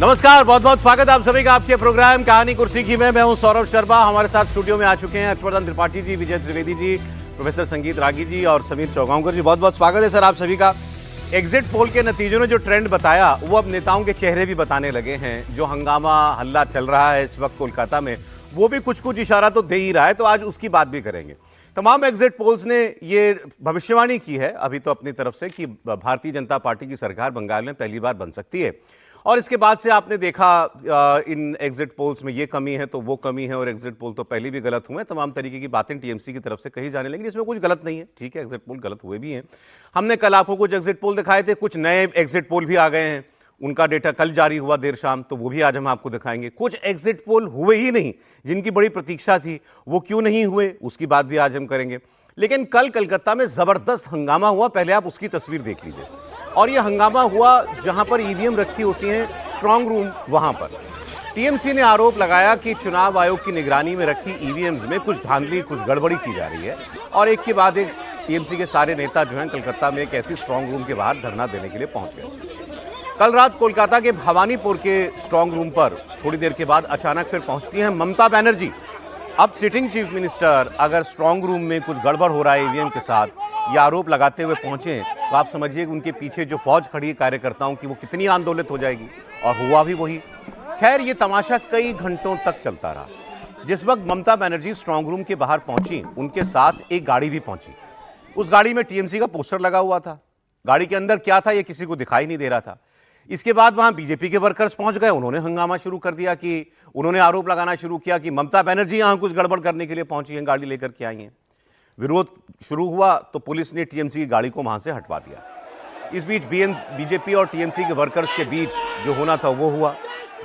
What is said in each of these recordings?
नमस्कार, बहुत बहुत स्वागत है आप सभी का आपके प्रोग्राम कहानी कुर्सी की में। मैं हूं सौरभ शर्मा। हमारे साथ स्टूडियो में आ चुके हैं हर्षवर्धन त्रिपाठी जी, विजय त्रिवेदी जी, प्रोफेसर संगीत रागी जी और समीर चौगांवकर जी। बहुत बहुत स्वागत है सर आप सभी का। एग्जिट पोल के नतीजों ने जो ट्रेंड बताया वो अब नेताओं के चेहरे भी बताने लगे हैं। जो हंगामा हल्ला चल रहा है इस वक्त कोलकाता में, वो भी कुछ कुछ इशारा तो दे ही रहा है, तो आज उसकी बात भी करेंगे। तमाम एग्जिट पोल्स ने ये भविष्यवाणी की है अभी तो अपनी तरफ से कि भारतीय जनता पार्टी की सरकार बंगाल में पहली बार बन सकती है। और इसके बाद से आपने देखा इन एग्जिट पोल्स में ये कमी है तो वो कमी है, और एग्जिट पोल तो पहले भी गलत हुए। तमाम तरीके की बातें टीएमसी की तरफ से कही जाने लगी, इसमें कुछ गलत नहीं है। ठीक है, एग्जिट पोल गलत हुए भी हैं। हमने कल आपको कुछ एग्जिट पोल दिखाए थे, कुछ नए एग्जिट पोल भी आ गए हैं। उनका डेटा कल जारी हुआ देर शाम, तो वो भी आज हम आपको दिखाएंगे। कुछ एग्जिट पोल हुए ही नहीं, जिनकी बड़ी प्रतीक्षा थी वो क्यों नहीं हुए, उसकी बात भी आज हम करेंगे। लेकिन कल कलकत्ता में जबरदस्त हंगामा हुआ, पहले आप उसकी तस्वीर देख लीजिए। और यह हंगामा हुआ जहां पर ईवीएम रखी होती हैं, स्ट्रांग रूम, वहां पर टीएमसी ने आरोप लगाया कि चुनाव आयोग की निगरानी में रखी ईवीएम्स में कुछ धांधली, कुछ गड़बड़ी की जा रही है। और एक के बाद एक टीएमसी के सारे नेता जो हैं कलकत्ता में एक ऐसी स्ट्रांग रूम के बाहर धरना देने के लिए पहुंच गए। कल रात कोलकाता के भवानीपुर के स्ट्रांग रूम पर थोड़ी देर के बाद अचानक फिर पहुंचती हैं ममता बनर्जी। अब सिटिंग चीफ मिनिस्टर अगर स्ट्रांग रूम में कुछ गड़बड़ हो रहा है ईवीएम के साथ, ये आरोप लगाते हुए पहुंचे, तो आप समझिए कि उनके पीछे जो फौज खड़ी है कार्यकर्ताओं की, वो कितनी आंदोलित हो जाएगी। और हुआ भी वही। खैर, ये तमाशा कई घंटों तक चलता रहा। जिस वक्त ममता बनर्जी स्ट्रांग रूम के बाहर पहुंची, उनके साथ एक गाड़ी भी पहुंची। उस गाड़ी में टीएमसी का पोस्टर लगा हुआ था। गाड़ी के अंदर क्या था ये किसी को दिखाई नहीं दे रहा था। इसके बाद वहां बीजेपी के वर्कर्स पहुंच गए। उन्होंने हंगामा शुरू कर दिया कि उन्होंने आरोप लगाना शुरू किया कि ममता बनर्जी यहां कुछ गड़बड़ करने के लिए पहुंची हैं, गाड़ी लेकर के आई हैं। विरोध शुरू हुआ तो पुलिस ने टीएमसी की गाड़ी को वहां से हटवा दिया। इस बीच बीजेपी और टीएमसी के वर्कर्स के बीच जो होना था वो हुआ,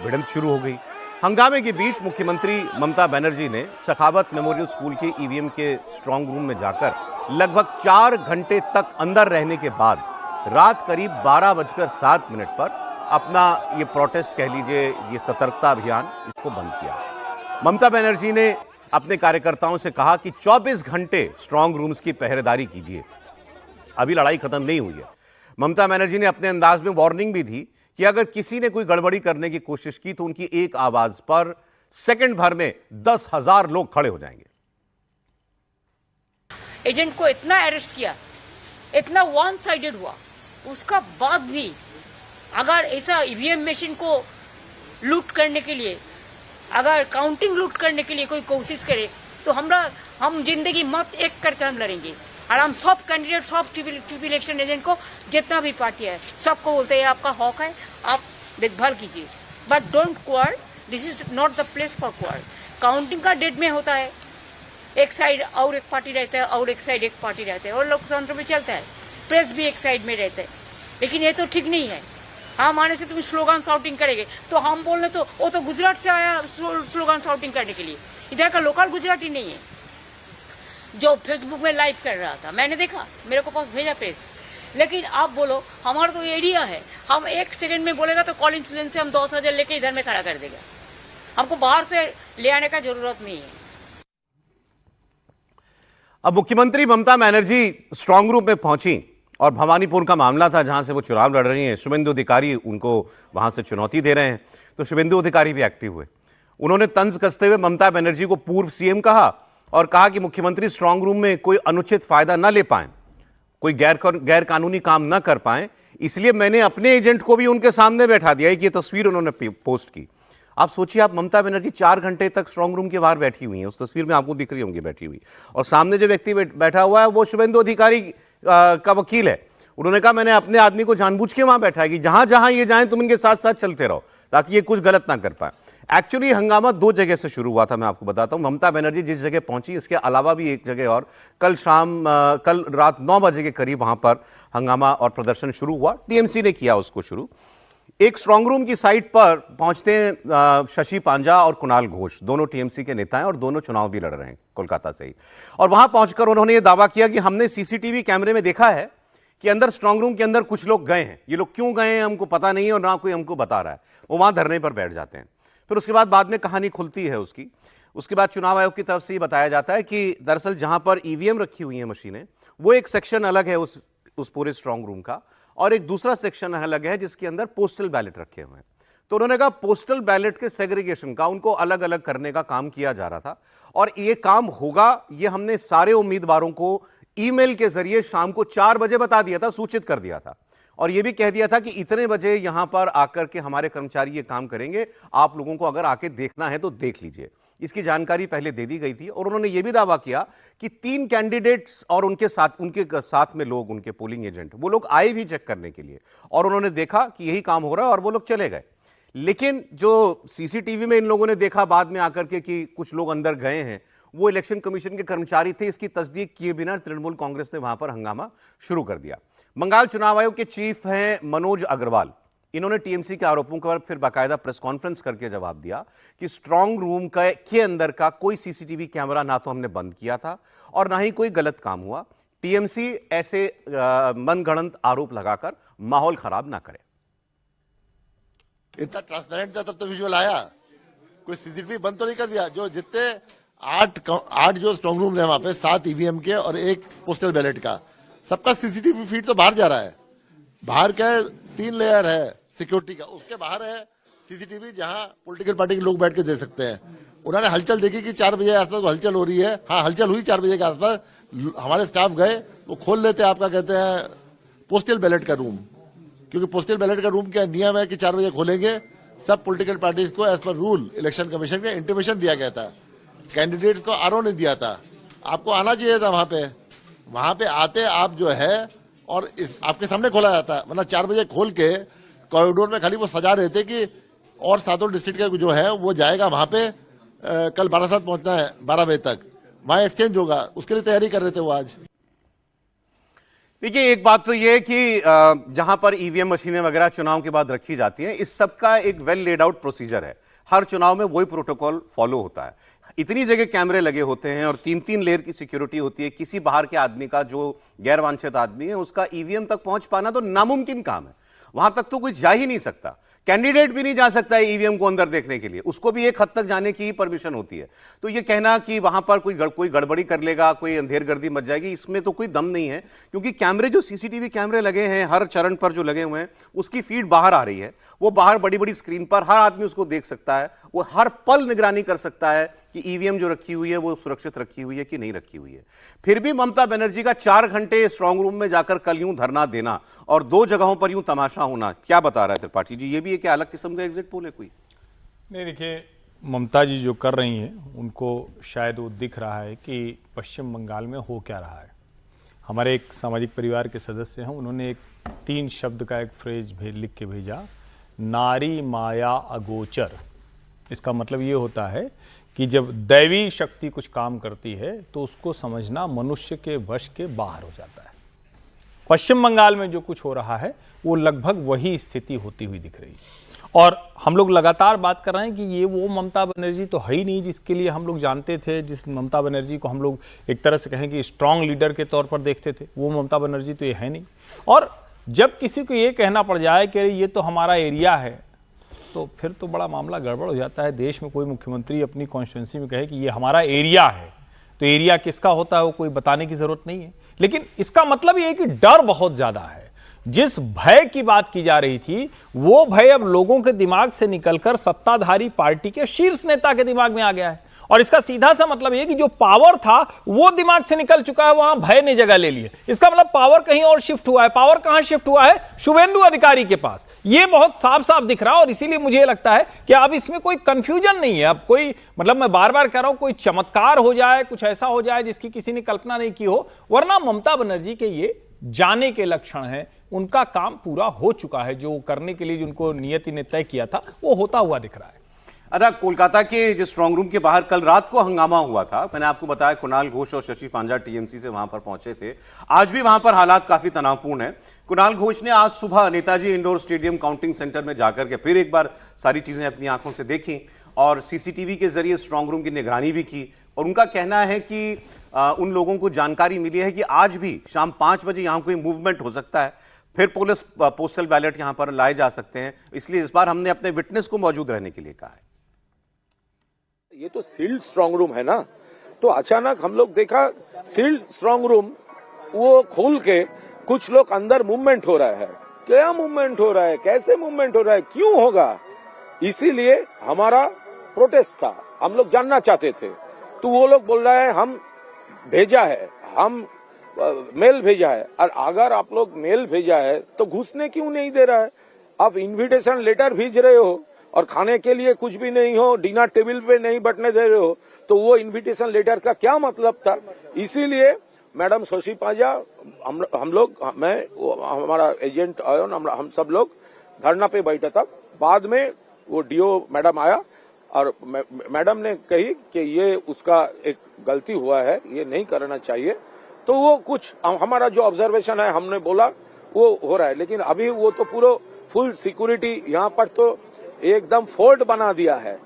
भिड़ंत शुरू हो गई। हंगामे के बीच मुख्यमंत्री ममता बनर्जी ने सखावत मेमोरियल स्कूल के ईवीएम के स्ट्रांग रूम में जाकर लगभग 4 घंटे तक अंदर रहने के बाद रात करीब 12:07 पर अपना ये प्रोटेस्ट कह लीजिए, ये सतर्कता अभियान, इसको बंद किया। ममता बनर्जी ने अपने कार्यकर्ताओं से कहा कि 24 घंटे स्ट्रांग रूम्स की पहरेदारी कीजिए, अभी लड़ाई खत्म नहीं हुई है। ममता बनर्जी ने अपने अंदाज में वार्निंग भी दी कि अगर किसी ने कोई गड़बड़ी करने की कोशिश की तो उनकी एक आवाज पर सेकंड भर में 10,000 लोग खड़े हो जाएंगे। एजेंट को इतना अरेस्ट किया, इतना वन साइडेड हुआ, उसका बाद भी अगर ऐसा ईवीएम मशीन को लूट करने के लिए, अगर काउंटिंग लूट करने के लिए कोई कोशिश करे तो हम जिंदगी मत एक करके हम लड़ेंगे। और हम सब कैंडिडेट, सब चीफ इलेक्शन एजेंट को, जितना भी पार्टी है, सबको बोलते हैं आपका हक है, आप देखभाल कीजिए, but don't quarrel. This is not the place for quarrel. Counting का डेट में होता है, एक साइड और एक पार्टी रहता है और एक साइड एक पार्टी रहता है, और लोकतंत्र में चलता है। प्रेस भी एक साइड में रहता है, लेकिन ये तो ठीक नहीं है। हम आने से तुम स्लोगन शाउटिंग करेंगे तो हम बोलने तो वो तो गुजरात से आया स्लोगन शाउटिंग करने के लिए, इधर का लोकल गुजराती नहीं है। जो फेसबुक में लाइव कर रहा था मैंने देखा, मेरे को पास भेजा प्रेस। लेकिन आप बोलो हमारा तो एरिया है, हम 1 सेकंड में बोलेगा तो कॉल इंसिडेंट से हम 10,000 लेके इधर में खड़ा कर देगा। हमको बाहर से ले आने का जरूरत नहीं है। अब मुख्यमंत्री ममता बनर्जी स्ट्रांग रूम में पहुंची और भवानीपुर का मामला था जहां से वो चुनाव लड़ रही हैं। शुभेंदु अधिकारी उनको वहां से चुनौती दे रहे हैं, तो शुभेंदु अधिकारी भी एक्टिव हुए। उन्होंने तंज कसते हुए ममता बनर्जी को पूर्व सीएम कहा और कहा कि मुख्यमंत्री स्ट्रांग रूम में कोई अनुचित फायदा न ले पाए, कोई गैर कानूनी काम न कर पाए, इसलिए मैंने अपने एजेंट को भी उनके सामने बैठा दिया। एक ये तस्वीर उन्होंने पोस्ट की। आप सोचिए, आप ममता बनर्जी 4 घंटे तक स्ट्रांग रूम के बाहर बैठी हुई हैं, उस तस्वीर में आपको दिख रही होंगी बैठी हुई, और सामने जो व्यक्ति बैठा हुआ है वो शुभेंदु अधिकारी का वकील है। उन्होंने कहा मैंने अपने आदमी को जानबूझ के वहां बैठा है कि जहां जहां ये जाएं तुम इनके साथ साथ चलते रहो ताकि ये कुछ गलत ना कर पाए। एक्चुअली हंगामा 2 जगह से शुरू हुआ था, मैं आपको बताता हूं। ममता बनर्जी जिस जगह पहुंची, इसके अलावा भी एक जगह और कल रात 9 बजे के करीब वहां पर हंगामा और प्रदर्शन शुरू हुआ। टीएमसी ने किया उसको शुरू। एक स्ट्रांग रूम की साइट पर पहुंचते हैं शशि पांजा और कुणाल घोष, दोनों टीएमसी के नेता हैं और दोनों चुनाव भी लड़ रहे हैं कोलकाता से ही। और वहां पहुंचकर उन्होंने ये दावा किया कि हमने सीसीटीवी कैमरे में देखा है कि अंदर स्ट्रांग रूम के अंदर कुछ लोग गए हैं। ये लोग क्यों गए हैं हमको पता नहीं है और ना कोई हमको बता रहा है। वो वहां धरने पर बैठ जाते हैं। फिर उसके बाद में कहानी खुलती है उसकी। उसके बाद चुनाव आयोग की तरफ से ये बताया जाता है कि दरअसल जहां पर ईवीएम रखी हुई है मशीनें, वो एक सेक्शन अलग है उस पूरे स्ट्रांग रूम का, और एक दूसरा सेक्शन अलग है जिसके अंदर पोस्टल बैलेट रखे हुए हैं। तो उन्होंने कहा पोस्टल बैलेट के सेग्रीगेशन का, उनको अलग अलग करने का काम किया जा रहा था और ये काम होगा, ये हमने सारे उम्मीदवारों को ईमेल के जरिए शाम को 4 बजे बता दिया था, सूचित कर दिया था और यह भी कह दिया था कि इतने बजे यहां पर आकर के हमारे कर्मचारी ये काम करेंगे, आप लोगों को अगर आके देखना है तो देख लीजिए। इसकी जानकारी पहले दे दी गई थी और उन्होंने यह भी दावा किया कि 3 कैंडिडेट्स और उनके साथ में लोग, उनके पोलिंग एजेंट, वो लोग आए भी चेक करने के लिए और उन्होंने देखा कि यही काम हो रहा है और वो लोग चले गए। लेकिन जो सीसीटीवी में इन लोगों ने देखा बाद में आकर के कि कुछ लोग अंदर गए हैं, वो इलेक्शन कमीशन के कर्मचारी थे। इसकी तस्दीक किए बिना तृणमूल कांग्रेस ने वहां पर हंगामा शुरू कर दिया। बंगाल चुनाव आयोग के चीफ हैं मनोज अग्रवाल। इन्होंने टीएमसी के आरोपों पर फिर बाकायदा प्रेस कॉन्फ्रेंस करके जवाब दिया कि स्ट्रांग रूम के अंदर का कोई सीसीटीवी कैमरा ना तो हमने बंद किया था और ना ही कोई गलत काम हुआ। टीएमसी ऐसे मनगढ़ंत आरोप लगाकर माहौल खराब ना करे। इतना ट्रांसपेरेंट था तब तो विजुअल आया, कोई सीसीटीवी बंद तो नहीं कर दिया। जो जितने 8 जो स्ट्रांग रूम है वहां पे, 7 ईवीएम के और 1 पोस्टल बैलेट का, सबका सीसीटीवी फीड तो बाहर जा रहा है। बाहर क्या है, 3 लेयर है सिक्योरिटी का, उसके बाहर है सीसीटीवी जहां पॉलिटिकल पार्टी के लोग बैठ के देख सकते हैं। उन्होंने हलचल देखी कि 4 बजे के आसपास हलचल हो रही है। हाँ, हलचल हुई 4 बजे के आसपास, हमारे स्टाफ गए, वो खोल लेते आपका कहते हैं पोस्टल बैलेट का रूम, क्योंकि पोस्टल बैलेट का रूम का नियम है कि 4 बजे खोलेंगे। सब पॉलिटिकल पार्टीज को as per rule election commission के इंटीमेशन दिया गया था, कैंडिडेट्स को आरओ नहीं दिया था। आपको आना चाहिए था वहां पे आते आप जो है और आपके सामने खोला जाता, वरना 4 बजे खोल के कॉरिडोर में खाली वो सजा रहे थे कि और 7 डिस्ट्रिक्ट का जो है वो जाएगा वहां पे, कल 12 पहुंचना है, 12 बजे तक वहां एक्सचेंज होगा, उसके लिए तैयारी कर रहे थे वो आज। देखिए, एक बात तो यह कि जहां पर ईवीएम मशीनें वगैरह चुनाव के बाद रखी जाती हैं, इस सब का एक वेल लेड आउट प्रोसीजर है। हर चुनाव में वही प्रोटोकॉल फॉलो होता है। इतनी जगह कैमरे लगे होते हैं और 3-3 लेयर की सिक्योरिटी होती है। किसी बाहर के आदमी का, जो गैर वांछित आदमी है, उसका ईवीएम तक पहुंच पाना तो नामुमकिन काम है। वहां तक तो कोई जा ही नहीं सकता, कैंडिडेट भी नहीं जा सकता है ईवीएम को अंदर देखने के लिए, उसको भी एक हद तक जाने की परमिशन होती है। तो ये कहना कि वहां पर कोई गड़बड़ी कर लेगा, कोई अंधेरगर्दी मच जाएगी, इसमें तो कोई दम नहीं है, क्योंकि कैमरे, जो सीसीटीवी कैमरे लगे हैं हर चरण पर जो लगे हुए हैं, उसकी फीड बाहर आ रही है। वो बाहर बड़ी बड़ी स्क्रीन पर हर आदमी उसको देख सकता है, वो हर पल निगरानी कर सकता है कि ईवीएम जो रखी हुई है वो सुरक्षित रखी हुई है कि नहीं रखी हुई है। फिर भी ममता बनर्जी का 4 घंटे स्ट्रांग रूम में जाकर कल यूं धरना देना और 2 जगहों पर यूं तमाशा होना, क्या बता रहा है त्रिपाठी जी? ये भी एक अलग किस्म का एग्जिट पोल है कोई? नहीं, देखिए, ममता जी जो कर रही हैं उनको शायद वो दिख रहा है कि पश्चिम बंगाल में हो क्या रहा है। हमारे एक सामाजिक परिवार के सदस्य हैं, उन्होंने एक 3 शब्द का एक फ्रेज लिख के भेजा, नारी माया अगोचर। इसका मतलब ये होता है कि जब दैवी शक्ति कुछ काम करती है तो उसको समझना मनुष्य के वश के बाहर हो जाता है। पश्चिम बंगाल में जो कुछ हो रहा है वो लगभग वही स्थिति होती हुई दिख रही है। और हम लोग लगातार बात कर रहे हैं कि ये वो ममता बनर्जी तो है ही नहीं जिसके लिए हम लोग जानते थे, जिस ममता बनर्जी को हम लोग एक तरह से कहें कि स्ट्रांग लीडर के तौर पर देखते थे, वो ममता बनर्जी तो ये है नहीं। और जब किसी को ये कहना पड़ जाए कि ये तो हमारा एरिया है, तो फिर तो बड़ा मामला गड़बड़ हो जाता है। देश में कोई मुख्यमंत्री अपनी कॉन्स्टिट्यूंसी में कहे कि ये हमारा एरिया है, तो एरिया किसका होता है वो कोई बताने की जरूरत नहीं है। लेकिन इसका मतलब ये है कि डर बहुत ज्यादा है। जिस भय की बात की जा रही थी, वो भय अब लोगों के दिमाग से निकलकर सत्ताधारी पार्टी के शीर्ष नेता के दिमाग में आ गया है। और इसका सीधा सा मतलब यह कि जो पावर था वो दिमाग से निकल चुका है, वहां भय ने जगह ले ली। इसका मतलब पावर कहीं और शिफ्ट हुआ है। पावर कहां शिफ्ट हुआ है? शुभेंदु अधिकारी के पास। यह बहुत साफ साफ दिख रहा है और इसीलिए मुझे लगता है कि अब इसमें कोई कंफ्यूजन नहीं है। अब कोई, मतलब मैं बार बार कह रहा हूं, कोई चमत्कार हो जाए, कुछ ऐसा हो जाए जिसकी किसी ने कल्पना नहीं की हो, वरना ममता बनर्जी के ये जाने के लक्षण है। उनका काम पूरा हो चुका है, जो करने के लिए जिनको नियति ने तय किया था वो होता हुआ दिख रहा है। अच्छा, कोलकाता के जो स्ट्रांग रूम के बाहर कल रात को हंगामा हुआ था, मैंने आपको बताया कुणाल घोष और शशि पांजा टीएमसी से वहां पर पहुंचे थे। आज भी वहां पर हालात काफी तनावपूर्ण है। कुणाल घोष ने आज सुबह Netaji indoor stadium counting centre में जाकर के फिर एक बार सारी चीजें अपनी आंखों से देखी और सीसीटीवी के जरिए स्ट्रांग रूम की निगरानी भी की। और उनका कहना है कि उन लोगों को जानकारी मिली है कि आज भी शाम 5 बजे यहां कोई मूवमेंट हो सकता है, फिर पोस्टल बैलेट यहां पर लाए जा सकते हैं। इसलिए इस बार हमने अपने विटनेस को मौजूद रहने के लिए कहा है। ये तो सील्ड स्ट्रांग रूम है ना, तो अचानक हम लोग देखा सील्ड स्ट्रांग रूम वो खोल के कुछ लोग अंदर मूवमेंट हो रहा है। क्या मूवमेंट हो रहा है, कैसे मूवमेंट हो रहा है, क्यों होगा? इसीलिए हमारा प्रोटेस्ट था, हम लोग जानना चाहते थे। तो वो लोग बोल रहे हैं हम भेजा है, हम मेल भेजा है। और अगर आप लोग मेल भेजा है तो घुसने क्यों नहीं दे रहा है? आप इनविटेशन लेटर भेज रहे हो और खाने के लिए कुछ भी नहीं हो, डिनर टेबल पे नहीं बैठने दे रहे हो, तो वो इनविटेशन लेटर का क्या मतलब था? इसीलिए मैडम शशि पाजा, हम लोग, मैं, हमारा एजेंट आयोन, हम सब लोग धरना पे बैठा था। बाद में वो डीओ मैडम आया और मैडम ने कही कि ये उसका एक गलती हुआ है, ये नहीं करना चाहिए। तो वो कुछ हमारा जो ऑब्जर्वेशन है हमने बोला वो हो रहा है, लेकिन अभी वो तो पूरा फुल सिक्योरिटी यहाँ पर तो एकदम फोर्ट बना दिया है।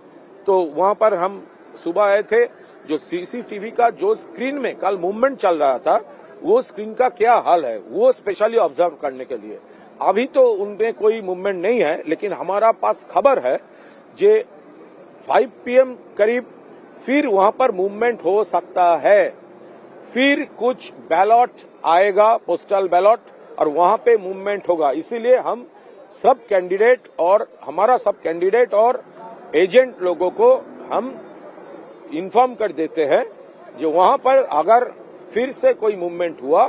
तो वहां पर हम सुबह आए थे, जो सीसीटीवी का जो स्क्रीन में कल मूवमेंट चल रहा था, वो स्क्रीन का क्या हाल है वो स्पेशली ऑब्जर्व करने के लिए। अभी तो उनमें कोई मूवमेंट नहीं है, लेकिन हमारा पास खबर है जे 5 PM करीब फिर वहां पर मूवमेंट हो सकता है। फिर कुछ बैलट आएगा, पोस्टल बैलट, और वहां पे मूवमेंट होगा। इसीलिए हम सब कैंडिडेट और हमारा सब कैंडिडेट और एजेंट लोगों को हम इन्फॉर्म कर देते हैं जो वहां पर अगर फिर से कोई मूवमेंट हुआ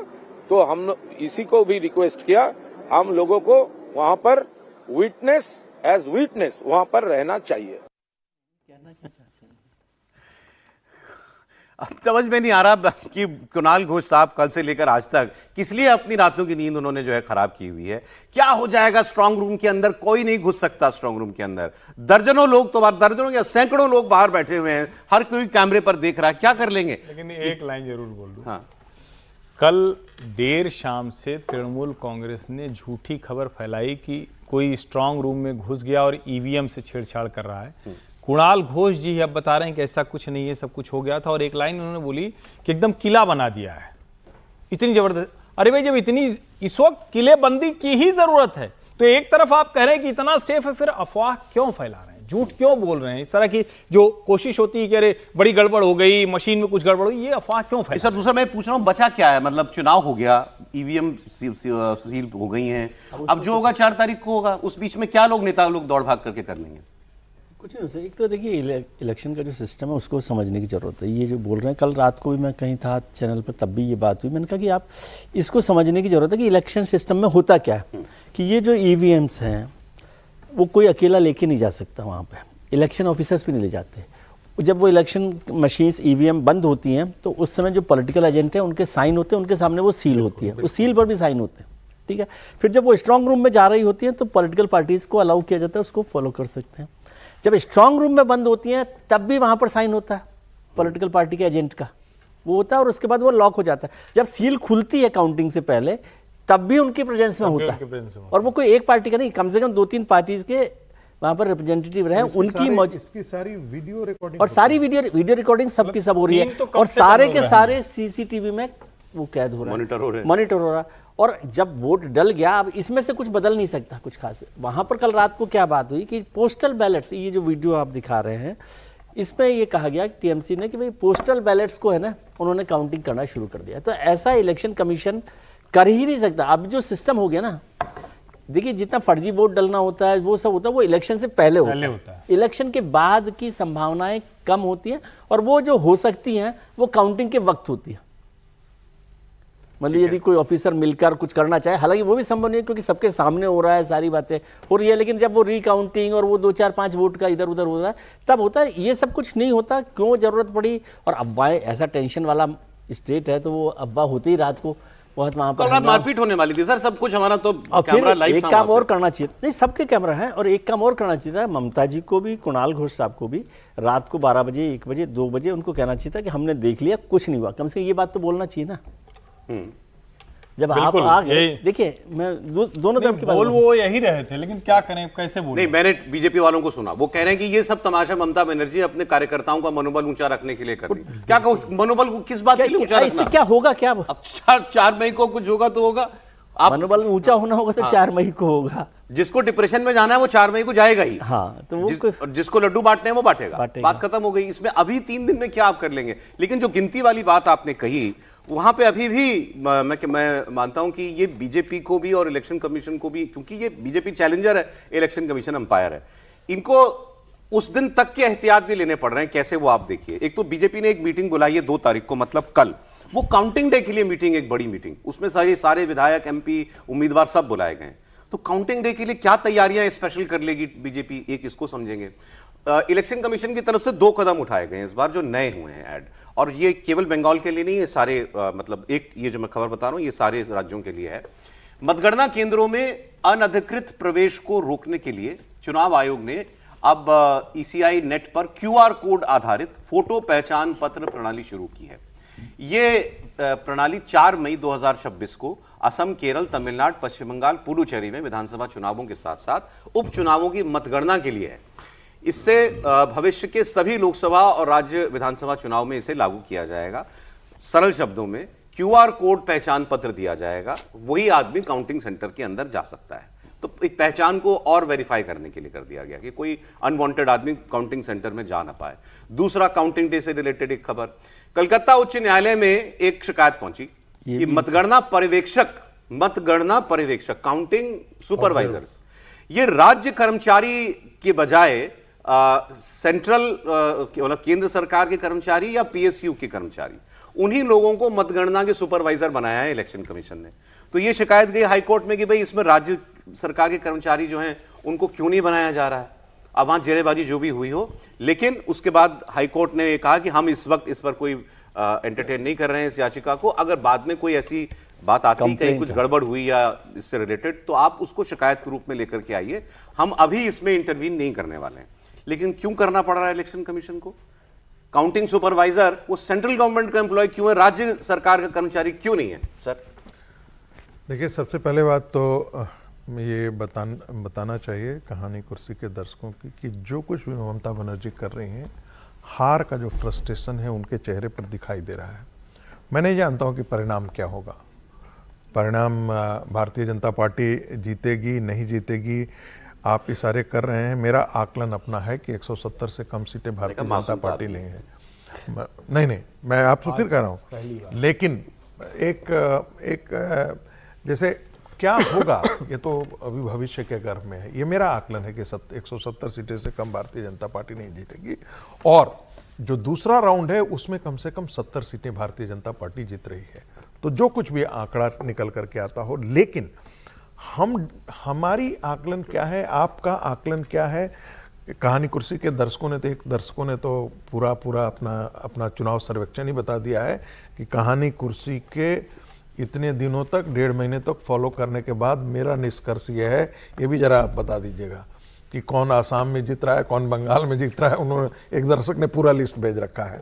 तो हम इसी को भी रिक्वेस्ट किया, हम लोगों को वहां पर एज विटनेस वहां पर रहना चाहिए। अब समझ में नहीं आ रहा कि कुणाल घोष साहब कल से लेकर आज तक किस लिए अपनी रातों की नींद उन्होंने जो है खराब की हुई है। क्या हो जाएगा स्ट्रांग रूम के अंदर? कोई नहीं घुस सकता स्ट्रांग रूम के अंदर। दर्जनों लोग तो दर्जनों या सैकड़ों लोग बाहर बैठे हुए हैं, हर कोई कैमरे पर देख रहा है, क्या कर लेंगे? लेकिन एक लाइन जरूर बोल दूं। हाँ, कल देर शाम से तृणमूल कांग्रेस ने झूठी खबर फैलाई कि कोई स्ट्रांग रूम में घुस गया और ईवीएम से छेड़छाड़ कर रहा है। कुणाल घोष जी अब बता रहे हैं कि ऐसा कुछ नहीं है, सब कुछ हो गया था। और एक लाइन उन्होंने बोली कि एकदम किला बना दिया है। इतनी जबरदस्त। अरे भाई, जब इतनी इस वक्त किलेबंदी की ही जरूरत है तो एक तरफ आप कह रहे हैं कि इतना सेफ है, फिर अफवाह क्यों फैला रहे हैं, झूठ क्यों बोल रहे हैं? इस तरह की जो कोशिश होती है कि अरे बड़ी गड़बड़ हो गई, मशीन में कुछ गड़बड़ हुई, ये अफवाह क्यों फैला? सर दूसरा मैं पूछ रहा हूं, बचा क्या है? मतलब चुनाव हो गया, ईवीएम सील हो गई हैं, अब जो होगा 4 तारीख को होगा। उस बीच में क्या लोग नेता लोग दौड़ भाग करके कर लेंगे? कुछ नहीं। एक तो देखिए, इलेक्शन का जो सिस्टम है उसको समझने की ज़रूरत है। ये जो बोल रहे हैं, कल रात को भी मैं कहीं था चैनल पर, तब भी ये बात हुई। मैंने कहा कि आप इसको समझने की ज़रूरत है कि इलेक्शन सिस्टम में होता क्या है, कि ये जो ईवीएम्स हैं वो कोई अकेला लेके नहीं जा सकता वहाँ पे, इलेक्शन ऑफिसर्स भी नहीं ले जाते। जब वो इलेक्शन मशीन्स ईवीएम बंद होती हैं तो उस समय जो पॉलिटिकल एजेंट हैं उनके साइन होते हैं, उनके सामने वो सील होती है, उस सील पर भी साइन होते हैं, ठीक है। फिर जब वो स्ट्रांग रूम में जा रही होती हैं तो पॉलिटिकल पार्टीज़ को अलाउ किया जाता है, उसको फॉलो कर सकते हैं। जब स्ट्रांग रूम में बंद होती हैं तब भी वहाँ पर साइन होता है पॉलिटिकल पार्टी के एजेंट का, वो होता है, और उसके बाद वो लॉक हो जाता है। जब सील खुलती है काउंटिंग से पहले तब भी उनकी प्रेजेंस में होता है, और वो कोई एक पार्टी का नहीं, कम से कम 2-3 पार्टीज के वहाँ पर रिप्रेजेंटेटिव रहे, उनकी इसकी सारी वीडियो रिकॉर्डिंग और सारी वीडियो रिकॉर्डिंग सबकी सब हो रही है, और सारे के सारे सीसीटीवी में वो कैद हो रहा है, मॉनिटर हो रहा है। और जब वोट डल गया, अब इसमें से कुछ बदल नहीं सकता कुछ खास। वहां पर कल रात को क्या बात हुई कि पोस्टल बैलेट्स, ये जो वीडियो आप दिखा रहे हैं इसमें ये कहा गया टीएमसी ने कि भाई पोस्टल बैलेट्स को है ना, उन्होंने काउंटिंग करना शुरू कर दिया। तो ऐसा इलेक्शन कमीशन कर ही नहीं सकता। अब जो सिस्टम हो गया ना, देखिए जितना फर्जी वोट डलना होता है वो सब होता है, वो इलेक्शन से पहले होता है। इलेक्शन के बाद की संभावनाएं कम होती हैं, और वो जो हो सकती हैं वो काउंटिंग के वक्त होती है। मतलब यदि कोई ऑफिसर मिलकर कुछ करना चाहे, हालांकि वो भी संभव नहीं है क्योंकि सबके सामने हो रहा है, सारी बातें हो रही है, लेकिन जब वो रिकाउंटिंग और वो 2-4-5 वोट का इधर उधर हो रहा है तब होता है। ये सब कुछ नहीं होता, क्यों जरूरत पड़ी? और अफवाहें, ऐसा टेंशन वाला स्टेट है तो वो अफवाह होती ही रात को बहुत वहां पर मारपीट होने वाली थी सर, सब कुछ हमारा तो कैमरा लाइव था। एक काम और करना चाहिए, नहीं सबके कैमरा है, और एक काम और करना चाहिए था ममता जी को भी, कुणाल घोष साहब को भी, रात को 12 बजे, 1 बजे, 2 बजे उनको कहना चाहिए था कि हमने देख लिया, कुछ नहीं हुआ। कम से कम ये बात तो बोलना चाहिए ना। जब आप आ गए, देखिए मैं दोनों तरफ की बात बोल वो यही रहे थे, लेकिन क्या करें, कैसे बोलें? नहीं, मैंने बीजेपी वालों को सुना, वो कह रहे हैं कि ये सब तमाशा ममता बनर्जी अपने कार्यकर्ताओं का मनोबल ऊंचा रखने के लिए कर रही है। क्या कहो, मनोबल को किस बात के लिए ऊंचा रखना? इससे क्या होगा? क्या अब 4 मई को कुछ होगा तो होगा, मनोबल ऊंचा होना होगा तो 4 मई को होगा। जिसको डिप्रेशन में जाना है वो 4 मई को जाएगा ही। हाँ, तो वो जिसको लड्डू बांटने हैं वो बांटेगा। बात खत्म हो गई। इसमें अभी 3 दिन में क्या आप कर लेंगे? लेकिन जो गिनती वाली बात आपने कही, वहां पे अभी भी मैं मानता हूं कि ये बीजेपी को भी और इलेक्शन कमीशन को भी, क्योंकि ये बीजेपी चैलेंजर है, इलेक्शन कमीशन अंपायर है, इनको उस दिन तक के एहतियात भी लेने पड़ रहे हैं। कैसे, वो आप देखिए। एक तो बीजेपी ने एक मीटिंग बुलाई है 2 तारीख को, मतलब कल। वो काउंटिंग डे के लिए मीटिंग, एक बड़ी मीटिंग, उसमें सारे विधायक, एमपी, उम्मीदवार सब बुलाए गए। तो काउंटिंग डे के लिए क्या तैयारियां स्पेशल कर लेगी बीजेपी, एक इसको समझेंगे। इलेक्शन कमीशन की तरफ से 2 कदम उठाए गए हैं इस बार जो नए हुए हैं ऐड, और ये केवल बंगाल के लिए नहीं है, सारे मतलब एक ये जो मैं खबर बता रहा हूं ये सारे राज्यों के लिए है। मतगणना केंद्रों में अनधिकृत प्रवेश को रोकने के लिए चुनाव आयोग ने अब ईसीआई नेट पर क्यूआर कोड आधारित फोटो पहचान पत्र प्रणाली शुरू की है। ये प्रणाली 4 मई 2026 को असम, केरल, तमिलनाडु, पश्चिम बंगाल, पुडुचेरी में विधानसभा चुनावों के साथ साथ उपचुनावों की मतगणना के लिए है। इससे भविष्य के सभी लोकसभा और राज्य विधानसभा चुनाव में इसे लागू किया जाएगा। सरल शब्दों में क्यूआर कोड पहचान पत्र दिया जाएगा, वही आदमी काउंटिंग सेंटर के अंदर जा सकता है। तो एक पहचान को और वेरीफाई करने के लिए कर दिया गया कि कोई अनवांटेड आदमी काउंटिंग सेंटर में जा ना पाए। दूसरा, काउंटिंग डे से रिलेटेड एक खबर, कलकत्ता उच्च न्यायालय में एक शिकायत पहुंची कि मतगणना पर्यवेक्षक काउंटिंग सुपरवाइजर्स, ये राज्य कर्मचारी के बजाय सेंट्रल मतलब केंद्र सरकार के कर्मचारी या पीएसयू के कर्मचारी, उन्हीं लोगों को मतगणना के सुपरवाइजर बनाया है इलेक्शन कमीशन ने। तो ये शिकायत गई हाईकोर्ट में कि भाई इसमें राज्य सरकार के कर्मचारी जो हैं उनको क्यों नहीं बनाया जा रहा है। अब वहां जेरेबाजी जो भी हुई हो, लेकिन उसके बाद हाईकोर्ट ने कहा कि हम इस वक्त इस पर कोई एंटरटेन नहीं कर रहे हैं इस याचिका को। अगर बाद में कोई ऐसी बात आती, कहीं कुछ गड़बड़ हुई या इससे रिलेटेड, तो आप उसको शिकायत के रूप में लेकर के आइए, हम अभी इसमें इंटरवीन नहीं करने वाले हैं। लेकिन क्यों करना पड़ रहा है इलेक्शन कमीशन को? काउंटिंग सुपरवाइजर वो सेंट्रल गवर्नमेंट का एम्प्लॉय क्यों है, राज्य सरकार का कर्मचारी क्यों नहीं है? सर देखिए, सबसे पहले बात तो ये बताना चाहिए कहानी कुर्सी के दर्शकों की कि जो कुछ भी ममता बनर्जी कर रही हैं, हार का जो फ्रस्ट्रेशन है उनके चेहरे पर दिखाई दे रहा है। मैं नहीं जानता हूं कि परिणाम क्या होगा। परिणाम भारतीय जनता पार्टी जीतेगी नहीं जीतेगी, आप इशारे कर रहे हैं। मेरा आकलन अपना है कि 170 से कम सीटें भारतीय जनता पार्टी नहीं है। नहीं, मैं आपसे फिर कह रहा हूं। लेकिन एक जैसे क्या होगा ये तो अभी भविष्य के गर्भ में है। ये मेरा आकलन है कि 170 सीटें से कम भारतीय जनता पार्टी नहीं जीतेगी, और जो दूसरा राउंड है उसमें कम से कम 70 सीटें भारतीय जनता पार्टी जीत रही है। तो जो कुछ भी आंकड़ा निकल करके आता हो, लेकिन हमारी आकलन क्या है, आपका आकलन क्या है? कहानी कुर्सी के दर्शकों ने तो पूरा अपना चुनाव सर्वेक्षण ही बता दिया है कि कहानी कुर्सी के इतने दिनों तक, 1.5 महीने तक फॉलो करने के बाद मेरा निष्कर्ष यह है, ये भी जरा आप बता दीजिएगा कि कौन आसाम में जीत रहा है, कौन बंगाल में जीत रहा है। उन्होंने, एक दर्शक ने पूरा लिस्ट भेज रखा है।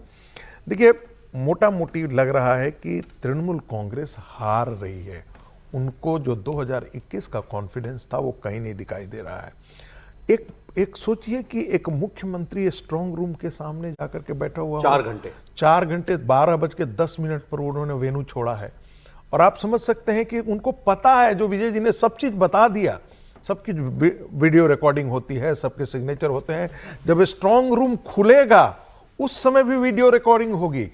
देखिए, मोटा मोटी लग रहा है कि तृणमूल कांग्रेस हार रही है। उनको जो 2021 का कॉन्फिडेंस था वो कहीं नहीं दिखाई दे रहा है। एक सोचिए कि एक मुख्यमंत्री स्ट्रांग रूम के सामने जाकर के बैठा हुआ 4 घंटे 12:10 पर उन्होंने वेन्यू छोड़ा है, और आप समझ सकते हैं कि उनको पता है, जो विजय जी ने सब चीज बता दिया, सबकी वीडियो रिकॉर्डिंग होती है, सबके सिग्नेचर होते हैं। जब स्ट्रांग रूम खुलेगा उस समय भी वीडियो रिकॉर्डिंग होगी,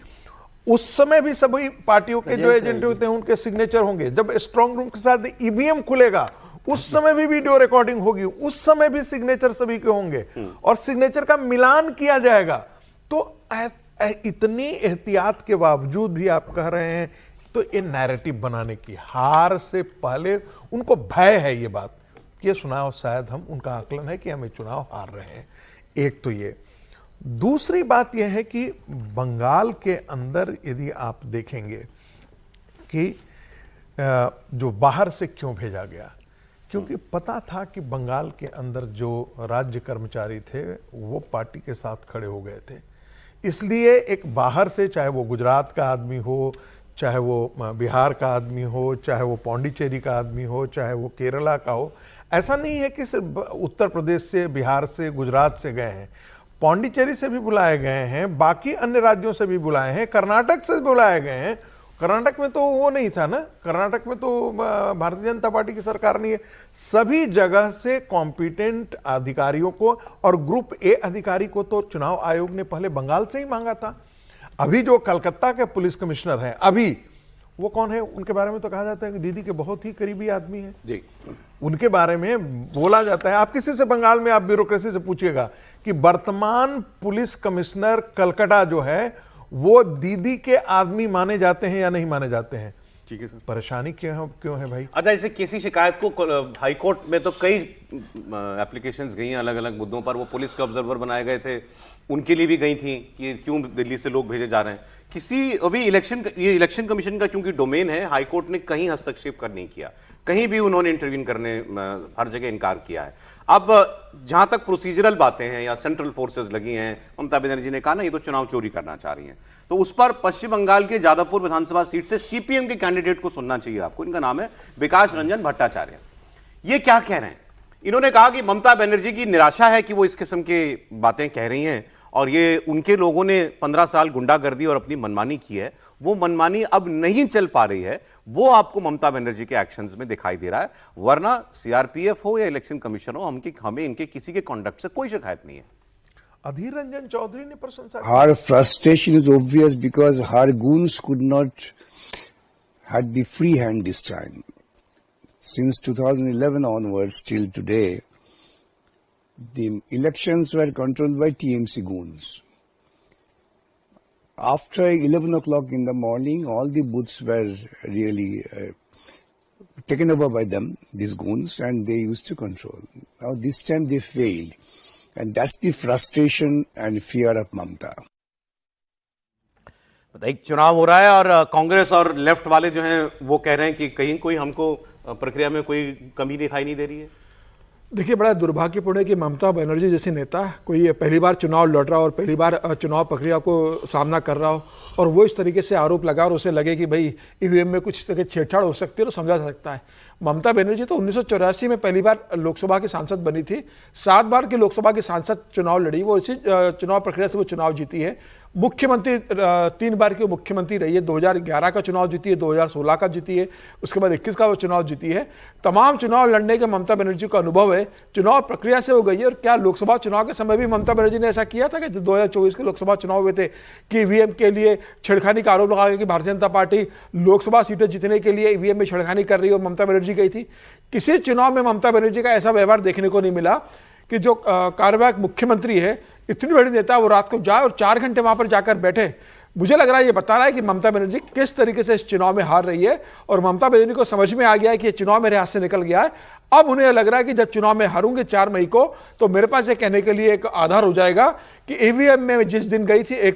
उस समय भी सभी पार्टियों के जो एजेंट होते हैं उनके सिग्नेचर होंगे। जब स्ट्रांग रूम के साथ ईवीएम खुलेगा उस समय भी वीडियो रिकॉर्डिंग होगी, उस समय भी सिग्नेचर सभी के होंगे और सिग्नेचर का मिलान किया जाएगा। तो इतनी एहतियात के बावजूद भी आप कह रहे हैं, तो ये नैरेटिव बनाने की, हार से पहले उनको भय है ये बात कि ये चुनाव शायद हम, उनका आकलन है कि हम ये चुनाव हार रहे हैं। एक तो ये, दूसरी बात यह है कि बंगाल के अंदर यदि आप देखेंगे कि जो बाहर से क्यों भेजा गया, क्योंकि पता था कि बंगाल के अंदर जो राज्य कर्मचारी थे वो पार्टी के साथ खड़े हो गए थे, इसलिए एक बाहर से, चाहे वो गुजरात का आदमी हो, चाहे वो बिहार का आदमी हो, चाहे वो पौंडीचेरी का आदमी हो, चाहे वो केरला का हो, ऐसा नहीं है कि सिर्फ उत्तर प्रदेश से, बिहार से, गुजरात से गए हैं, पौंडीचेरी से भी बुलाए गए हैं, बाकी अन्य राज्यों से भी बुलाए हैं, कर्नाटक से बुलाए गए हैं। कर्नाटक में तो वो नहीं था ना, कर्नाटक में तो भारतीय जनता पार्टी की सरकार नहीं है। सभी जगह से कॉम्पिटेंट अधिकारियों को, और ग्रुप ए अधिकारी को तो चुनाव आयोग ने पहले बंगाल से ही मांगा था। अभी जो कलकत्ता के पुलिस कमिश्नर हैं, अभी वो कौन है, उनके बारे में तो कहा जाता है कि दीदी के बहुत ही करीबी आदमी है जी। उनके बारे में बोला जाता है। आप किसी से बंगाल में आप ब्यूरोक्रेसी से पूछिएगा कि वर्तमान पुलिस कमिश्नर कलकत्ता जो है वो दीदी के आदमी माने जाते हैं या नहीं माने जाते हैं। ठीक है सर। परेशानी क्यों है भाई? अच्छा, इसे किसी शिकायत को हाई कोर्ट में तो कई एप्लीकेशंस गई हैं अलग अलग मुद्दों पर। वो पुलिस के ऑब्जर्वर बनाए गए थे, उनके लिए भी गई थी कि क्यों दिल्ली से लोग भेजे जा रहे हैं। किसी अभी ये इलेक्शन कमीशन का क्योंकि डोमेन है, हाई कोर्ट ने कहीं हस्तक्षेप कर नहीं किया, कहीं भी उन्होंने इंटरवीन करने हर जगह इनकार किया है। अब जहां तक प्रोसीजरल बातें हैं या सेंट्रल फोर्सेस लगी हैं, ममता बनर्जी ने कहा ना ये तो चुनाव चोरी करना चाह रही हैं, तो उस पर पश्चिम बंगाल के जादवपुर विधानसभा सीट से सीपीएम के कैंडिडेट को सुनना चाहिए आपको। इनका नाम है विकास रंजन भट्टाचार्य। ये क्या कह रहे हैं? इन्होंने कहा कि ममता बनर्जी की निराशा है कि वो इस किस्म की बातें कह रही हैं और ये उनके लोगों ने 15 साल गुंडागर्दी और अपनी मनमानी की है, वो मनमानी अब नहीं चल पा रही है, वो आपको ममता बनर्जी के एक्शंस में दिखाई दे रहा है। वरना सीआरपीएफ हो या इलेक्शन कमीशन हो, हमें इनके किसी के कॉन्डक्ट से कोई शिकायत नहीं है। अधीर रंजन चौधरी ने प्रशंसा की। Her frustration is obvious because her goons could not had the free hand this time. Since 2011 onwards till today, the elections were controlled by TMC goons. After 11 o'clock in the morning, all the booths were really taken over by them, these goons, and they used to control. Now this time they failed. And that's the frustration and fear of Mamta. एक चुनाव हो रहा है और कांग्रेस और left वाले जो हैं वो कह रहे हैं कि कहीं कोई हमको प्रक्रिया में कोई कमी दिखाई नहीं दे रही है। देखिए, बड़ा दुर्भाग्यपूर्ण है कि ममता बनर्जी जैसी नेता कोई पहली बार चुनाव लड़ रहा हो और पहली बार चुनाव प्रक्रिया को सामना कर रहा हो और वो इस तरीके से आरोप लगा और उसे लगे कि भाई ईवीएम में कुछ तरह की छेड़छाड़ हो सकती है तो समझा जा सकता है। ममता बनर्जी तो 1984 में पहली बार लोकसभा की सांसद बनी थी, 7 बार की लोकसभा की सांसद चुनाव लड़ी, वो इसी चुनाव प्रक्रिया से वो चुनाव जीती है। मुख्यमंत्री 3 बार की मुख्यमंत्री रही है, 2011 का चुनाव जीती है, 2016 का जीती है, उसके बाद 21 का वो चुनाव जीती है। तमाम चुनाव लड़ने का ममता बनर्जी का अनुभव है, चुनाव प्रक्रिया से हो गई है। और क्या लोकसभा चुनाव के समय भी ममता बनर्जी ने ऐसा किया था कि 2024 के लोकसभा चुनाव हुए थे कि ईवीएम के लिए छेड़खानी का आरोप लगा कि भारतीय जनता पार्टी लोकसभा सीटें जीतने के लिए ईवीएम में छेड़खानी कर रही है और ममता बनर्जी गई थी? किसी चुनाव में ममता बनर्जी का ऐसा व्यवहार देखने को नहीं मिला कि जो कार्यवाहक मुख्यमंत्री है, इतनी बड़ी नेता, वो रात को जाए और 4 घंटे वहां पर जाकर बैठे। मुझे लग रहा है ये बता रहा है कि ममता बनर्जी किस तरीके से इस चुनाव में हार रही है और ममता बनर्जी को समझ में आ गया है कि ये चुनाव मेरे हाथ से निकल गया है। अब उन्हें लग रहा है कि जब चुनाव में हारूंगे 4 मई को तो मेरे पास ये कहने के लिए एक आधार हो जाएगा कि ईवीएम में जिस दिन गई थी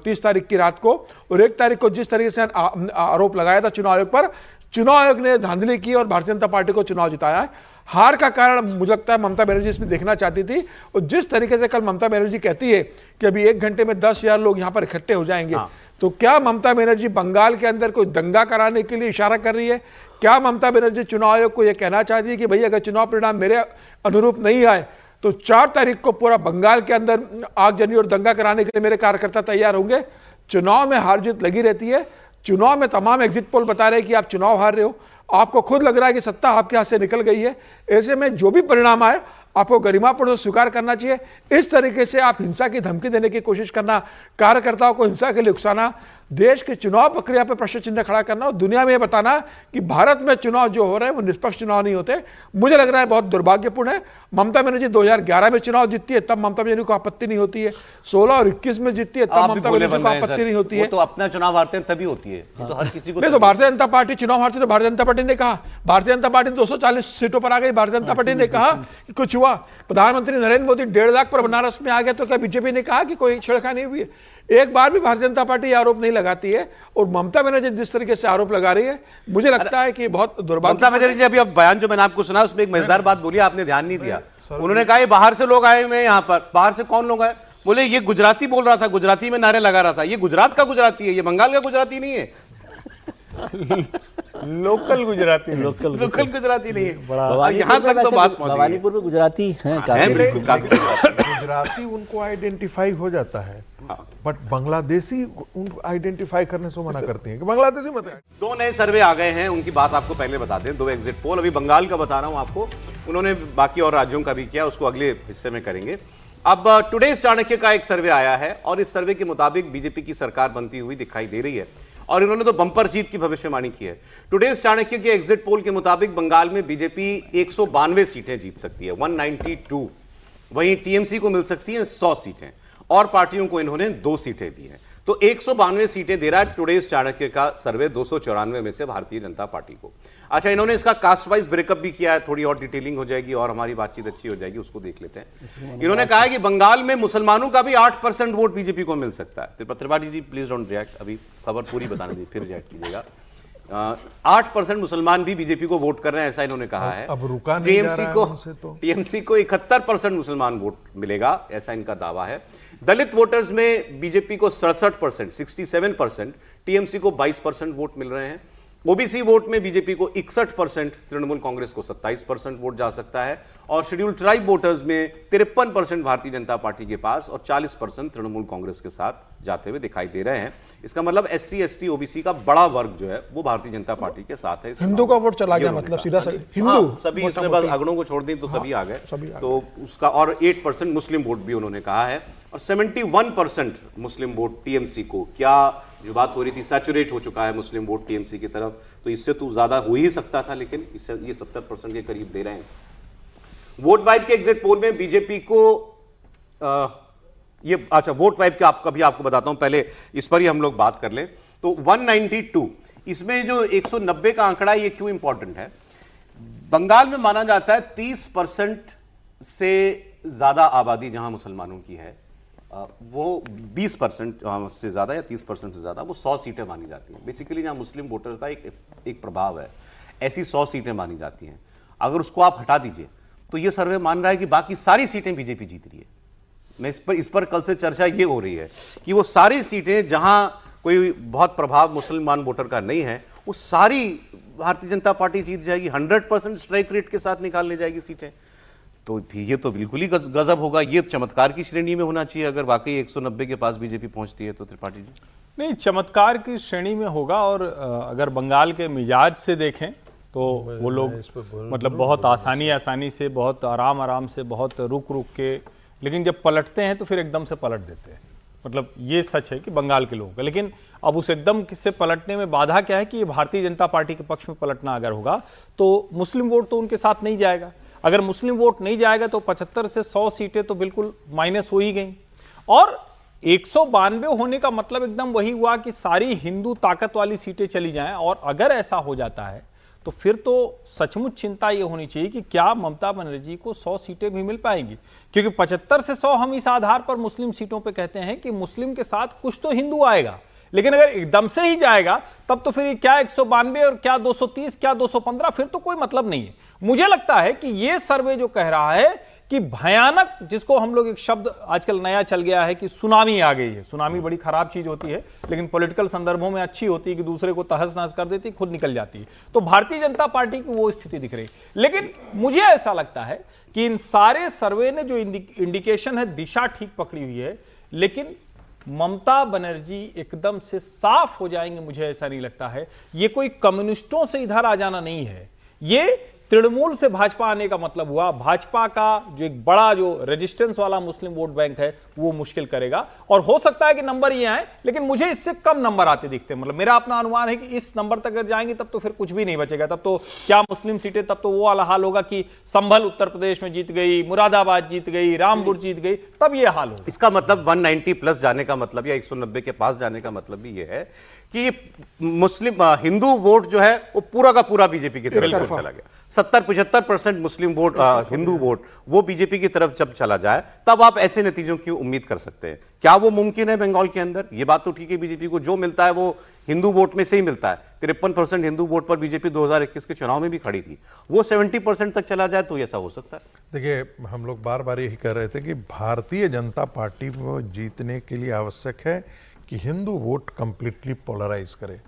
30 तारीख की रात को और 1 तारीख को जिस तरीके से आरोप लगाया था चुनाव आयोग पर, चुनाव आयोग ने धांधली की और भारतीय जनता पार्टी को चुनाव जिताया है। हार का कारण मुझे लगता है ममता बनर्जी इसमें देखना चाहती थी। और जिस तरीके से कल ममता बनर्जी कहती है कि अभी 1 घंटे में 10,000 लोग यहां पर इकट्ठे हो जाएंगे, तो क्या ममता बनर्जी बंगाल के अंदर कोई दंगा कराने के लिए इशारा कर रही है? क्या ममता बनर्जी चुनाव आयोग को यह कहना चाहती है कि भाई अगर चुनाव परिणाम मेरे अनुरूप नहीं आए तो 4 तारीख को पूरा बंगाल के अंदर आगजनी और दंगा कराने के लिए मेरे कार्यकर्ता तैयार होंगे? चुनाव में हार जीत लगी रहती है। चुनाव में तमाम एग्जिट पोल बता रहे हैं कि आप चुनाव हार रहे हो, आपको खुद लग रहा है कि सत्ता आपके हाथ से निकल गई है। ऐसे में जो भी परिणाम आए आपको गरिमापूर्ण स्वीकार करना चाहिए। इस तरीके से आप हिंसा की धमकी देने की कोशिश करना, कार्यकर्ताओं को हिंसा के लिए उकसाना, देश के चुनाव प्रक्रिया पर प्रश्न चिन्ह खड़ा करना और दुनिया में यह बताना कि भारत में चुनाव जो हो रहे हैं वो निष्पक्ष चुनाव नहीं होते, मुझे लग रहा है बहुत दुर्भाग्यपूर्ण है। ममता बनर्जी 2011 में चुनाव जीतती है तब ममता बनर्जी को आपत्ति नहीं होती है, 16 और 21 में जीतती है तब ममता बनर्जी को आपत्ति नहीं होती है। तो अपना चुनाव हारते हैं तभी होती है, तो हर किसी को नहीं। तो भारतीय जनता पार्टी चुनाव हारती तो भारतीय जनता पार्टी ने कहा, भारतीय जनता पार्टी 240 सीटों पर आ गई, भारतीय जनता पार्टी ने कहा कि कुछ हुआ। प्रधानमंत्री नरेंद्र मोदी 1.5 लाख पर बनारस में आ गए तो क्या बीजेपी ने कहा कि कोई छेड़खानी हुई है? एक बार भी भारतीय जनता पार्टी आरोप नहीं लगाती है और ममता बनर्जी जिस तरीके से आरोप लगा रही है मुझे लगता है कि बहुत दुर्भाग्य। ममता बनर्जी अभी अब बयान जो मैंने आपको सुना उसमें एक मजेदार बात बोली, आपने ध्यान नहीं दिया। उन्होंने कहा ये बाहर से लोग आए हुए हैं यहाँ पर। बाहर से कौन लोग आए? बोले ये गुजराती बोल रहा था, गुजराती में नारे लगा रहा था। ये गुजरात का गुजराती है, ये बंगाल का गुजराती नहीं है। लोकल गुजराती नहीं है। यहाँ तक तो बात भवानीपुर में गुजराती हैं, गुजराती उनको आइडेंटिफाई हो जाता है, बट बांग्लादेशी उनको आइडेंटिफाई करने से मना करती हैं कि बांग्लादेशी मत है। 2 नए सर्वे आ गए हैं, उनकी बात आपको पहले बता दें। 2 एग्जिट पोल, अभी बंगाल का बता रहा हूं आपको, उन्होंने बाकी और राज्यों का भी किया, उसको अगले हिस्से में करेंगे। अब टुडेज चाणक्य का एक सर्वे आया है और इस सर्वे के मुताबिक बीजेपी की सरकार बनती हुई दिखाई दे रही है और इन्होंने तो बंपर जीत की भविष्यवाणी की है। टुडेज चाणक्य के एग्जिट पोल के मुताबिक बंगाल में बीजेपी 192 सीटें जीत सकती है, 192। वहीं टीएमसी को मिल सकती हैं 100 सीटें और पार्टियों को इन्होंने 2 सीटें दी हैं। तो 192 सीटें दे रहा है टुडेज चाणक्य का सर्वे 294 में से भारतीय जनता पार्टी को। अच्छा, इन्होंने इसका कास्ट वाइज ब्रेकअप भी किया है, थोड़ी और डिटेलिंग हो जाएगी और हमारी बातचीत अच्छी हो जाएगी, उसको देख लेते हैं। इन्होंने कहा है कि बंगाल में मुसलमानों का भी 8% वोट बीजेपी को मिल सकता है। Tripathi ji please don't react, अभी खबर पूरी बताने दी फिर रिएक्ट कीजिएगा। 8% मुसलमान भी बीजेपी को वोट कर रहे हैं, ऐसा इन्होंने कहा है। अब रुका नहीं जा रहा है उनसे तो। टीएमसी को 71% मुसलमान वोट मिलेगा, ऐसा इनका दावा है। दलित वोटर्स में बीजेपी को 67%, 67%, टीएमसी को 22% वोट मिल रहे हैं। ओबीसी वोट में बीजेपी को 61%, तृणमूल कांग्रेस को 27% वोट जा सकता है और शेड्यूल्ड ट्राइब वोटर्स में 53% भारतीय जनता पार्टी के पास और 40% तृणमूल कांग्रेस के साथ जाते हुए दिखाई दे रहे हैं। इसका मतलब एससी, एसटी, ओबीसी का बड़ा वर्ग जो है वो भारतीय जनता पार्टी के साथ है। हिंदू का वोट चला गया, मतलब सीधा हिंदू सभी, इसमें बस अगड़ों को छोड़ दें तो सभी आ गए, तो उसका और 8% मुस्लिम वोट भी उन्होंने कहा है और 71% मुस्लिम वोट टीएमसी को। क्या जो बात हो रही थी सैचुरेट हो चुका है मुस्लिम वोट टीएमसी की तरफ, तो इससे तो ज्यादा हो ही सकता था, लेकिन इससे ये 70% के करीब दे रहे हैं। वोट वाइब के एग्जिट पोल में बीजेपी को ये, अच्छा वोट वाइब का आपको बताता हूं, पहले इस पर ही हम लोग बात कर लें। तो 192, इसमें जो 190 का आंकड़ा ये क्यों इंपॉर्टेंट है? बंगाल में माना जाता है 30% से ज्यादा आबादी जहां मुसलमानों की है, वो 20% से ज्यादा या 30% से ज्यादा, वो 100 सीटें मानी जाती हैं। बेसिकली जहां मुस्लिम वोटर का एक प्रभाव है, ऐसी 100 सीटें मानी जाती हैं। अगर उसको आप हटा दीजिए तो ये सर्वे मान रहा है कि बाकी सारी सीटें बीजेपी जीत रही है। मैं इस पर कल से चर्चा ये हो रही है कि वो सारी सीटें जहां कोई बहुत प्रभाव मुसलमान वोटर का नहीं है, वो सारी भारतीय जनता पार्टी जीत जाएगी, 100% स्ट्राइक रेट के साथ निकाल ले जाएगी सीटें। तो ये तो बिल्कुल ही गजब होगा, ये चमत्कार की श्रेणी में होना चाहिए अगर वाकई 190 के पास बीजेपी पहुंचती है तो। त्रिपाठी जी नहीं, चमत्कार की श्रेणी में होगा। और अगर बंगाल के मिजाज से देखें तो वो लोग मतलब बहुत आसानी से, बहुत आराम से, बहुत रुक के, लेकिन जब पलटते हैं तो फिर एकदम से पलट देते हैं। मतलब ये सच है कि बंगाल के लोगों का। लेकिन अब उस एकदम से पलटने में बाधा क्या है कि भारतीय जनता पार्टी के पक्ष में पलटना अगर होगा तो मुस्लिम वोट तो उनके साथ नहीं जाएगा। अगर मुस्लिम वोट नहीं जाएगा तो 75 से 100 सीटें तो बिल्कुल माइनस हो ही गई। और 192 होने का मतलब एकदम वही हुआ कि सारी हिंदू ताकत वाली सीटें चली जाएं। और अगर ऐसा हो जाता है तो फिर तो सचमुच चिंता यह होनी चाहिए कि क्या ममता बनर्जी को 100 सीटें भी मिल पाएंगी, क्योंकि 75 से 100 हम इस आधार पर मुस्लिम सीटों पे कहते हैं कि मुस्लिम के साथ कुछ तो हिंदू आएगा। लेकिन अगर एकदम से ही जाएगा तब तो फिर क्या 192 और क्या 230, क्या 215, फिर तो कोई मतलब नहीं है। मुझे लगता है कि यह सर्वे जो कह रहा है कि भयानक, जिसको हम लोग एक शब्द आजकल नया चल गया है कि सुनामी आ गई है। सुनामी बड़ी खराब चीज होती है, लेकिन पॉलिटिकल संदर्भों में अच्छी होती है कि दूसरे को तहस नहस कर देती, खुद निकल जाती है। तो भारतीय जनता पार्टी की वो स्थिति दिख रही। लेकिन मुझे ऐसा लगता है कि इन सारे सर्वे ने जो इंडिकेशन है, दिशा ठीक पकड़ी हुई है, लेकिन ममता बनर्जी एकदम से साफ हो जाएंगे, मुझे ऐसा नहीं लगता है। ये कोई कम्युनिस्टों से इधर आ जाना नहीं है, ये तृणमूल से भाजपा आने का मतलब हुआ। भाजपा का जो एक बड़ा जो रेजिस्टेंस वाला मुस्लिम वोट बैंक है वो मुश्किल करेगा। और हो सकता है कि नंबर ये आए, लेकिन मुझे इससे कम नंबर आते दिखते हैं। मतलब मेरा अपना अनुमान है कि इस नंबर तक अगर जाएंगे तब तो फिर कुछ भी नहीं बचेगा। तब तो क्या मुस्लिम सीटें, तब तो वो वाला हाल होगा कि संभल उत्तर प्रदेश में जीत गई, मुरादाबाद जीत गई, रामपुर जीत गई, तब ये हाल होगा। इसका मतलब 190 प्लस जाने का मतलब या 190 के पास जाने का मतलब भी ये है कि मुस्लिम हिंदू वोट जो है वो पूरा का पूरा बीजेपी की तरफ चला गया। 70-75% मुस्लिम वोट, हिंदू वोट वो बीजेपी की तरफ जब चला जाए तब आप ऐसे नतीजों की उम्मीद कर सकते हैं। क्या वो मुमकिन है बंगाल के अंदर? ये बात तो ठीक है, बीजेपी को जो मिलता है वो हिंदू वोट में से ही मिलता है। 53% हिंदू वोट पर बीजेपी 2021 के चुनाव में भी खड़ी थी। वो 70% तक चला जाए तो ऐसा हो सकता है। देखिए, हम लोग बार बार यही कह रहे थे कि भारतीय जनता पार्टी को जीतने के लिए आवश्यक है कि हिंदू वोट कंप्लीटली पोलराइज करे।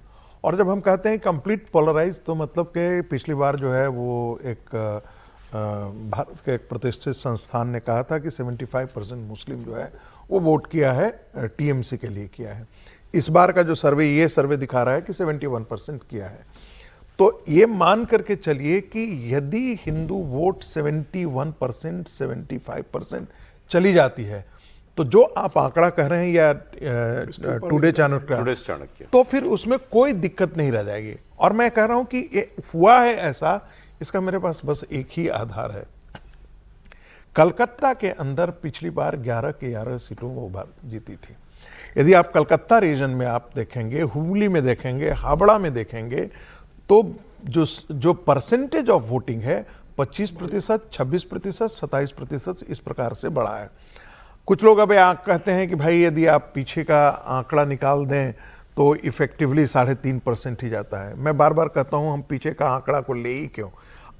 और जब हम कहते हैं कंप्लीट पोलराइज, तो मतलब कि पिछली बार जो है वो एक भारत के एक प्रतिष्ठित संस्थान ने कहा था कि 75% मुस्लिम जो है वो वोट किया है, टीएमसी के लिए किया है। इस बार का जो सर्वे, ये सर्वे दिखा रहा है कि 71% किया है। तो ये मान करके चलिए कि यदि हिंदू वोट 71%, 75% चली जाती है तो जो आप आंकड़ा कह रहे हैं या टुडे चैनल का, टुडे चाणक्य, तो फिर उसमें कोई दिक्कत नहीं रह जाएगी। और मैं कह रहा हूं कि ये हुआ है ऐसा, इसका मेरे पास बस एक ही आधार है। कलकत्ता के अंदर पिछली बार 11 के 11 सीटों वो जीती थी। यदि आप कलकत्ता रीजन में आप देखेंगे, हुगली में देखेंगे, हावड़ा में देखेंगे, तो जो परसेंटेज ऑफ वोटिंग है 25%, 26%, 27% इस प्रकार से बढ़ा है। कुछ लोग अब कहते हैं कि भाई यदि आप पीछे का आंकड़ा निकाल दें तो इफेक्टिवली 3.5% ही जाता है। मैं बार बार कहता हूं हम पीछे का आंकड़ा को ले ही क्यों,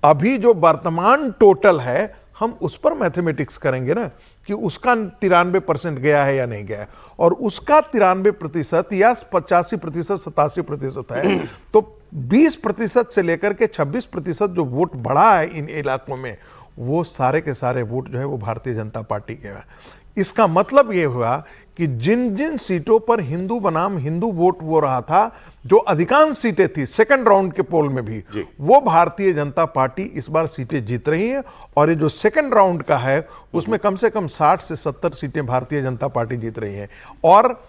अभी जो वर्तमान टोटल है हम उस पर मैथमेटिक्स करेंगे ना कि उसका 93% गया है या नहीं गया है, और उसका 93% या 85%, 87% है, तो 20% से लेकर के 26% जो वोट बढ़ा है इन इलाकों में, वो सारे के सारे वोट जो है वो भारतीय जनता पार्टी के हैं। इसका मतलब ये हुआ कि जिन जिन सीटों पर हिंदू बनाम हिंदू वोट हो रहा था, जो अधिकांश सीटें थी सेकंड राउंड के पोल में भी, वो भारतीय जनता पार्टी इस बार सीटें जीत रही है। और ये जो सेकंड राउंड का है उसमें कम से कम 60 से 70 सीटें भारतीय जनता पार्टी जीत रही है। और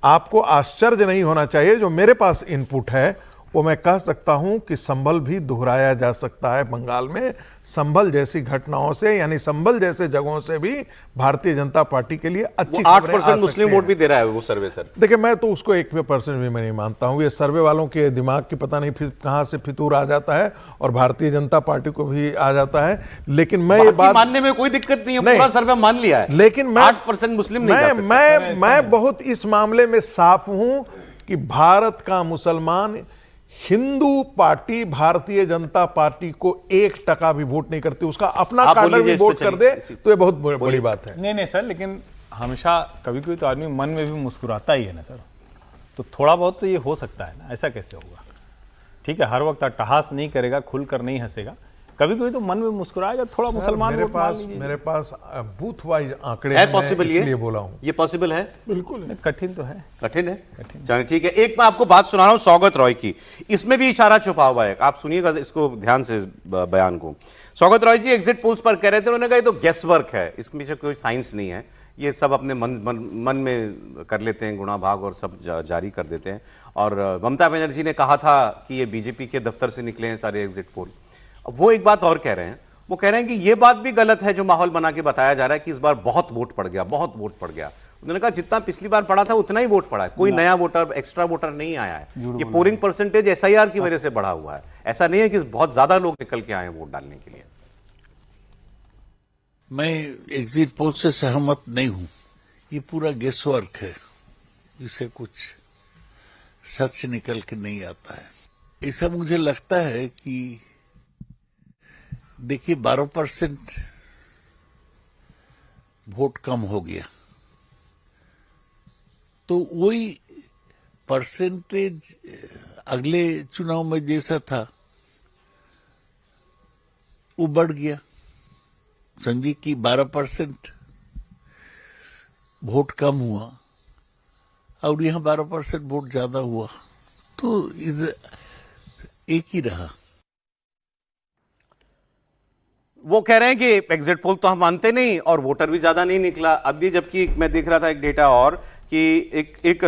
आपको आश्चर्य नहीं होना चाहिए, जो मेरे पास इनपुट है वो मैं कह सकता हूं कि संभल भी दोहराया जा सकता है बंगाल में। संभल जैसी घटनाओं से, यानी संभल जैसे जगहों से भी भारतीय जनता पार्टी के लिए अच्छी 8% मुस्लिम वोट भी दे रहा है वो सर्वे। सर देखिए, मैं तो उसको 1% भी मैं नहीं मानता हूं। ये सर्वे वालों के दिमाग की पता नहीं फिर कहां से फितूर आ जाता है, और भारतीय जनता पार्टी को भी आ जाता है। लेकिन मैं ये बात मानने में कोई दिक्कत नहीं है, पूरा सर्वे मान लिया है, लेकिन मैं 8% मुस्लिम नहीं जा सकता। मैं बहुत इस मामले में साफ हूं कि भारत का मुसलमान हिंदू पार्टी भारतीय जनता पार्टी को 1% भी वोट नहीं करती, उसका अपना कार्डर भी वोट कर दे तो ये बहुत बड़ी बात है। नहीं सर, लेकिन हमेशा कभी कभी तो आदमी मन में भी मुस्कुराता ही है ना सर, तो थोड़ा बहुत तो ये हो सकता है ना। ऐसा कैसे होगा? ठीक है, हर वक्त अट्टहास नहीं करेगा, खुलकर नहीं हंसेगा, कभी कभी तो मन में मुस्कुराएगा थोड़ा। मुसलमान मेरे पास बूथ वाइज आंकड़े है, पॉसिबल इसलिए बोला हूं। ये पॉसिबल है, बिल्कुल कठिन तो है, कठिन है, चलिए ठीक है। एक मैं आपको बात सुना रहा हूं सौगत रॉय की, इसमें भी इशारा छुपा हुआ है, आप सुनिएगा इसको ध्यान से, इस बयान को। सौगत रॉय जी एग्जिट पोल्स पर कह रहे थे, उन्होंने कहा ये तो गेस वर्क है, इसके पीछे कोई साइंस नहीं है, ये सब अपने मन में कर लेते हैं, गुणा भाग और सब जारी कर देते हैं। और ममता बनर्जी ने कहा था कि ये बीजेपी के दफ्तर से निकले हैं सारे एग्जिट पोल। वो एक बात और कह रहे हैं, वो कह रहे हैं कि ये बात भी गलत है जो माहौल बना के बताया जा रहा है कि इस बार बहुत वोट पड़ गया, बहुत वोट पड़ गया। उन्होंने कहा जितना पिछली बार पड़ा था उतना ही वोट पड़ा है, कोई नया वोटर, एक्स्ट्रा वोटर नहीं आया है। ये पोलिंग परसेंटेज SIR की वजह से बढ़ा हुआ है, ऐसा नहीं है कि बहुत ज्यादा लोग निकल के आए हैं वोट डालने के लिए। मैं एग्जिट पोल से सहमत नहीं हूं, ये पूरा गेस वर्क है, इसे कुछ सच निकल के नहीं आता है। ऐसा मुझे लगता है कि देखिए 12% वोट कम हो गया, तो वही परसेंटेज अगले चुनाव में जैसा था वो बढ़ गया। समझिए कि 12% वोट कम हुआ और यहां 12% वोट ज्यादा हुआ, तो एक ही रहा। वो कह रहे हैं कि एग्जिट पोल तो हम मानते नहीं और वोटर भी ज्यादा नहीं निकला। अभी जबकि मैं देख रहा था एक डेटा और कि एक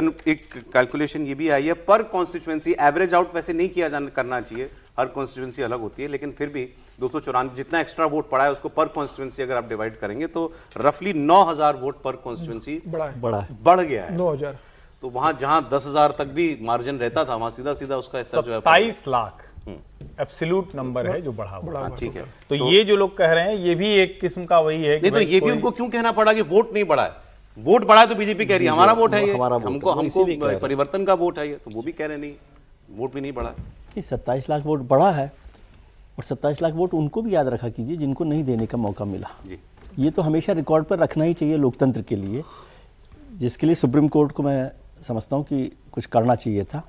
कैलकुलेशन ये भी आई है, पर कॉन्स्टिट्यूएंसी एवरेज आउट वैसे नहीं किया करना चाहिए, हर कॉन्स्टिट्यूएंसी अलग होती है, लेकिन फिर भी 294 जितना एक्स्ट्रा वोट पड़ा है उसको पर कॉन्स्टिट्यूएंसी अगर आप डिवाइड करेंगे तो रफली 9000 वोट पर कॉन्स्टिट्यूएंसी बढ़ गया है। 9000, तो वहां जहां 10,000 तक भी मार्जिन रहता था वहां सीधा सीधा उसका हिस्सा जो है 27 लाख एब्सोल्यूट नंबर है जो बढ़ा हुआ। ठीक है, तो ये जो लोग कह रहे हैं ये भी एक किस्म का वही है। नहीं तो ये भी उनको क्यों कहना पड़ा कि वोट नहीं बढ़ा है? वोट बढ़ा है तो बीजेपी कह रही है हमारा वोट है ये, हमको परिवर्तन का वोट है ये, तो वो भी कह रहे नहीं वोट भी नहीं बढ़ा। 27 लाख वोट बढ़ा है, और 27 लाख वोट उनको भी याद रखा कीजिए जिनको नहीं देने का मौका मिला जी। ये तो हमेशा रिकॉर्ड पर रखना ही चाहिए लोकतंत्र के लिए, जिसके लिए सुप्रीम कोर्ट को मैं समझता हूँ कि कुछ करना चाहिए था।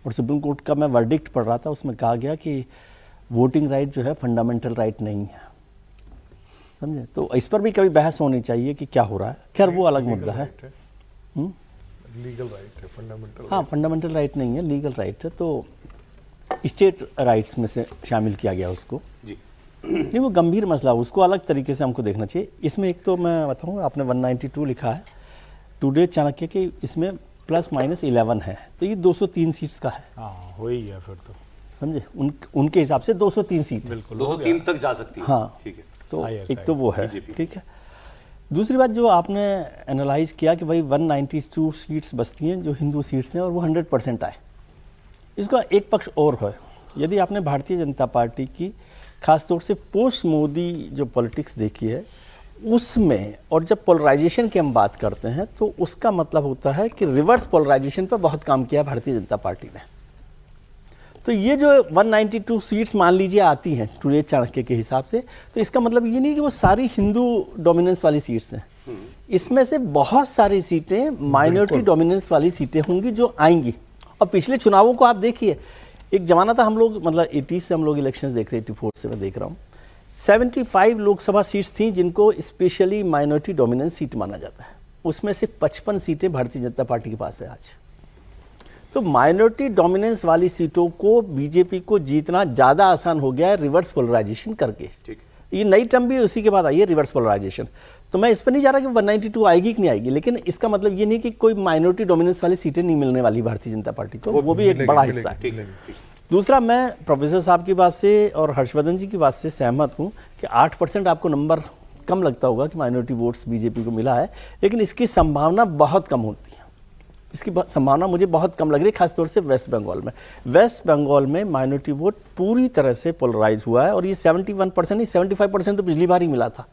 और सुप्रीम कोर्ट का मैं वर्डिक्ट पढ़ रहा था, उसमें कहा गया कि वोटिंग राइट जो है फंडामेंटल राइट नहीं है, समझे। तो इस पर भी कभी बहस होनी चाहिए कि क्या हो रहा है। खैर वो अलग मुद्दा है। लीगल राइट है, फंडामेंटल। हाँ, फंडामेंटल राइट नहीं है, लीगल राइट है, तो स्टेट राइट्स में से शामिल किया गया उसको जी। नहीं, वो गंभीर मसला, उसको अलग तरीके से हमको देखना चाहिए। इसमें एक तो मैं बताऊँ, आपने 192 लिखा है, टुडे चाणक्य के इसमें +- 11 है, तो ये 203 सीट्स का है। हाँ हो ही गया फिर तो, समझे, उनके हिसाब से 203 सीट है। बिल्कुल 203 तक जा सकती है। हाँ, ठीक है। तो Higher एक तो side, वो है, ठीक है। दूसरी बात जो आपने एनालाइज किया कि भाई 192 सीट्स बचती हैं जो हिंदू सीट्स हैं और वो 100% आए। इसका एक पक्ष और है, यदि आपने भारतीय जनता पार्टी की खासतौर से पोस्ट मोदी जो पॉलिटिक्स देखी है उसमें, और जब पोलराइजेशन की हम बात करते हैं तो उसका मतलब होता है कि रिवर्स पोलराइजेशन पर बहुत काम किया भारतीय जनता पार्टी ने। तो ये जो 192 सीट्स मान लीजिए आती हैं टुडे चाणक्य के हिसाब से, तो इसका मतलब ये नहीं कि वो सारी हिंदू डोमिनेंस वाली सीट्स हैं। इसमें से बहुत सारी सीटें माइनॉरिटी डोमिनेंस वाली सीटें होंगी जो आएंगी। और पिछले चुनावों को आप देखिए, एक जमाना था हम लोग मतलब 80 से हम लोग इलेक्शंस देख रहे, 84 से मैं देख रहा हूँ, 75 लोकसभा सीट्स थी जिनको स्पेशली माइनॉरिटी डोमिनेंस सीट माना जाता है। उसमें से 55 सीटें भारतीय जनता पार्टी के पास है आज। तो माइनॉरिटी डोमिनेंस वाली सीटों को बीजेपी को जीतना ज़्यादा आसान हो गया है रिवर्स पोलराइजेशन करके। ये नई टर्म भी उसी के बाद आई है, रिवर्स पोलराइजेशन। तो मैं इस पर नहीं जा रहा कि 192 आएगी कि नहीं आएगी, लेकिन इसका मतलब ये नहीं कि कोई माइनॉरिटी डोमिनेंस वाली सीटें नहीं मिलने वाली भारतीय जनता पार्टी को, वो भी एक बड़ा हिस्सा है। दूसरा, मैं प्रोफेसर साहब की बात से और हर्षवर्धन जी की बात से सहमत हूँ कि 8% आपको नंबर कम लगता होगा कि माइनॉरिटी वोट्स बीजेपी को मिला है, लेकिन इसकी संभावना बहुत कम होती है। इसकी संभावना मुझे बहुत कम लग रही है, खासतौर से वेस्ट बंगाल में। वेस्ट बंगाल में माइनॉरिटी वोट पूरी तरह से पोलराइज हुआ है और ये 71% नहीं 75% तो पिछली बार ही मिला था।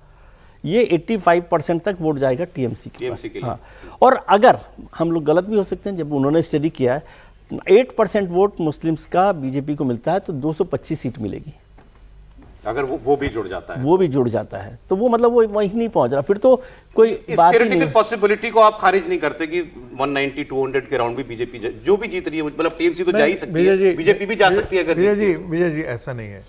ये 85% तक वोट जाएगा टीएमसी के पास। हाँ, और अगर हम लोग गलत भी हो सकते हैं, जब उन्होंने स्टडी किया है 8% वोट मुस्लिम्स का बीजेपी को मिलता है तो 225 सीट मिलेगी अगर वो भी जुड़ जाता है, वो भी जुड़ जाता है, तो वो मतलब वो वहीं नहीं पहुंच रहा, फिर तो कोई इस बात ही थ्योरेटिकल नहीं। पॉसिबिलिटी को आप खारिज नहीं करते कि 190 200 के राउंड भी बीजेपी जो भी जीत रही है, मतलब टीएमसी तो जा ही सकती है, बीजेपी भी जा सकती है अगर विजय जी ऐसा नहीं है।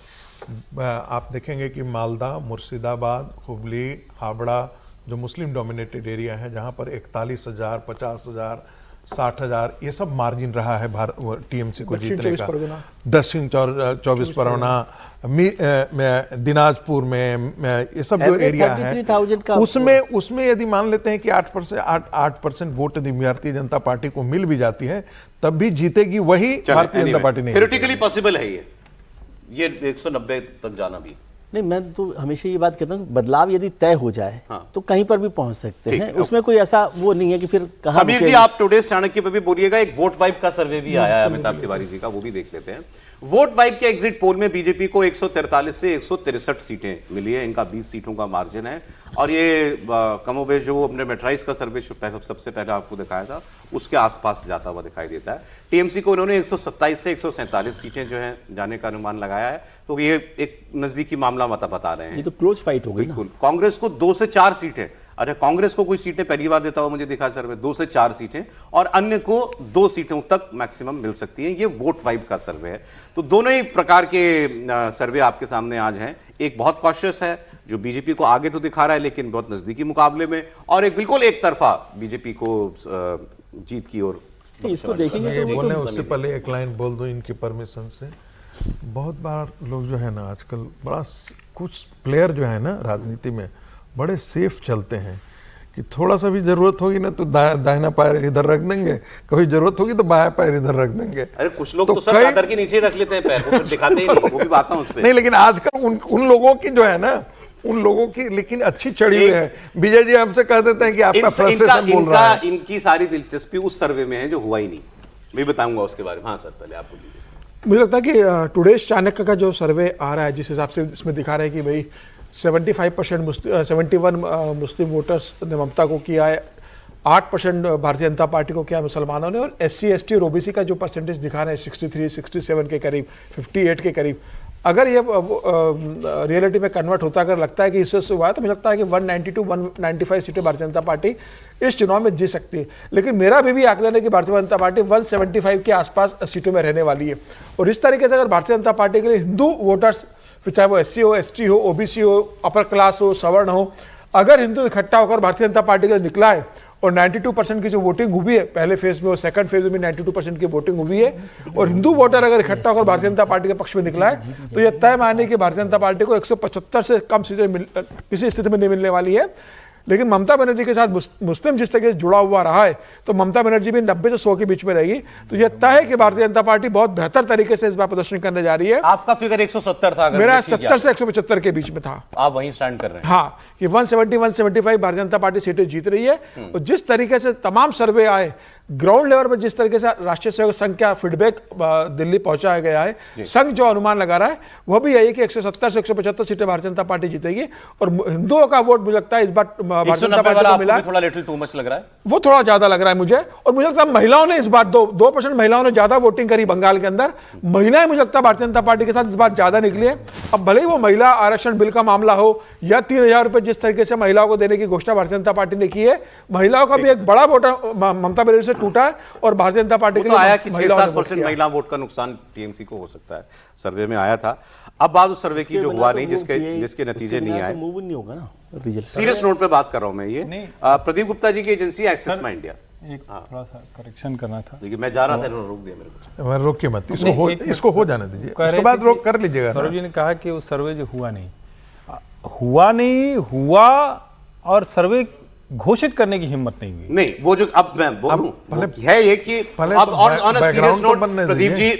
आप देखेंगे कि मालदा, मुर्शिदाबाद, हुबली, हावड़ा जो मुस्लिम डोमिनेटेड एरिया है, जहां पर 41,000, 50,000, 60,000 ये सब मार्जिन रहा है टीएमसी को जीतने का। दक्षिण 24 परगना, दिनाजपुर में ये सब जो एरिया है उसमें यदि मान लेते हैं कि 8% वोट यदि भारतीय जनता पार्टी को मिल भी जाती है तब भी जीतेगी वही भारतीय जनता पार्टी नहीं। थ्योरेटिकली पॉसिबल है ये 190 तक जाना भी। नहीं, मैं तो हमेशा ये बात कहता हूँ, बदलाव यदि तय हो जाए तो कहीं पर भी पहुंच सकते हैं, उसमें कोई ऐसा वो नहीं है कि फिर कहां। समीर जी, आप टुडे चाणक्य पे भी बोलिएगा। एक वोट वाइब का सर्वे भी आया है अमिताभ तिवारी जी का, वो भी देख लेते हैं। वोट वाइब के एग्जिट पोल में बीजेपी को 143 से 163 सीटें मिली है, इनका 20 सीटों का मार्जिन है। और ये कमोबेश जो अपने मेट्राइज का सर्वे सबसे पहले आपको दिखाया था उसके आसपास जाता हुआ दिखाई देता है। टीएमसी को इन्होंने 127 से 147 सीटें जो है जाने का अनुमान लगाया है, तो ये एक नजदीकी मामला बता रहे हैं। ये तो क्लोज फाइट हो गई। बिल्कुल। कांग्रेस को 2 से 4 सीटें, अरे कांग्रेस को कोई सीटें पहली बार देता हुआ मुझे दिखा सर्वे, 2 से 4 सीटें, और अन्य को 2 सीटों तक मैक्सिमम मिल सकती है। ये वोट वाइब का सर्वे है। तो दोनों ही प्रकार के सर्वे आपके सामने आज हैं। एक बहुत कॉशियस है जो बीजेपी को आगे तो दिखा रहा है लेकिन बहुत नजदीकी मुकाबले में, और एक बिल्कुल एक तरफा बीजेपी को जीत की ओर। इसको देखेंगे तो बोलने उससे पहले एक लाइन बोल दो इनकी परमिशन से। बहुत बार लोग जो है ना आजकल बड़ा कुछ प्लेयर जो है ना राजनीति में बड़े सेफ चलते हैं कि थोड़ा सा भी जरूरत होगी ना तो दाहिना पैर इधर रख देंगे, कभी जरूरत होगी तो बायां पैर इधर रख देंगे। अरे कुछ लोग तो सर चादर के नीचे रख लेते हैं पैर, वो दिखाते ही नहीं, वो भी बात है उस पे। नहीं, लेकिन आजकल उन लोगों की जो है ना, उन लोगों की लेकिन अच्छी चढ़ी हुई है। विजय जी हमसे कह देते हैं कि आपका फ्रस्ट्रेशन बोल रहा है। इनकी सारी दिलचस्पी उस सर्वे में है जो हुआ ही नहीं। मैं बताऊंगा उसके बारे में। हाँ सर, पहले आप बोलिए। मुझे लगता है कि टुडेज चाणक्य का जो सर्वे आ रहा है जिस हिसाब से इसमें दिखा रहा है कि भाई 71 मुस्लिम वोटर्स ने ममता को किया है, 8% भारतीय जनता पार्टी को किया मुसलमानों ने, और SC ST और OBC का जो परसेंटेज दिखा रहे हैं 63 67 के करीब, 58 के करीब, अगर ये रियलिटी में कन्वर्ट होता अगर लगता है कि इससे हुआ है तो मुझे लगता है कि 192 195 सीटें भारतीय जनता पार्टी इस चुनाव में जीत सकती है। लेकिन मेरा भी आकलन है कि भारतीय जनता पार्टी 175 के आसपास सीटों में रहने वाली है। और इस तरीके से अगर भारतीय जनता पार्टी के लिए हिंदू वोटर्स, फिर चाहे वो SC हो, ST हो, OBC हो, अपर क्लास हो, सवर्ण हो, अगर हिंदू इकट्ठा होकर भारतीय जनता पार्टी के लिए निकला है और 92% की जो वोटिंग हुई है पहले फेज में और सेकंड फेज में 92% की वोटिंग हुई है, और हिंदू वोटर अगर इकट्ठा होकर भारतीय जनता पार्टी के पक्ष में निकला है तो यह तय माने कि भारतीय जनता पार्टी को 175 से कम सीटें किसी स्थिति में नहीं मिलने वाली है। लेकिन ममता बनर्जी के साथ मुस्लिम जिस तरीके से जुड़ा हुआ रहा है, तो ममता बनर्जी भी 90 से 100 के बीच में रहेगी। तो यह तय है कि भारतीय जनता पार्टी बहुत बेहतर तरीके से इस बार प्रदर्शन करने जा रही है। आपका फिगर 170 था, मेरा 70 से 175 के बीच में था। आप वहीं स्टैंड कर रहे हैं। हाँ, कि 170 175 भारतीय जनता पार्टी सीटें जीत रही है। और जिस तरीके से तमाम सर्वे आए, ग्राउंड लेवल पर जिस तरीके से राष्ट्रीय सहयोग संघ का फीडबैक दिल्ली पहुंचाया गया है, संघ जो अनुमान लगा रहा है वह भी यही कि 170 से 175 सीटें भारतीय जनता पार्टी जीतेगी। और हिंदुओं का वोट मुझे लगता है इस बार भारतीय जनता पार्टी को मिला, थोड़ा लिटिल टू मच लग रहा है, वो थोड़ा ज्यादा लग रहा है मुझे। और मुझे लगता है महिलाओं ने इस बार 2% महिलाओं ने ज्यादा वोटिंग करी बंगाल के अंदर। महिलाएं मुझे लगता है भारतीय जनता पार्टी के साथ इस बार ज्यादा निकली है। अब भले ही वो महिला आरक्षण बिल का मामला हो या 3000 रुपए जिस तरीके से महिलाओं को देने की घोषणा भारतीय जनता पार्टी ने की है, महिलाओं का भी एक बड़ा वोट ममता बनर्जी से टूटा है। और भारतीय जनता पार्टी के लिए आया कि 6-7% महिला वोट का नुकसान टीएमसी को हो सकता है, सर्वे में आया था। अब बात उस सर्वे की जो हुआ नहीं, जिसके नतीजे नहीं आए, मूव नहीं होगा ना रिजल्ट। सीरियस नोट पे बात कर रहा हूं मैं। ये प्रदीप गुप्ता जी की एजेंसी एक्सिस माई इंडिया, एक थोड़ा सा करेक्शन करना था, लेकिन मैं जा रहा था, इन्होंने रोक दिया मेरे को। मैं रोक के मत, इसको हो जाने दीजिए, उसके बाद रोक कर लीजिएगा। सौरभ जी ने कहा कि वो सर्वे जो हुआ नहीं हुआ और सर्वे घोषित करने की हिम्मत नहीं हुई। नहीं, वो जो अब मैं बोलूं है ये कि अब और on a serious note,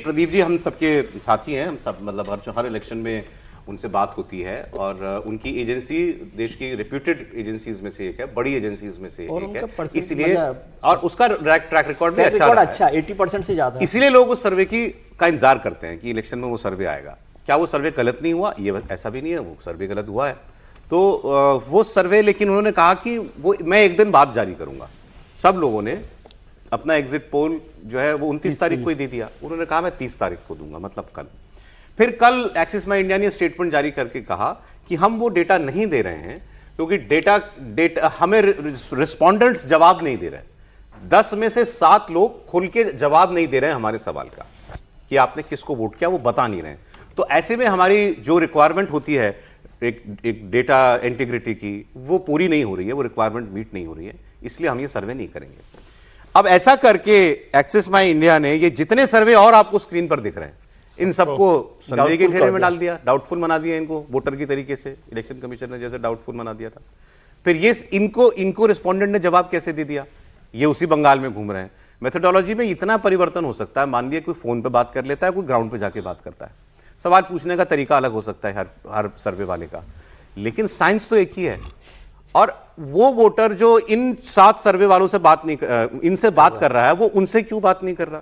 Pradeep ji हम सबके साथी हैं, हम सब मतलब हर इलेक्शन में उनसे बात होती है। और उनकी एजेंसी देश की रेप्यूटेड एजेंसीज में से एक है, बड़ी एजेंसीज में से एक है, इसलिए और उसका ट्रैक रिकॉर्ड भी अच्छा 80% से ज्यादा। इसीलिए लोग उस सर्वे का इंतजार करते हैं कि इलेक्शन में वो सर्वे आएगा। क्या वो सर्वे गलत नहीं हुआ? ये ऐसा भी नहीं है, वो सर्वे गलत हुआ है तो वो सर्वे, लेकिन उन्होंने कहा कि वो मैं एक दिन बाद जारी करूंगा। सब लोगों ने अपना एग्जिट पोल जो है वो 29 तारीख को ही दे दिया। उन्होंने कहा मैं 30 तारीख को दूंगा, मतलब कल। फिर कल एक्सिस माई इंडिया ने स्टेटमेंट जारी करके कहा कि हम वो डेटा नहीं दे रहे हैं क्योंकि डेटा हमें रिस्पॉन्डेंट्स जवाब नहीं दे रहे। 10 में से 7 लोग खुल के जवाब नहीं दे रहे हैं हमारे सवाल का कि आपने किसको वोट किया, वो बता नहीं रहे। तो ऐसे में हमारी जो रिक्वायरमेंट होती है एक डेटा इंटीग्रिटी की, वो पूरी नहीं हो रही है, वो रिक्वायरमेंट मीट नहीं हो रही है, इसलिए हम ये सर्वे नहीं करेंगे। अब ऐसा करके एक्सिस माई इंडिया ने ये जितने सर्वे और आपको स्क्रीन पर दिख रहे हैं, इन सबको संदेह के घेरे में डाल दिया, डाउटफुल बना दिया इनको, वोटर की तरीके से इलेक्शन कमीशन ने जैसे डाउटफुल बना दिया था। फिर ये इनको रिस्पोंडेंट ने जवाब कैसे दे दिया? ये उसी बंगाल में घूम रहे हैं। मेथोडोलॉजी में इतना परिवर्तन हो सकता है। मान लिया कोई फोन पे बात कर लेता है, कोई ग्राउंड पे जाके बात करता है, सवाल पूछने का तरीका अलग हो सकता है हर सर्वे वाले का, लेकिन साइंस तो एक ही है। और वो वोटर जो इन 7 सर्वे वालों से इनसे बात कर रहा है, वो उनसे क्यों बात नहीं कर रहा?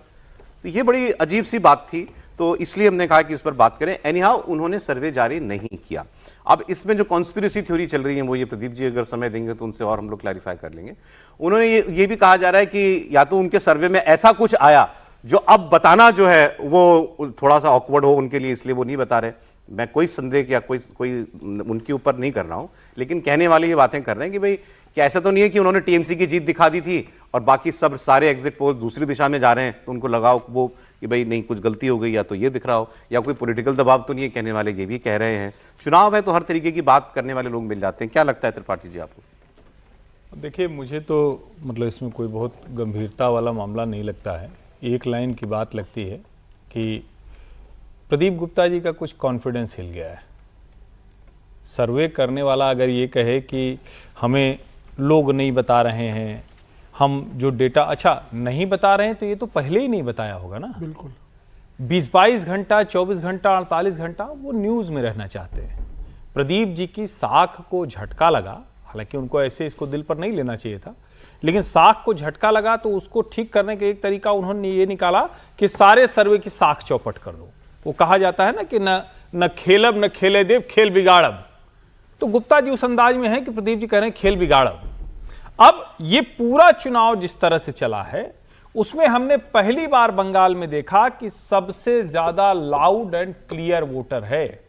तो ये बड़ी अजीब सी बात थी, तो इसलिए हमने कहा कि इस पर बात करें। एनीहाउ उन्होंने सर्वे जारी नहीं किया। अब इसमें जो कॉन्स्पिरेसी थ्योरी चल रही है, वो ये प्रदीप जी अगर समय देंगे तो उनसे और हम लोग क्लैरिफाई कर लेंगे। उन्होंने ये भी कहा जा रहा है कि या तो उनके सर्वे में ऐसा कुछ आया जो अब बताना जो है वो थोड़ा सा ऑकवर्ड हो उनके लिए, इसलिए वो नहीं बता रहे। मैं कोई संदेह या कोई उनके ऊपर नहीं कर रहा हूं, लेकिन कहने वाले ये बातें कर रहे हैं कि भाई क्या ऐसा तो नहीं है कि उन्होंने टीएमसी की जीत दिखा दी थी और बाकी सब सारे एग्जिट पोल दूसरी दिशा में जा रहे हैं, तो उनको लगाओ वो कि भाई नहीं कुछ गलती हो गई, या तो ये दिख रहा हो, या कोई पॉलिटिकल दबाव तो नहीं है। कहने वाले ये भी कह रहे हैं। चुनाव है तो हर तरीके की बात करने वाले लोग मिल जाते हैं। क्या लगता है त्रिपाठी जी आपको? देखिए, मुझे तो मतलब इसमें कोई बहुत गंभीरता वाला मामला नहीं लगता है। एक लाइन की बात लगती है कि प्रदीप गुप्ता जी का कुछ कॉन्फिडेंस हिल गया है। सर्वे करने वाला अगर ये कहे कि हमें लोग नहीं बता रहे हैं, हम जो डेटा अच्छा नहीं बता रहे हैं, तो ये तो पहले ही नहीं बताया होगा ना। बिल्कुल 22 घंटा, 24 घंटा, 48 घंटा वो न्यूज़ में रहना चाहते हैं। प्रदीप जी की साख को झटका लगा, हालांकि उनको ऐसे इसको दिल पर नहीं लेना चाहिए था, लेकिन साख को झटका लगा तो उसको ठीक करने का एक तरीका उन्होंने ये निकाला कि सारे सर्वे की साख चौपट कर दो। वो कहा जाता है ना कि न खेलब न खेले देव, खेल बिगाड़ब। तो गुप्ता जी उस अंदाज में है कि प्रदीप जी कह रहे हैं खेल बिगाड़ब। अब ये पूरा चुनाव जिस तरह से चला है, उसमें हमने पहली बार बंगाल में देखा कि सबसे ज्यादा लाउड एंड क्लियर वोटर है।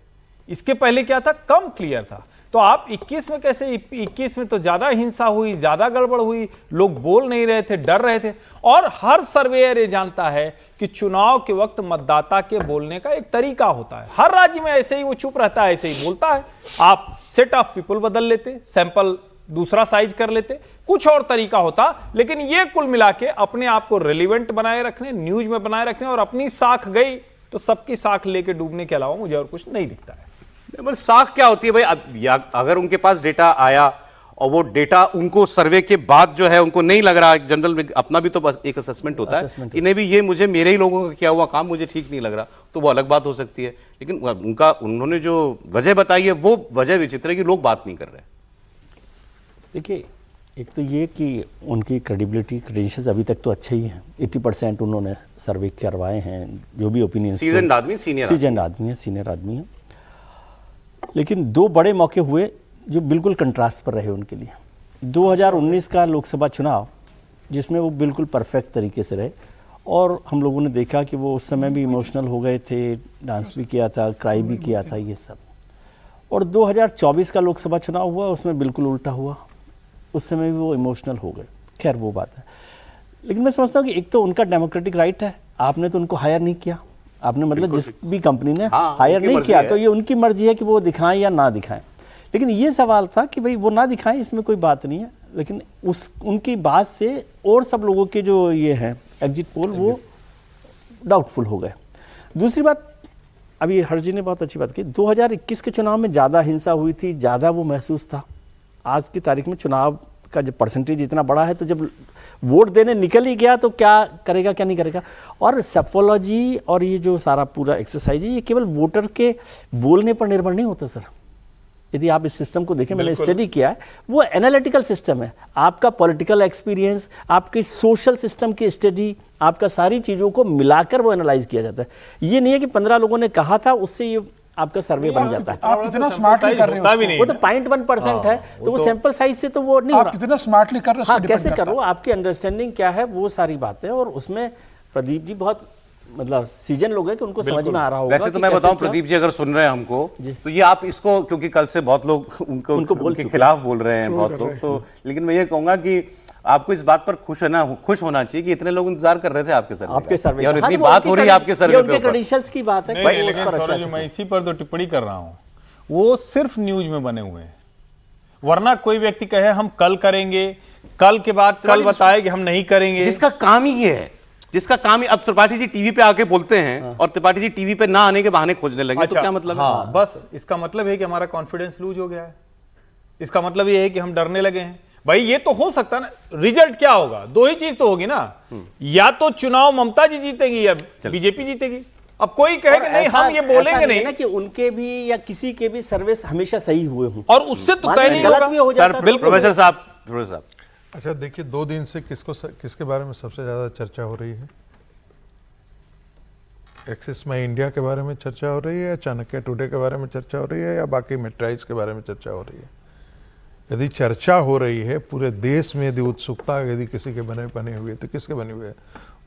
इसके पहले क्या था? कम क्लियर था। तो आप 21 में कैसे? 21 में तो ज्यादा हिंसा हुई, ज्यादा गड़बड़ हुई, लोग बोल नहीं रहे थे, डर रहे थे। और हर सर्वेयर ये जानता है कि चुनाव के वक्त मतदाता के बोलने का एक तरीका होता है। हर राज्य में ऐसे ही वो चुप रहता है, ऐसे ही बोलता है। आप सेट ऑफ पीपल बदल लेते, सैंपल दूसरा साइज कर लेते, कुछ और तरीका होता, लेकिन ये कुल मिला के अपने आप को रिलेवेंट बनाए रखने, न्यूज में बनाए रखने, और अपनी साख गई तो सबकी साख लेके डूबने के अलावा मुझे और कुछ नहीं दिखता है। साख क्या होती है भाई? अब अगर उनके पास डेटा आया और वो डेटा उनको सर्वे के बाद जो है उनको नहीं लग रहा, जनरल में अपना भी तो बस एक असेसमेंट होता है कि नहीं भी ये मुझे मेरे ही लोगों का किया हुआ काम मुझे ठीक नहीं लग रहा, तो वो अलग बात हो सकती है। लेकिन उन्होंने जो वजह बताई है वो वजह विचित्र है कि लोग बात नहीं कर रहे। देखिए, एक तो ये कि उनकी क्रेडिबिलिटी क्रेडेंशियल्स अभी तक तो अच्छे ही हैं। 80% उन्होंने सर्वे करवाए हैं, जो भी ओपिनियन, सीजन आदमी, सीनियर आदमी है। लेकिन दो बड़े मौके हुए जो बिल्कुल कंट्रास्ट पर रहे उनके लिए। 2019 का लोकसभा चुनाव जिसमें वो बिल्कुल परफेक्ट तरीके से रहे, और हम लोगों ने देखा कि वो उस समय भी इमोशनल हो गए थे, डांस भी किया था, क्राई भी किया था, ये सब। और 2024 का लोकसभा चुनाव हुआ, उसमें बिल्कुल उल्टा हुआ, उस समय भी वो इमोशनल हो गए। खैर वो बात है। लेकिन मैं समझता हूँ कि एक तो उनका डेमोक्रेटिक राइट है, आपने तो उनको हायर नहीं किया, आपने मतलब जिस भी कंपनी ने हायर नहीं किया, तो ये उनकी मर्जी है कि वो दिखाएं या ना दिखाएं। लेकिन ये सवाल था कि भाई वो ना दिखाएं, इसमें कोई बात नहीं है, लेकिन उनकी बात से और सब लोगों के जो ये हैं एग्जिट पोल वो डाउटफुल हो गए। दूसरी बात, अभी हर्ष जी ने बहुत अच्छी बात की, 2021 के चुनाव में ज़्यादा हिंसा हुई थी, ज़्यादा वो महसूस था। आज की तारीख में चुनाव का जब परसेंटेज इतना बड़ा है, तो जब वोट देने निकल ही गया तो क्या करेगा क्या नहीं करेगा। और सेफोलॉजी और ये जो सारा पूरा एक्सरसाइज है, ये केवल वोटर के बोलने पर निर्भर नहीं होता सर। यदि आप इस सिस्टम को देखें, मैंने स्टडी किया है, वो एनालिटिकल सिस्टम है। आपका पॉलिटिकल एक्सपीरियंस, आपकी सोशल सिस्टम की स्टडी, आपका सारी चीज़ों को मिलाकर वो एनालाइज किया जाता है। ये नहीं है कि 15 लोगों ने कहा था उससे ये आपका सर्वे बन जाता है। आप कितना स्मार्टली कर रहे हो, वो तो 0.1% है, तो वो सैंपल साइज से तो वो नहीं हो रहा। आप कितना स्मार्टली कर रहे हो, हाँ, कैसे करो, आपकी अंडरस्टैंडिंग क्या है, वो सारी बातें। और उसमें प्रदीप जी बहुत मतलब सीजन लोग हैं कि उनको समझ में आ रहा होगा। वैसे तो मैं बताऊं, प्रदीप जी अगर सुन रहे हैं हमको, तो ये आप इसको, क्योंकि कल से बहुत लोग उनके खिलाफ बोल रहे हैं बहुत लोग, तो लेकिन मैं ये कहूंगा कि आपको इस बात पर खुश होना चाहिए कि इतने लोग इंतजार कर रहे थे आपके सर्वे और इतनी बात हो रही है आपके सर्वे पे। क्रेडेंशियल्स की बात है। मैं इसी पर तो टिप्पणी कर रहा हूं, वो सिर्फ न्यूज में बने हुए हैं, वरना कोई व्यक्ति कहे हम कल करेंगे, कल के बाद कल बताए कि हम नहीं करेंगे, जिसका काम ही ये है, जिसका काम ही। अब त्रिपाठी जी टीवी पे आके बोलते हैं और त्रिपाठी जी टीवी पे ना आने के बहाने खोजने लगे, तो क्या मतलब है? बस इसका मतलब है कि हमारा कॉन्फिडेंस लूज हो गया है। इसका मतलब ये है कि हम डरने लगे हैं। भाई ये तो हो सकता ना, रिजल्ट क्या होगा, दो ही चीज तो होगी ना, या तो चुनाव ममता जी जीतेगी या बीजेपी जीतेगी। अब कोई कहे कि नहीं हम ये बोलेंगे नहीं ना कि उनके भी या किसी के भी सर्विस हमेशा सही हुए हों, और उससे तो तय नहीं होगा सर। बिल्कुल प्रोफेसर साहब। अच्छा देखिए, 2 दिन से किसके बारे में सबसे ज्यादा चर्चा हो रही है? एक्सिस माई इंडिया के बारे में चर्चा हो रही है, या चाणक्य टुडे के बारे में चर्चा हो रही है, या बाकी मेट्राइज के बारे में चर्चा हो रही है? यदि चर्चा हो रही है पूरे देश में, यदि उत्सुकता यदि किसी के बने हुए, तो किसके बने हुए?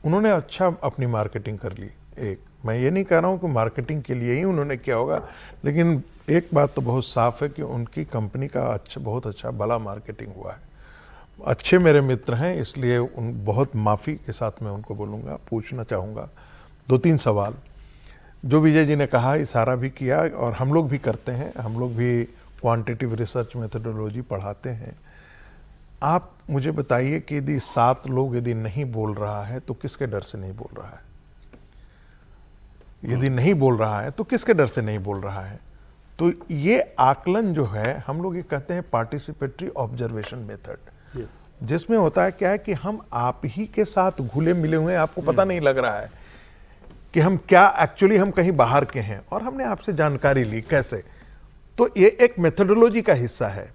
उन्होंने अच्छा अपनी मार्केटिंग कर ली। एक, मैं ये नहीं कह रहा हूँ कि मार्केटिंग के लिए ही उन्होंने किया होगा, लेकिन एक बात तो बहुत साफ है कि उनकी कंपनी का बहुत अच्छा भला मार्केटिंग हुआ है। अच्छे मेरे मित्र हैं, इसलिए बहुत माफ़ी के साथ मैं उनको बोलूँगा, पूछना चाहूँगा 2-3 सवाल। जो विजय जी ने कहा, इशारा भी किया, और हम लोग भी करते हैं, हम लोग भी क्वांटिटेटिव रिसर्च मेथोडोलॉजी पढ़ाते हैं। आप मुझे बताइए कि यदि 7 लोग यदि नहीं बोल रहा है तो किसके डर से नहीं बोल रहा है? यदि नहीं बोल रहा है तो किसके डर से नहीं बोल रहा है? तो ये आकलन जो है, हम लोग ये कहते हैं पार्टिसिपेटरी ऑब्जर्वेशन मेथड, जिसमें होता है क्या है कि हम आप ही के साथ घुले मिले हुए हैं, आपको पता नहीं लग रहा है कि हम क्या एक्चुअली हम कहीं बाहर के हैं, और हमने आपसे जानकारी ली कैसे। तो ये एक मेथोडोलॉजी का हिस्सा है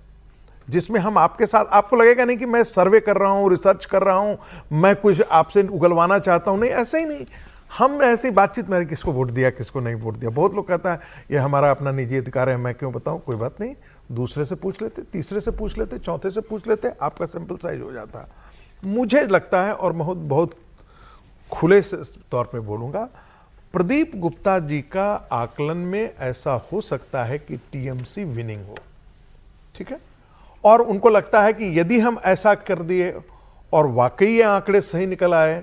जिसमें हम आपके साथ, आपको लगेगा नहीं कि मैं सर्वे कर रहा हूं, रिसर्च कर रहा हूं, मैं कुछ आपसे उगलवाना चाहता हूं, नहीं, ऐसे ही नहीं। हम ऐसी बातचीत में किसको वोट दिया, किसको नहीं वोट दिया। बहुत लोग कहता है ये हमारा अपना निजी अधिकार है, मैं क्यों बताऊं। कोई बात नहीं, दूसरे से पूछ लेते, तीसरे से पूछ लेते, चौथे से पूछ लेते, आपका सैंपल साइज हो जाता। मुझे लगता है, और बहुत खुले तौर पे बोलूंगा, प्रदीप गुप्ता जी का आकलन में ऐसा हो सकता है कि टीएमसी विनिंग हो, ठीक है, और उनको लगता है कि यदि हम ऐसा कर दिए और वाकई ये आंकड़े सही निकल आए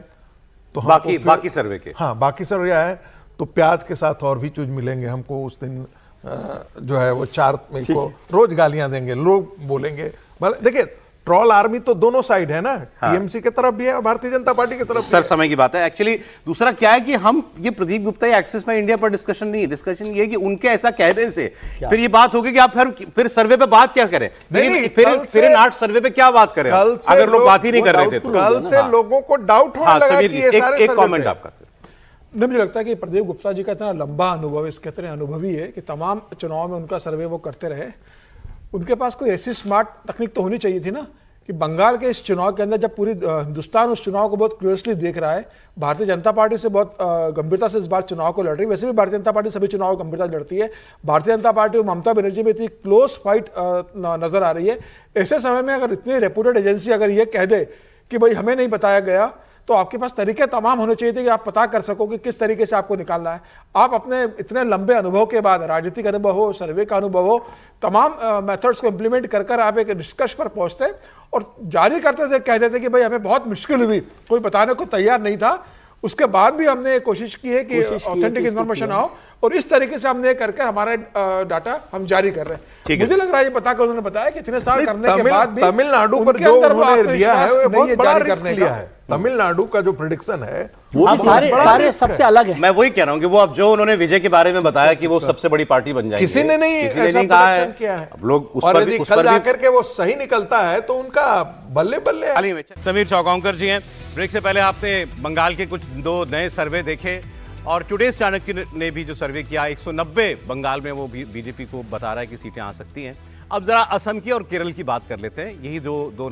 तो बाकी सर्वे के, हाँ बाकी सर्वे आए तो प्याज के साथ और भी चीज मिलेंगे हमको उस दिन, जो है वो 4 मई को रोज गालियां देंगे, लोग बोलेंगे। देखिए ट्रॉल आर्मी तो दोनों साइड है ना, टीएमसी की तरफ भी है और भारतीय जनता पार्टी की तरफ भी सर है। समय की बात है एक्चुअली। दूसरा क्या है कि हम ये प्रदीप गुप्ता या एक्सिस में इंडिया पर डिस्कशन नहीं है, डिस्कशन ये है कि उनके ऐसा कहने से फिर ये बात होगी कि आप फिर सर्वे पे बात क्या करें, फिर इन 8 सर्वे पे क्या बात करें अगर लोग बात ही नहीं कर रहे थे तो। कल से लोगों को डाउट होने लगा कि ये सारे एक कमेंट आपका। नहीं, मुझे लगता है कि प्रदीप गुप्ता जी का इतना लंबा अनुभव है, इसके इतने अनुभवी है कि तमाम चुनाव में उनका सर्वे वो करते रहे। उनके पास कोई ऐसी स्मार्ट तकनीक तो होनी चाहिए थी ना कि बंगाल के इस चुनाव के अंदर जब पूरी हिंदुस्तान उस चुनाव को बहुत क्लोजली देख रहा है, भारतीय जनता पार्टी से बहुत गंभीरता से इस बार चुनाव को लड़ रही है। वैसे भी भारतीय जनता पार्टी सभी चुनाव को गंभीरता से लड़ती है। भारतीय जनता पार्टी और ममता बनर्जी में इतनी क्लोज फाइट नजर आ रही है। ऐसे समय में अगर इतनी रेप्यूटेड एजेंसी अगर ये कह दे कि भाई हमें नहीं बताया गया, तो आपके पास तरीके तमाम होने चाहिए थे कि आप पता कर सको कि किस तरीके से आपको निकालना है। आप अपने इतने लंबे अनुभव के बाद, राजनीतिक अनुभव हो, सर्वे का अनुभव हो, तमाम मेथड्स को इंप्लीमेंट कर कर आप एक निष्कर्ष पर पहुंचते और जारी करते थे, कह देते कि भाई हमें बहुत मुश्किल हुई, कोई बताने को तैयार नहीं था। उसके बाद भी हमने कोशिश की है कि ऑथेंटिक इन्फॉर्मेशन आओ और इस तरीके से हमने करके हमारे डाटा हम जारी कर रहे हैं। मुझे लग रहा है ये पता कर उन्होंने बताया कि इतने साल करने के बाद भी तमिलनाडु पर जो उन्होंने दिया है वो बहुत बड़ा रिस्क लिया है। तमिलनाडु का जो प्रेडिक्शन है वो भी सारे सबसे अलग है। मैं वही कह रहा हूं कि वो अब जो उन्होंने विजय के बारे में बताया कि वो सबसे बड़ी पार्टी बन जाएगी, किसी ने नहीं ऐसा प्रेडिक्शन किया है। अब लोग उस और पर यदि कल जाकर के वो सही निकलता है तो उनका बल्ले बल्ले है। समीर चौगांवकर जी हैं। ब्रेक से पहले आपने बंगाल के कुछ 2 नए सर्वे देखे और टुडेज चाणक्य ने भी जो सर्वे किया 190 बंगाल में वो बीजेपी को बता रहा है कि सीटें आ सकती हैं। अब जरा असम की और केरल की बात कर लेते हैं। यही दो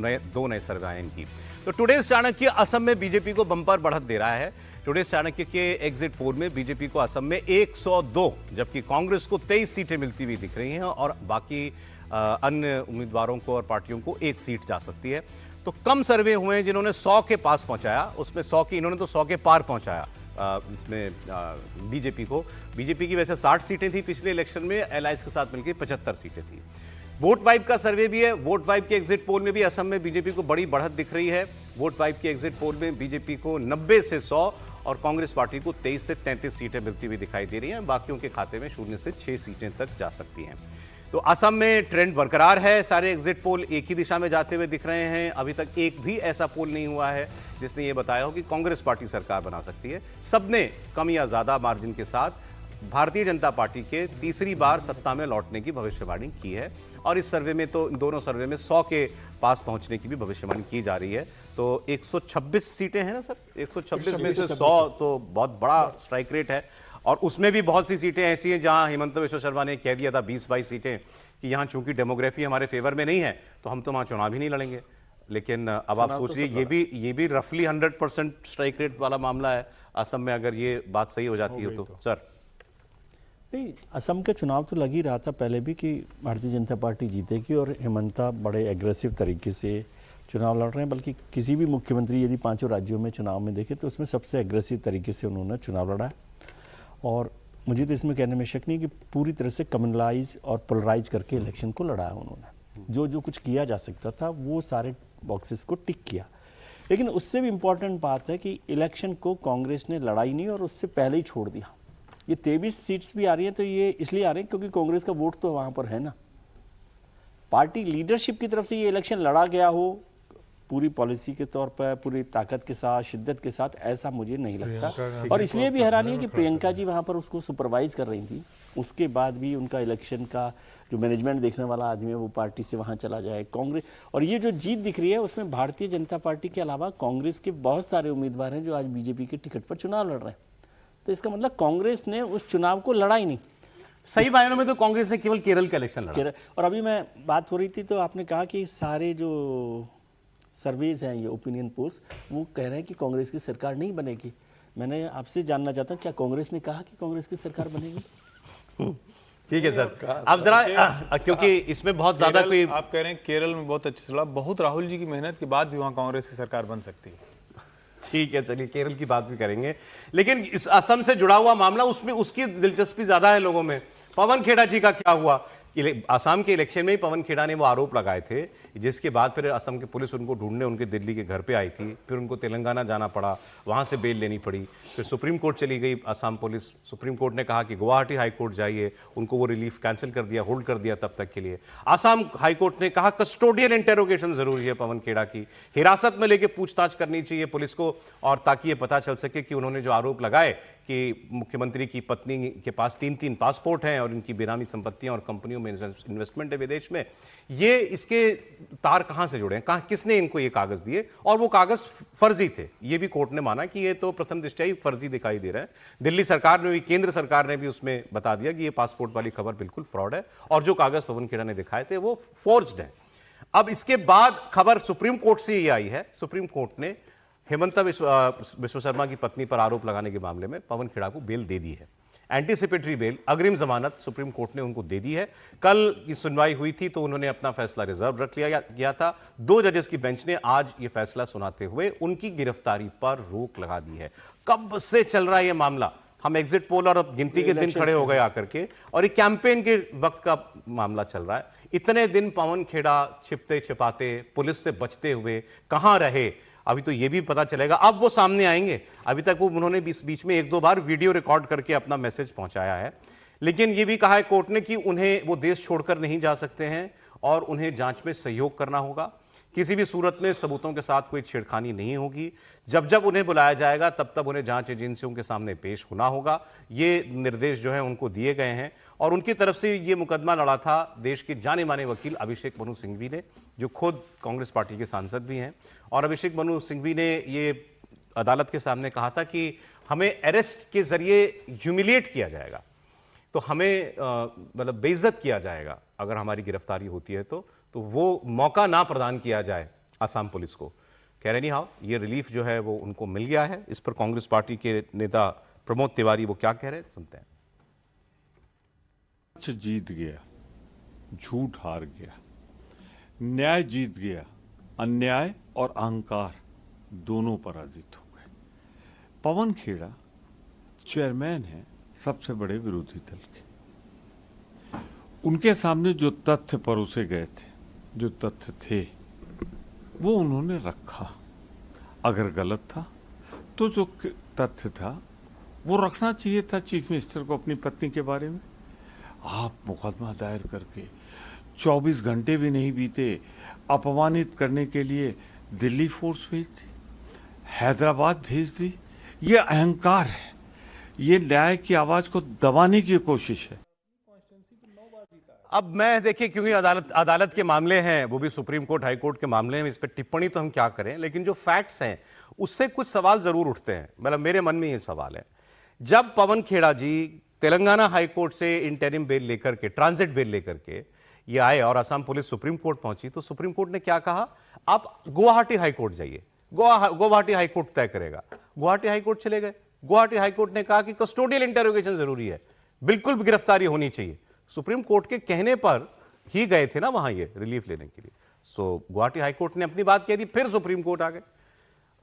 नए सर्वे हैं इनकी। तो टुडेज चाणक्य असम में बीजेपी को बम्पर बढ़त दे रहा है। टुडेज चाणक्य के एग्जिट पोल में बीजेपी को असम में 102 जबकि कांग्रेस को 23 सीटें मिलती हुई दिख रही हैं और बाकी अन्य उम्मीदवारों को और पार्टियों को 1 सीट जा सकती है। तो कम सर्वे हुए हैं जिन्होंने 100 के पास पहुंचाया, उसमें 100 की इन्होंने तो 100 के पार पहुंचाया इसमें बीजेपी को। बीजेपी की वैसे 60 सीटें थी पिछले इलेक्शन में, एलायंस के साथ मिलकर 75 सीटें थी। वोट वाइब का सर्वे भी है। वोट वाइब के एग्जिट पोल में भी असम में बीजेपी को बड़ी बढ़त दिख रही है। वोट वाइब के एग्जिट पोल में बीजेपी को 90 से 100 और कांग्रेस पार्टी को 23 से 33 सीटें मिलती हुई दिखाई दे रही हैं। बाकियों के खाते में 0 से 6 सीटें तक जा सकती हैं। तो असम में ट्रेंड बरकरार है। सारे एग्जिट पोल एक ही दिशा में जाते हुए दिख रहे हैं। अभी तक एक भी ऐसा पोल नहीं हुआ है जिसने ये बताया हो कि कांग्रेस पार्टी सरकार बना सकती है। सबने कम या ज्यादा मार्जिन के साथ भारतीय जनता पार्टी के तीसरी बार सत्ता में लौटने की भविष्यवाणी की है और इस सर्वे में तो दोनों सर्वे में 100 के पास पहुंचने की भी भविष्यवाणी की जा रही है। तो 126 सीटें हैं ना सर, 126 में से 100 तो बहुत बड़ा स्ट्राइक रेट है। और उसमें भी बहुत सी सीटें ऐसी हैं जहां हिमंत बिश्व शर्मा ने कह दिया था 20-22 सीटें कि यहां चूंकि डेमोग्राफी हमारे फेवर में नहीं है तो हम तो वहां चुनाव ही नहीं लड़ेंगे। लेकिन अब आप सोचिए ये भी रफली 100% स्ट्राइक रेट वाला मामला है असम में, अगर ये बात सही हो जाती है तो सर। नहीं, असम का चुनाव तो लग ही रहा था पहले भी कि भारतीय जनता पार्टी जीतेगी और हेमंता बड़े एग्रेसिव तरीके से चुनाव लड़ रहे हैं। बल्कि किसी भी मुख्यमंत्री यदि 5 राज्यों में चुनाव में देखें तो उसमें सबसे एग्रेसिव तरीके से उन्होंने चुनाव लड़ा है। और मुझे तो इसमें कहने में शक नहीं कि पूरी तरह से कम्युनलाइज और पोलराइज करके इलेक्शन को लड़ा है उन्होंने। जो कुछ किया जा सकता था वो सारे बॉक्सेस को टिक किया। लेकिन उससे भी इम्पॉर्टेंट बात है कि इलेक्शन को कांग्रेस ने लड़ाई नहीं और उससे पहले ही छोड़ दिया। ये 23 सीट्स भी आ रही हैं तो ये इसलिए आ रही हैं क्योंकि कांग्रेस का वोट तो वहाँ पर है ना। पार्टी लीडरशिप की तरफ से ये इलेक्शन लड़ा गया हो पूरी पॉलिसी के तौर पर पूरी ताकत के साथ, शिद्दत के साथ, ऐसा मुझे नहीं लगता। और इसलिए भी हैरानी है कि प्रियंका जी वहाँ पर उसको सुपरवाइज कर रही थी, उसके बाद भी उनका इलेक्शन का जो मैनेजमेंट देखने वाला आदमी है वो पार्टी से वहाँ चला जाए। कांग्रेस और ये जो जीत दिख रही है उसमें भारतीय जनता पार्टी के अलावा कांग्रेस के बहुत सारे उम्मीदवार हैं जो आज बीजेपी के टिकट पर चुनाव लड़ रहे हैं। तो इसका मतलब कांग्रेस ने उस चुनाव को लड़ा ही नहीं। सही मायनों में तो कांग्रेस ने केवल केरल का इलेक्शन लड़ा। और अभी मैं बात हो रही थी तो आपने कहा कि सारे जो सर्वेज हैं, ये ओपिनियन पोस्ट, वो कह रहे हैं कि कांग्रेस की सरकार नहीं बनेगी। मैंने आपसे जानना चाहता हूँ क्या कांग्रेस ने कहा कि कांग्रेस की सरकार बनेगी? ठीक है सर, अब जरा क्योंकि इसमें बहुत ज्यादा कोई आप कह रहे हैं केरल में बहुत अच्छा चला, बहुत राहुल जी की मेहनत के बाद भी वहां कांग्रेस की सरकार बन सकती है। ठीक है, चलिए केरल की बात भी करेंगे, लेकिन इस असम से जुड़ा हुआ मामला उसमें उसकी दिलचस्पी ज्यादा है लोगों में। पवन खेड़ा जी का क्या हुआ? आसाम के इलेक्शन में ही पवन खेड़ा ने वो आरोप लगाए थे, जिसके बाद फिर असम की पुलिस उनको ढूंढने उनके दिल्ली के घर पे आई थी, फिर उनको तेलंगाना जाना पड़ा, वहां से बेल लेनी पड़ी, फिर सुप्रीम कोर्ट चली गई असम पुलिस। सुप्रीम कोर्ट ने कहा कि गुवाहाटी हाई कोर्ट जाइए, उनको वो रिलीफ कैंसिल कर दिया, होल्ड कर दिया तब तक के लिए। असम हाई कोर्ट ने कहा कस्टोडियल इंटेरोगेशन जरूरी है, पवन खेड़ा की हिरासत में लेके पूछताछ करनी चाहिए पुलिस को, और ताकि ये पता चल सके कि उन्होंने जो आरोप लगाए कि मुख्यमंत्री की पत्नी के पास 3-3 पासपोर्ट हैं और इनकी बेनामी संपत्तियां और कंपनियों में इन्वेस्टमेंट है विदेश में, ये इसके तार कहां से जुड़े हैं, कहां किसने इनको ये कागज दिए, और वो कागज फर्जी थे। ये भी कोर्ट ने माना कि ये तो प्रथम दृष्टया ही फर्जी दिखाई दे रहा है। दिल्ली सरकार ने भी, केंद्र सरकार ने भी उसमें बता दिया कि ये पासपोर्ट वाली खबर बिल्कुल फ्रॉड है और जो कागज पवन खेड़ा ने दिखाए थे वो फोर्ज्ड है। अब इसके बाद खबर सुप्रीम कोर्ट से ये आई है, सुप्रीम कोर्ट ने हेमंता विश्व शर्मा की पत्नी पर आरोप लगाने के मामले में पवन खेड़ा को बेल दे दी है। एंटीसिपेटरी बेल, अग्रिम जमानत सुप्रीम कोर्ट ने उनको दे दी है। कल की सुनवाई हुई थी तो उन्होंने अपना फैसला रिजर्व रख लिया गया था। 2 जजेस की बेंच ने आज ये फैसला सुनाते हुए उनकी गिरफ्तारी पर रोक लगा दी है। कब से चल रहा है ये मामला, हम एग्जिट पोल और गिनती के दिन खड़े हो गए आकर के, और ये कैंपेन के वक्त का मामला चल रहा है। इतने दिन पवन खेड़ा छिपते छिपाते, पुलिस से बचते हुए कहां रहे, अभी तो ये भी पता चलेगा। अब वो सामने आएंगे। अभी तक वो उन्होंने बीच में 1-2 बार वीडियो रिकॉर्ड करके अपना मैसेज पहुंचाया है, लेकिन ये भी कहा है कोर्ट ने कि उन्हें वो देश छोड़कर नहीं जा सकते हैं और उन्हें जांच में सहयोग करना होगा। किसी भी सूरत में सबूतों के साथ कोई छेड़खानी नहीं होगी। जब जब उन्हें बुलाया जाएगा तब तब उन्हें जांच एजेंसियों के सामने पेश होना होगा। ये निर्देश जो है उनको दिए गए हैं, और उनकी तरफ से ये मुकदमा लड़ा था देश के जाने माने वकील अभिषेक मनु सिंघवी ने, जो खुद कांग्रेस पार्टी के सांसद भी हैं। और अभिषेक मनु सिंघवी ने ये अदालत के सामने कहा था कि हमें अरेस्ट के जरिए ह्यूमिलिएट किया जाएगा, तो हमें मतलब बेइज्जत किया जाएगा अगर हमारी गिरफ्तारी होती है तो वो मौका ना प्रदान किया जाए आसाम पुलिस को। कह रहे नहीं, हाँ, ये रिलीफ जो है वो उनको मिल गया है। इस पर कांग्रेस पार्टी के नेता प्रमोद तिवारी वो क्या कह रहे हैं, सुनते हैं। सच जीत गया, झूठ हार गया, न्याय जीत गया, अन्याय और अहंकार दोनों पराजित हो गए। पवन खेड़ा चेयरमैन है सबसे बड़े विरोधी दल के। उनके सामने जो तथ्य परोसे गए थे, जो तथ्य थे, वो उन्होंने रखा। अगर गलत था तो जो तथ्य था वो रखना चाहिए था चीफ मिनिस्टर को अपनी पत्नी के बारे में। आप मुकदमा दायर करके 24 घंटे भी नहीं बीते, अपमानित करने के लिए दिल्ली फोर्स भेज दी, हैदराबाद भेज दी। ये अहंकार है, ये न्याय की आवाज को दबाने की कोशिश है। अब मैं देखिए, क्योंकि अदालत के मामले हैं, वो भी सुप्रीम कोर्ट हाई कोर्ट के मामले हैं, इस पर टिप्पणी तो हम क्या करें, लेकिन जो फैक्ट्स हैं उससे कुछ सवाल जरूर उठते हैं। मतलब मेरे मन में ये सवाल है, जब पवन खेड़ा जी तेलंगाना हाई कोर्ट से इंटरिम बेल लेकर के, ट्रांजिट बेल लेकर के ये आए और असम पुलिस सुप्रीम कोर्ट पहुंची, तो सुप्रीम कोर्ट ने क्या कहा, आप गुवाहाटी हाई कोर्ट जाइए, गुवाहाटी हाई कोर्ट तय करेगा। गुवाहाटी हाई कोर्ट चले गए। गुवाहाटी हाई कोर्ट ने कहा कि कस्टोडियल इंटेरोगेशन जरूरी है, बिल्कुल गिरफ्तारी होनी चाहिए। सुप्रीम कोर्ट के कहने पर ही गए थे ना वहां ये रिलीफ लेने के लिए। सो गुवाहाटी हाई कोर्ट ने अपनी बात कह दी, फिर सुप्रीम कोर्ट आ गए।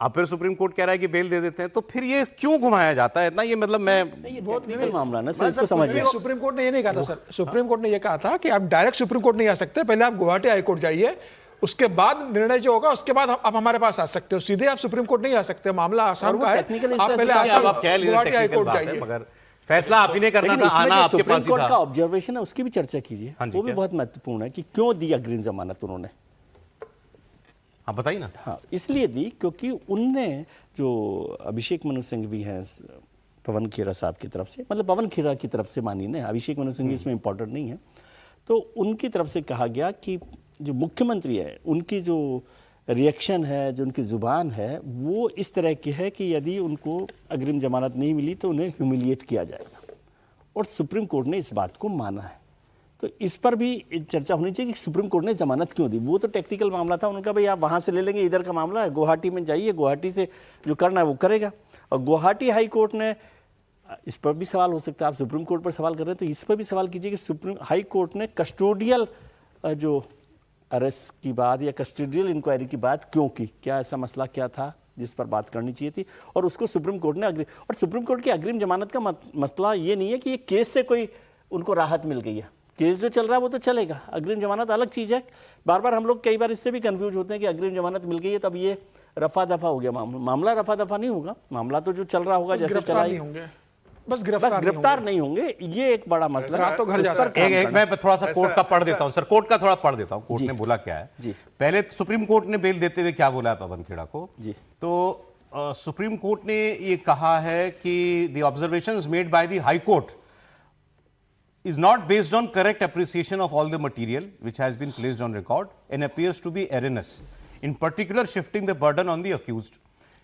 अब फिर सुप्रीम कोर्ट कह रहा है कि बेल दे देते हैं, तो फिर ये क्यों घुमाया जाता है इतना? ये मतलब ये बहुत टेक्निकल मामला ना सर, इसको समझिए। सुप्रीम कोर्ट ने ये नहीं कहा था सर। सुप्रीम कोर्ट ने ये कहा था कि आप डायरेक्ट सुप्रीम कोर्ट नहीं आ सकते, पहले आप गुवाहाटी हाई कोर्ट जाइए, उसके बाद निर्णय जो होगा उसके बाद आप हमारे पास आ सकते हो। सीधे आप सुप्रीम कोर्ट नहीं आ सकते, मामला आसाम का है, आप पहले आसाम गुवाहाटी हाई कोर्ट जाइए। मगर फैसला आप ही ने करना था, आना आपके पास ही था। सुप्रीम कोर्ट का ऑब्जर्वेशन है, उसकी भी चर्चा कीजिए। वो भी बहुत महत्वपूर्ण है कि क्यों दी अग्रिम जमानत उन्होंने। आप बताइए ना। हाँ, इसलिए दी क्योंकि उनने जो अभिषेक मनु सिंघवी हैं पवन खेड़ा साहब की तरफ से, मतलब पवन खेड़ा की तरफ से मानिए ना, अभिषेक मनु सिंघवी इसमें इंपॉर्टेंट नहीं है, तो उनकी तरफ से कहा गया कि जो मुख्यमंत्री है उनकी जो रिएक्शन है, जो उनकी ज़ुबान है, वो इस तरह की है कि यदि उनको अग्रिम जमानत नहीं मिली तो उन्हें ह्यूमिलिएट किया जाएगा, और सुप्रीम कोर्ट ने इस बात को माना है। तो इस पर भी चर्चा होनी चाहिए कि सुप्रीम कोर्ट ने जमानत क्यों दी। वो तो टेक्निकल मामला था, उनका भाई आप वहाँ से ले लेंगे, इधर का मामला है, गुवाहाटी में जाइए, गुवाहाटी से जो करना है वो करेगा। और गुवाहाटी हाई कोर्ट ने, इस पर भी सवाल हो सकता है, आप सुप्रीम कोर्ट पर सवाल कर रहे हैं तो इस पर भी सवाल कीजिए कि सुप्रीम हाई कोर्ट ने कस्टोडियल जो अरेस्ट की बात या कस्टोडियल इंक्वायरी की बात क्यों की, क्या ऐसा मसला क्या था जिस पर बात करनी चाहिए थी, और उसको सुप्रीम कोर्ट ने अग्रिम। और सुप्रीम कोर्ट की अग्रिम जमानत का मसला ये नहीं है कि ये केस से कोई उनको राहत मिल गई है, केस जो चल रहा है वो तो चलेगा, अग्रिम जमानत अलग चीज है। बार बार हम लोग कई बार इससे भी कंफ्यूज होते हैं कि अग्रिम जमानत मिल गई है तब ये रफा दफा हो गया मामला रफा दफा नहीं होगा, मामला तो जो चल रहा होगा जैसे चला ही होंगे, बस गिरफ्तार नहीं होंगे, ये एक बड़ा मसला है। तो घर जा सकते एक मैं थोड़ा सा कोर्ट का पढ़ देता हूं सर, कोर्ट का थोड़ा पढ़ देता हूं, कोर्ट ने बोला क्या है। जी। पहले सुप्रीम कोर्ट ने बेल देते हुए क्या बोला है पवन खेड़ा को जी। तो सुप्रीम कोर्ट ने ये कहा है कि the observations made by the high court is not based on correct appreciation of all the material which has been placed on record and appears to be erroneous, in particular shifting the burden on the accused.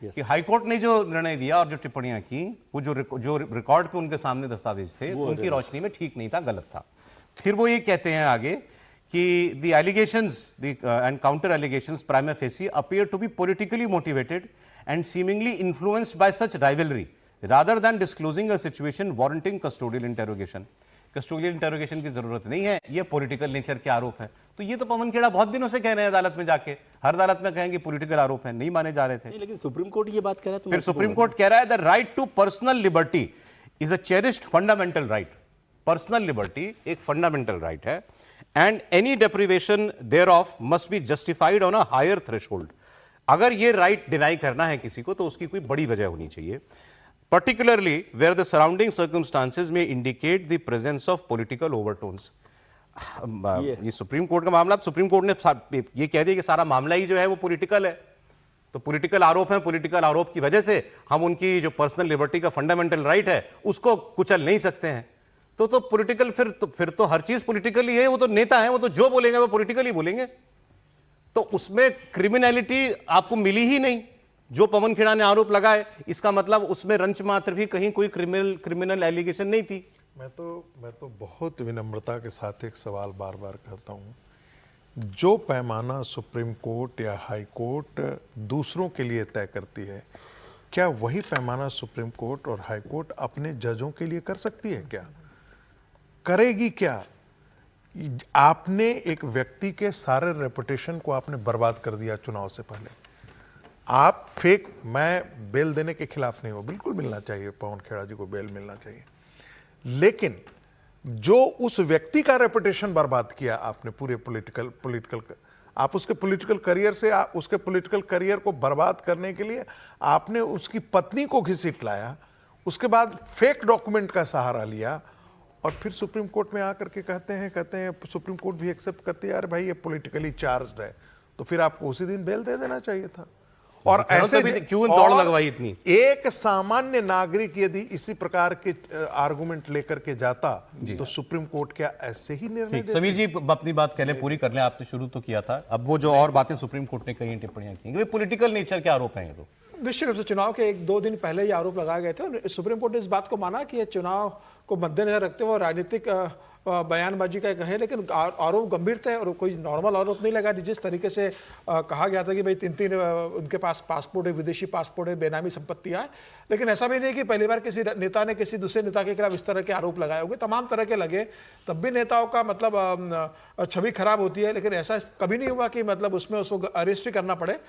कि high court ने जो निर्णय दिया और जो टिप्पणियां की वो जो रिकॉर्ड पे उनके सामने दस्तावेज थे उनकी रोशनी में ठीक नहीं था, गलत था। फिर वो ये कहते हैं आगे कि the allegations and counter allegations prima facie appear to be politically motivated and seemingly influenced by such rivalry rather than disclosing a situation warranting custodial interrogation. Custodial interrogation की जरूरत नहीं है, ये पॉलिटिकल नेचर के आरोप है। तो ये तो पवन खेड़ा बहुत दिनों से कह रहे हैं अदालत में जाके, हर अदालत में कहेंगे पॉलिटिकल आरोप है, नहीं माने जा रहे थे। लेकिन सुप्रीम कोर्ट ये बात कह रहा है, फिर सुप्रीम कोर्ट कह रहा है the right to personal liberty is a cherished fundamental right. Personal liberty एक फंडामेंटल राइट है and any deprivation thereof must be justified on a higher threshold. अगर ये राइट डिनाई करना है किसी को तो उसकी कोई बड़ी वजह होनी चाहिए, particularly where the surrounding circumstances may indicate the presence of political overtones. ये सुप्रीम कोर्ट का मामला, सुप्रीम कोर्ट ने ये कह दिया कि सारा मामला ही जो है वो पॉलिटिकल है, तो पॉलिटिकल आरोप है, पॉलिटिकल आरोप की वजह से हम उनकी जो पर्सनल लिबर्टी का फंडामेंटल राइट है उसको कुचल नहीं सकते हैं। तो पॉलिटिकल फिर तो हर चीज पॉलिटिकल ही है, वो तो नेता है, वो तो जो बोलेंगे वो पॉलिटिकल ही बोलेंगे। तो उसमें क्रिमिनलिटी आपको मिली ही नहीं। जो पवन खेड़ा ने आरोप लगाए इसका मतलब उसमें रंच मात्र भी कहीं कोई क्रिमिनल एलिगेशन नहीं थी। मैं तो बहुत विनम्रता के साथ एक सवाल बार बार कहता हूं, जो पैमाना सुप्रीम कोर्ट या हाई कोर्ट दूसरों के लिए तय करती है, क्या वही पैमाना सुप्रीम कोर्ट और हाई कोर्ट अपने जजों के लिए कर सकती है? क्या करेगी? क्या आपने एक व्यक्ति के सारे रेपुटेशन को आपने बर्बाद कर दिया चुनाव से पहले। आप फेक, मैं बेल देने के खिलाफ नहीं हूं, बिल्कुल मिलना चाहिए, पवन खेड़ा जी को बेल मिलना चाहिए, लेकिन जो उस व्यक्ति का रेपुटेशन बर्बाद किया आपने पूरे पॉलिटिकल आप उसके पॉलिटिकल करियर से उसके पॉलिटिकल करियर को बर्बाद करने के लिए आपने उसकी पत्नी को घसीट लाया, उसके बाद फेक डॉक्यूमेंट का सहारा लिया और फिर सुप्रीम कोर्ट में आकर के कहते हैं सुप्रीम कोर्ट भी एक्सेप्ट करती है, अरे भाई ये पॉलिटिकली चार्ज्ड है, तो फिर आपको उसी दिन बेल दे देना चाहिए था। और ऐसे भी क्यों दौड़ लगवाई इतनी? एक सामान्य नागरिक यदि इसी प्रकार के आर्गुमेंट लेकर के जाता तो सुप्रीम कोर्ट क्या ऐसे ही निर्णय देती? समीर जी अपनी बात कहले पूरी कर लें, आपने शुरू तो किया था, अब वो जो और बातें सुप्रीम कोर्ट ने कही, टिप्पणियां की, पॉलिटिकल नेचर के आरोप हैं ये तो। निश्चित रूप से चुनाव के 1-2 दिन पहले ये आरोप लगाए गए थे। सुप्रीम कोर्ट ने इस बात को माना कि ये चुनाव को मद्देनजर रखते हुए राजनीतिक बयानबाजी का है, लेकिन आरोप गंभीर थे और कोई नॉर्मल आरोप नहीं लगा। जिस तरीके से कहा गया था कि भाई 3 उनके पास पासपोर्ट है, विदेशी पासपोर्ट है, बेनामी संपत्तियां है, लेकिन ऐसा भी नहीं कि पहली बार किसी नेता ने किसी दूसरे नेता के खिलाफ इस तरह के आरोप लगाए होंगे। तमाम तरह के लगे, तब भी नेताओं का मतलब छवि खराब होती है, लेकिन ऐसा कभी नहीं हुआ कि मतलब उसमें उसको अरेस्ट करना पड़े।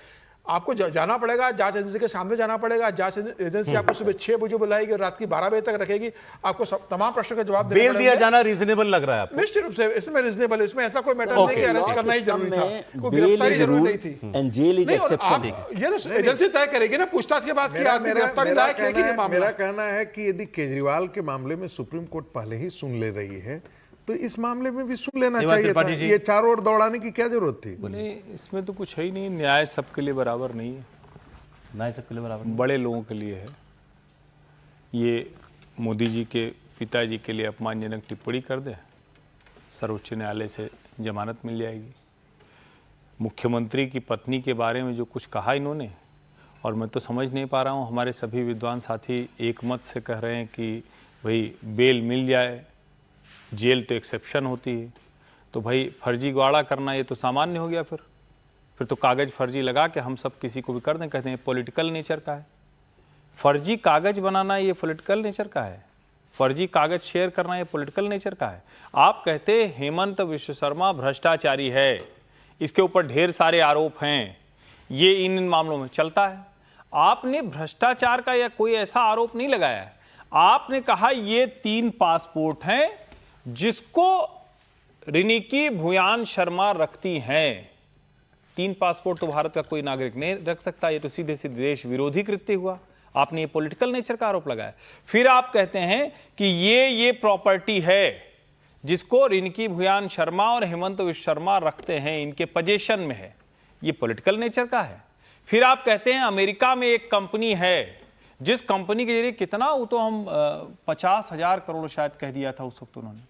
आपको जाना पड़ेगा, जांच एजेंसी के सामने जाना पड़ेगा, जांच एजेंसी आपको सुबह 6 बजे बुलाएगी और रात की 12 बजे तक रखेगी, आपको तमाम प्रश्नों के जवाब देने बेल दिया जाना रीजनेबल लग रहा है आपको? निश्चित रूप से इसमें रीजनेबल, इसमें ऐसा कोई मैटर नहीं कि अरेस्ट करना ही जरूरी था, कोई गिरफ्तारी जरूरी नहीं थी। And jail is exception. ये एजेंसी तय करेगी ना पूछताछ के बाद कि आदमी गिरफ्तारी लायक है कि नहीं मामला। मेरा कहना है कि यदि केजरीवाल के मामले में सुप्रीम कोर्ट पहले ही सुन ले रही है तो इस मामले में भी सुन लेना चाहिए था। ये चारों ओर दौड़ाने की क्या जरूरत थी? बोले इसमें तो कुछ है ही नहीं, न्याय सबके लिए बराबर नहीं है, न्याय सबके लिए बराबर बड़े लोगों के लिए है। ये मोदी जी के पिताजी के लिए अपमानजनक टिप्पणी कर दे, सर्वोच्च न्यायालय से जमानत मिल जाएगी। मुख्यमंत्री की पत्नी के बारे में जो कुछ कहा इन्होंने, और मैं तो समझ नहीं पा रहा हूँ, हमारे सभी विद्वान साथी एक मत से कह रहे हैं कि भाई बेल मिल जाए, जेल तो एक्सेप्शन होती है, तो भाई फर्जी गवाड़ा करना ये तो सामान्य हो गया। फिर तो कागज़ फर्जी लगा के हम सब किसी को भी कर दें, कहते हैं पॉलिटिकल नेचर का है। फर्जी कागज़ बनाना ये पॉलिटिकल नेचर का है, फर्जी कागज़ शेयर करना ये पॉलिटिकल नेचर का है। आप कहते हैं हेमंत विश्व शर्मा भ्रष्टाचारी है, इसके ऊपर ढेर सारे आरोप हैं, ये इन मामलों में चलता है। आपने भ्रष्टाचार का या कोई ऐसा आरोप नहीं लगाया है। आपने कहा ये 3 पासपोर्ट हैं जिसको रिनिकी भूयान शर्मा रखती हैं, 3 पासपोर्ट तो भारत का कोई नागरिक नहीं रख सकता, ये तो सीधे सीधे देश विरोधी कृत्य हुआ। आपने ये पॉलिटिकल नेचर का आरोप लगाया। फिर आप कहते हैं कि ये प्रॉपर्टी है जिसको रिनिकी भूयान शर्मा और हेमंत विश्व शर्मा रखते हैं, इनके पोजीशन में है, ये पॉलिटिकल नेचर का है। फिर आप कहते हैं अमेरिका में एक कंपनी है जिस कंपनी के जरिए कितना, वो तो हम 50,000 करोड़ शायद कह दिया था उस वक्त उन्होंने।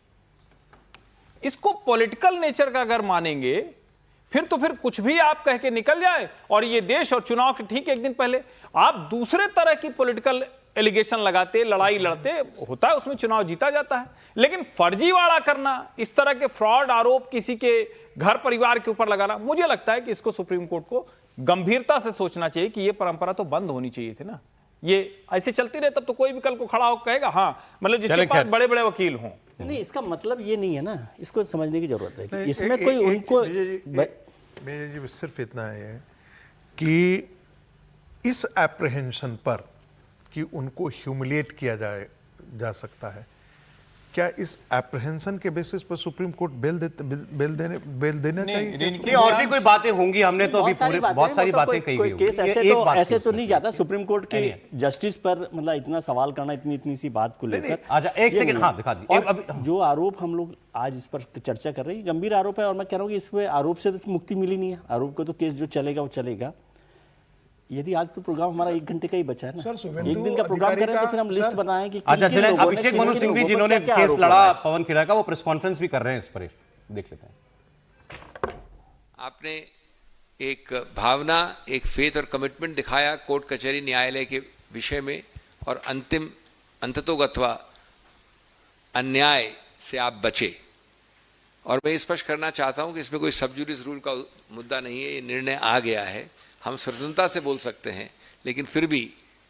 इसको पॉलिटिकल नेचर का अगर मानेंगे फिर तो फिर कुछ भी आप कह के निकल जाए, और ये देश और चुनाव के ठीक एक दिन पहले आप दूसरे तरह की पॉलिटिकल एलिगेशन लगाते, लड़ाई लड़ते, होता है उसमें चुनाव जीता जाता है। लेकिन फर्जीवाड़ा करना, इस तरह के फ्रॉड आरोप किसी के घर परिवार के ऊपर लगाना, मुझे लगता है कि इसको सुप्रीम कोर्ट को गंभीरता से सोचना चाहिए कि ये परंपरा तो बंद होनी चाहिए थी ना। ये ऐसे चलती रहे तब तो कोई भी कल को खड़ा होकर कहेगा हाँ, मतलब जिसके पास बड़े बड़े वकील हों। नहीं, इसका मतलब ये नहीं है ना, इसको समझने की जरूरत है कि इसमें कोई उनको मेरे जी सिर्फ इतना है कि इस एप्रीहेंशन पर कि उनको ह्यूमिलिएट किया जा सकता है, क्या इस एप्रीहेंशन के बेसिस पर सुप्रीम कोर्ट बेल देना चाहिए? नहीं, और भी कोई बातें होंगी, हमने तो अभी पूरी बहुत सारी बातें कही गई। केस ऐसे तो नहीं जाता सुप्रीम कोर्ट की जस्टिस पर, मतलब इतना सवाल करना इतनी सी बात को लेकर। अच्छा एक सेकंड, हाँ दिखा दी। जो आरोप हम लोग आज इस पर चर्चा कर रहे हैं, गंभीर आरोप है, और मैं कह रहा हूँ कि इसमें आरोप से तो मुक्ति मिली नहीं है। आरोप को तो केस जो चलेगा वो चलेगा। यदि आज तो प्रोग्राम हमारा 1 घंटे का ही बचा है ना, एक दिन का प्रोग्राम करें तो फिर हम लिस्ट बनाएं कि अच्छा चलें। अभिषेक मनु सिंह भी जिन्होंने केस लड़ा पवन खेड़ा का, वो प्रेस कॉन्फ्रेंस भी कर रहे हैं इस पर, देख लेते हैं। आपने एक भावना, एक फेथ और कमिटमेंट दिखाया कोर्ट कचहरी न्यायालय के विषय में, और अंततोगत्वा अन्याय से आप बचे। और मैं स्पष्ट करना चाहता हूं कि इसमें कोई सब जुडिस रूल का मुद्दा नहीं है, ये निर्णय आ गया है, हम स्वतंत्रता से बोल सकते हैं, लेकिन फिर भी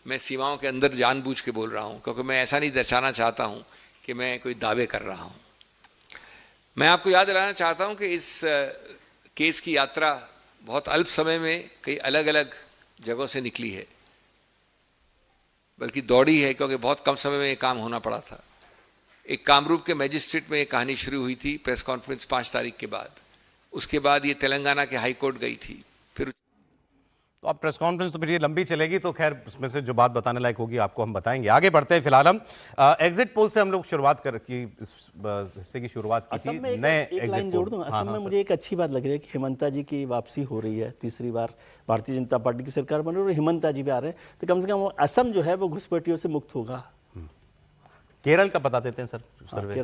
मैं सीमाओं के अंदर जानबूझ के बोल रहा हूं, क्योंकि मैं ऐसा नहीं दर्शाना चाहता हूं कि मैं कोई दावे कर रहा हूं। मैं आपको याद दिलाना चाहता हूं कि इस केस की यात्रा बहुत अल्प समय में कई अलग अलग जगहों से निकली है, बल्कि दौड़ी है, क्योंकि बहुत कम समय में ये काम होना पड़ा था। एक कामरूप के मैजिस्ट्रेट में ये कहानी शुरू हुई थी, प्रेस कॉन्फ्रेंस 5 तारीख के बाद। उसके बाद ये तेलंगाना के हाई कोर्ट गई थी, फिर तो अब प्रेस कॉन्फ्रेंस तो फिर ये लंबी चलेगी, तो खैर उसमें से जो बात बताने लायक होगी आपको हम बताएंगे। आगे बढ़ते हैं। फिलहाल हम एग्जिट पोल से हम लोग शुरुआत इस हिस्से की शुरुआत की थी। नए एक लाइन जोड़ दूं, असम में मुझे एक अच्छी बात लग रही है कि हेमंता जी की वापसी हो रही है, तीसरी बार भारतीय जनता पार्टी की सरकार बन रही है और हेमंता जी भी आ रहे हैं, तो कम से कम असम जो है वो घुसपैठियों से मुक्त होगा। केरल का बता देते हैं सर सर्वे।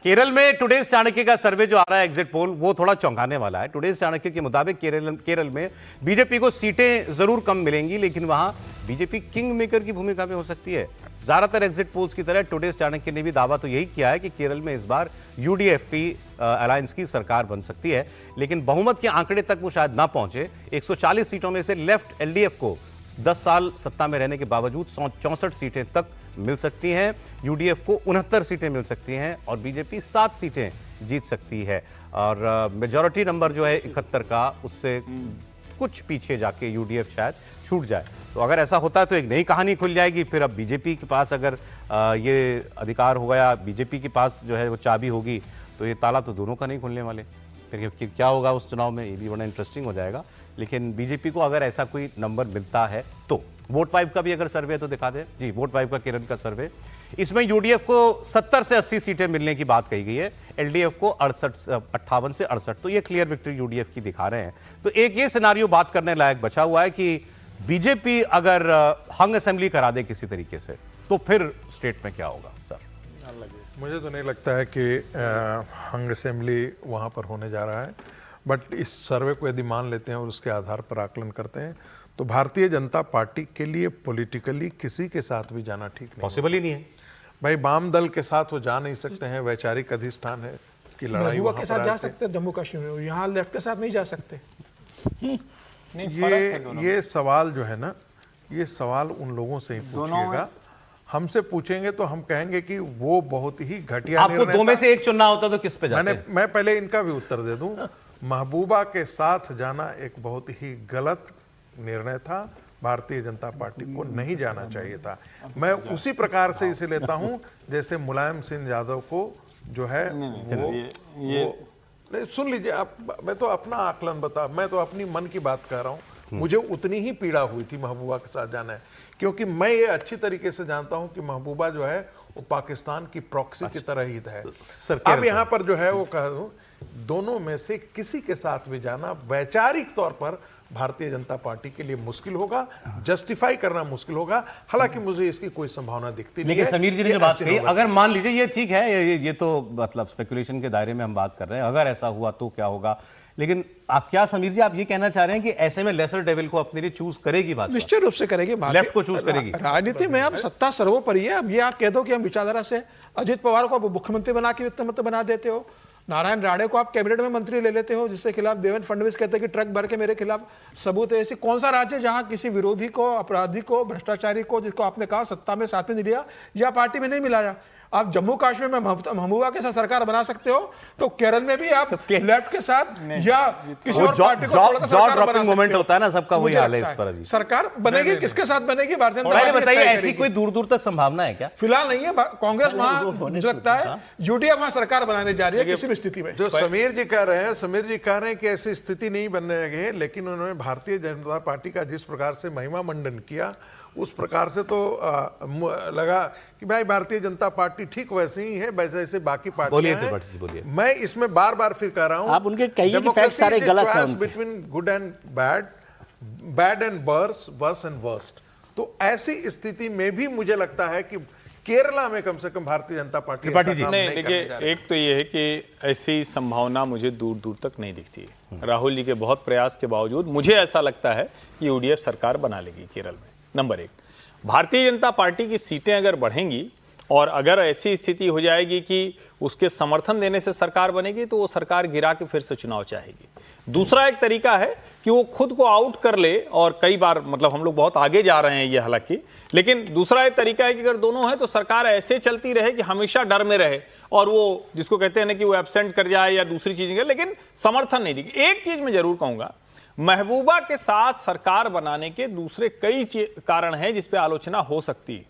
केरल में टुडेज चाणक्य का सर्वे जो आ रहा है एग्जिट पोल, वो थोड़ा चौंकाने वाला है। टुडेज चाणक्य के मुताबिक केरल में बीजेपी को सीटें जरूर कम मिलेंगी, लेकिन वहां बीजेपी किंग मेकर की भूमिका में हो सकती है। ज्यादातर एग्जिट पोल्स की तरह टुडेज चाणक्य ने भी दावा तो यही किया है कि केरल में इस बार यूडीएफपी अलायंस की सरकार बन सकती है, लेकिन बहुमत के आंकड़े तक वो शायद ना पहुंचे। 140 सीटों में से लेफ्ट एलडीएफ को 10 साल सत्ता में रहने के बावजूद 64 सीटें तक मिल सकती हैं, यूडीएफ को 69 सीटें मिल सकती हैं और बीजेपी 7 सीटें जीत सकती है। और मेजॉरिटी नंबर जो है 71 का, उससे कुछ पीछे जाके यूडीएफ शायद छूट जाए। तो अगर ऐसा होता है तो एक नई कहानी खुल जाएगी। फिर अब बीजेपी के पास अगर ये अधिकार होगा या बीजेपी के पास जो है वो चाबी होगी, तो ये ताला तो दोनों का नहीं खुलने वाले। फिर क्या होगा उस चुनाव में, ये भी बड़ा इंटरेस्टिंग हो जाएगा। लेकिन बीजेपी को अगर ऐसा कोई नंबर मिलता है तो वोट 5 का भी अगर सर्वे है तो दिखा दे जी। वोट 5 का केरल का सर्वे, इसमें यूडीएफ को 70 से 80 सीटें मिलने की बात कही गई है, एलडीएफ को 58 से 68, तो ये क्लियर विक्ट्री यूडीएफ की दिखा रहे हैं। तो एक ये सिनारियो बात करने लायक बचा हुआ है कि बीजेपी अगर हंग असेंबली करा दे किसी तरीके से, तो फिर स्टेट में क्या होगा सर? मुझे तो नहीं लगता है कि हंग असेंबली वहाँ पर होने जा रहा है, बट इस सर्वे को यदि मान लेते हैं और उसके आधार पर आकलन करते हैं तो भारतीय जनता पार्टी के लिए पॉलिटिकली किसी के साथ भी जाना ठीक नहीं, पॉसिबल ही नहीं है भाई। वाम दल के साथ वो जा नहीं सकते हैं, वैचारिक अधिष्ठान है कि लड़ाई वहाँ के साथ जा सकते हैं, जम्मू कश्मीर में, यहाँ लेफ्ट के साथ नहीं जा सकते। ये सवाल जो है ना, ये सवाल उन लोगों से ही पूछिएगा। हमसे पूछेंगे तो हम कहेंगे कि वो बहुत ही घटिया। आपको दो में से एक चुनना होता तो किस पे जाते? मैं पहले इनका भी उत्तर दे दूं। महबूबा के साथ जाना एक बहुत ही गलत निर्णय था, भारतीय जनता पार्टी को नहीं जाना चाहिए था। मैं उसी प्रकार से इसे लेता हूं जैसे मुलायम सिंह यादव को जो है नहीं, सुन लीजिए आप, मैं तो अपना आकलन मैं तो अपनी मन की बात कर रहा हूँ। मुझे उतनी ही पीड़ा हुई थी महबूबा के साथ जाना है, क्योंकि मैं ये अच्छी तरीके से जानता हूं कि महबूबा जो है वो पाकिस्तान की प्रॉक्सी की तरह ही है। अब यहाँ पर जो है वो कह दूं, दोनों में से किसी के साथ भी जाना वैचारिक तौर पर भारतीय जनता पार्टी के लिए मुश्किल होगा, जस्टिफाई करना मुश्किल होगा। हालांकि मुझे इसकी कोई संभावना दिखती नहीं है। लेकिन समीर जी ने जो बात कही, अगर मान लीजिए ये ठीक है, ये तो मतलब स्पेकुलेशन के दायरे में हम बात कर रहे हैं, अगर ऐसा हुआ तो क्या होगा, लेकिन आप क्या समीर जी आप ये कहना चाह रहे हैं कि ऐसे में लेसर डेविल को अपने लिए चूज करेगी भाजपा? निश्चित रूप से करेगी, लेफ्ट को चूज करेगी। राजनीति में अब सत्ता सर्वोपरि है। अब ये आप कह दो कि हम विचारधारा से अजित पवार को आप मुख्यमंत्री बना के वित्त मंत्री बना देते हो, नारायण राणे को आप कैबिनेट में मंत्री ले लेते हो, जिसके खिलाफ देवेंद्र फडणवीस कहते हैं कि ट्रक भर के मेरे खिलाफ सबूत है। ऐसे कौन सा राज्य जहां किसी विरोधी को, अपराधी को, भ्रष्टाचारी को, जिसको आपने कहा सत्ता में साथ में नहीं लिया या पार्टी में नहीं मिलाया? आप जम्मू कश्मीर में महबूबा के साथ सरकार बना सकते हो, तो केरल में भी आप लेफ्ट के साथ या किसी और पार्टी को थोड़ा सा सरकार बना सकते हो। मोमेंट होता है ना, सबका वही हाल है इस पर अभी। सरकार बनेगी, किसके साथ बनेगी? भारतीय जनता पार्टी बताइए, ऐसी कोई दूर दूर तक संभावना है क्या? फिलहाल नहीं है। कांग्रेस वहां मुझे लगता है यूडीएफ वहां सरकार बनाने जा रही है किसी भी स्थिति में। जो समीर जी कह रहे हैं कि ऐसी स्थिति नहीं बनने लगी है, लेकिन उन्होंने भारतीय जनता पार्टी का जिस प्रकार से महिमा मंडन किया, उस प्रकार से तो लगा कि भाई भारतीय जनता पार्टी ठीक वैसे ही है जैसे बाकी पार्टियां हैं। बोलिए। मैं इसमें बार बार फिर कह रहा हूं, आप उनके कहिए कि फैक्ट सारे गलत हैं उनके। Between good and bad and worse and worst. तो ऐसी स्थिति में भी मुझे लगता है कि केरला में कम से कम भारतीय जनता पार्टी नहीं, देखिए एक तो ये है कि ऐसी संभावना मुझे दूर दूर तक नहीं दिखती है। राहुल जी के बहुत प्रयास के बावजूद मुझे ऐसा लगता है कि यूडीएफ सरकार बना लेगी केरल में। नंबर एक, भारतीय जनता पार्टी की सीटें अगर बढ़ेंगी और अगर ऐसी स्थिति हो जाएगी कि उसके समर्थन देने से सरकार बनेगी, तो वो सरकार गिरा के फिर से चुनाव चाहेगी। दूसरा एक तरीका है कि वो खुद को आउट कर ले, और कई बार मतलब हम लोग बहुत आगे जा रहे हैं ये हालांकि, लेकिन दूसरा एक तरीका है कि अगर दोनों है तो सरकार ऐसे चलती रहे कि हमेशा डर में रहे, और वो जिसको कहते हैं ना कि वो एब्सेंट कर जाए या दूसरी चीजें करे, लेकिन समर्थन नहीं देगी। एक चीज मैं जरूर कहूंगा, महबूबा के साथ सरकार बनाने के दूसरे कई कारण हैं जिस पे आलोचना हो सकती है,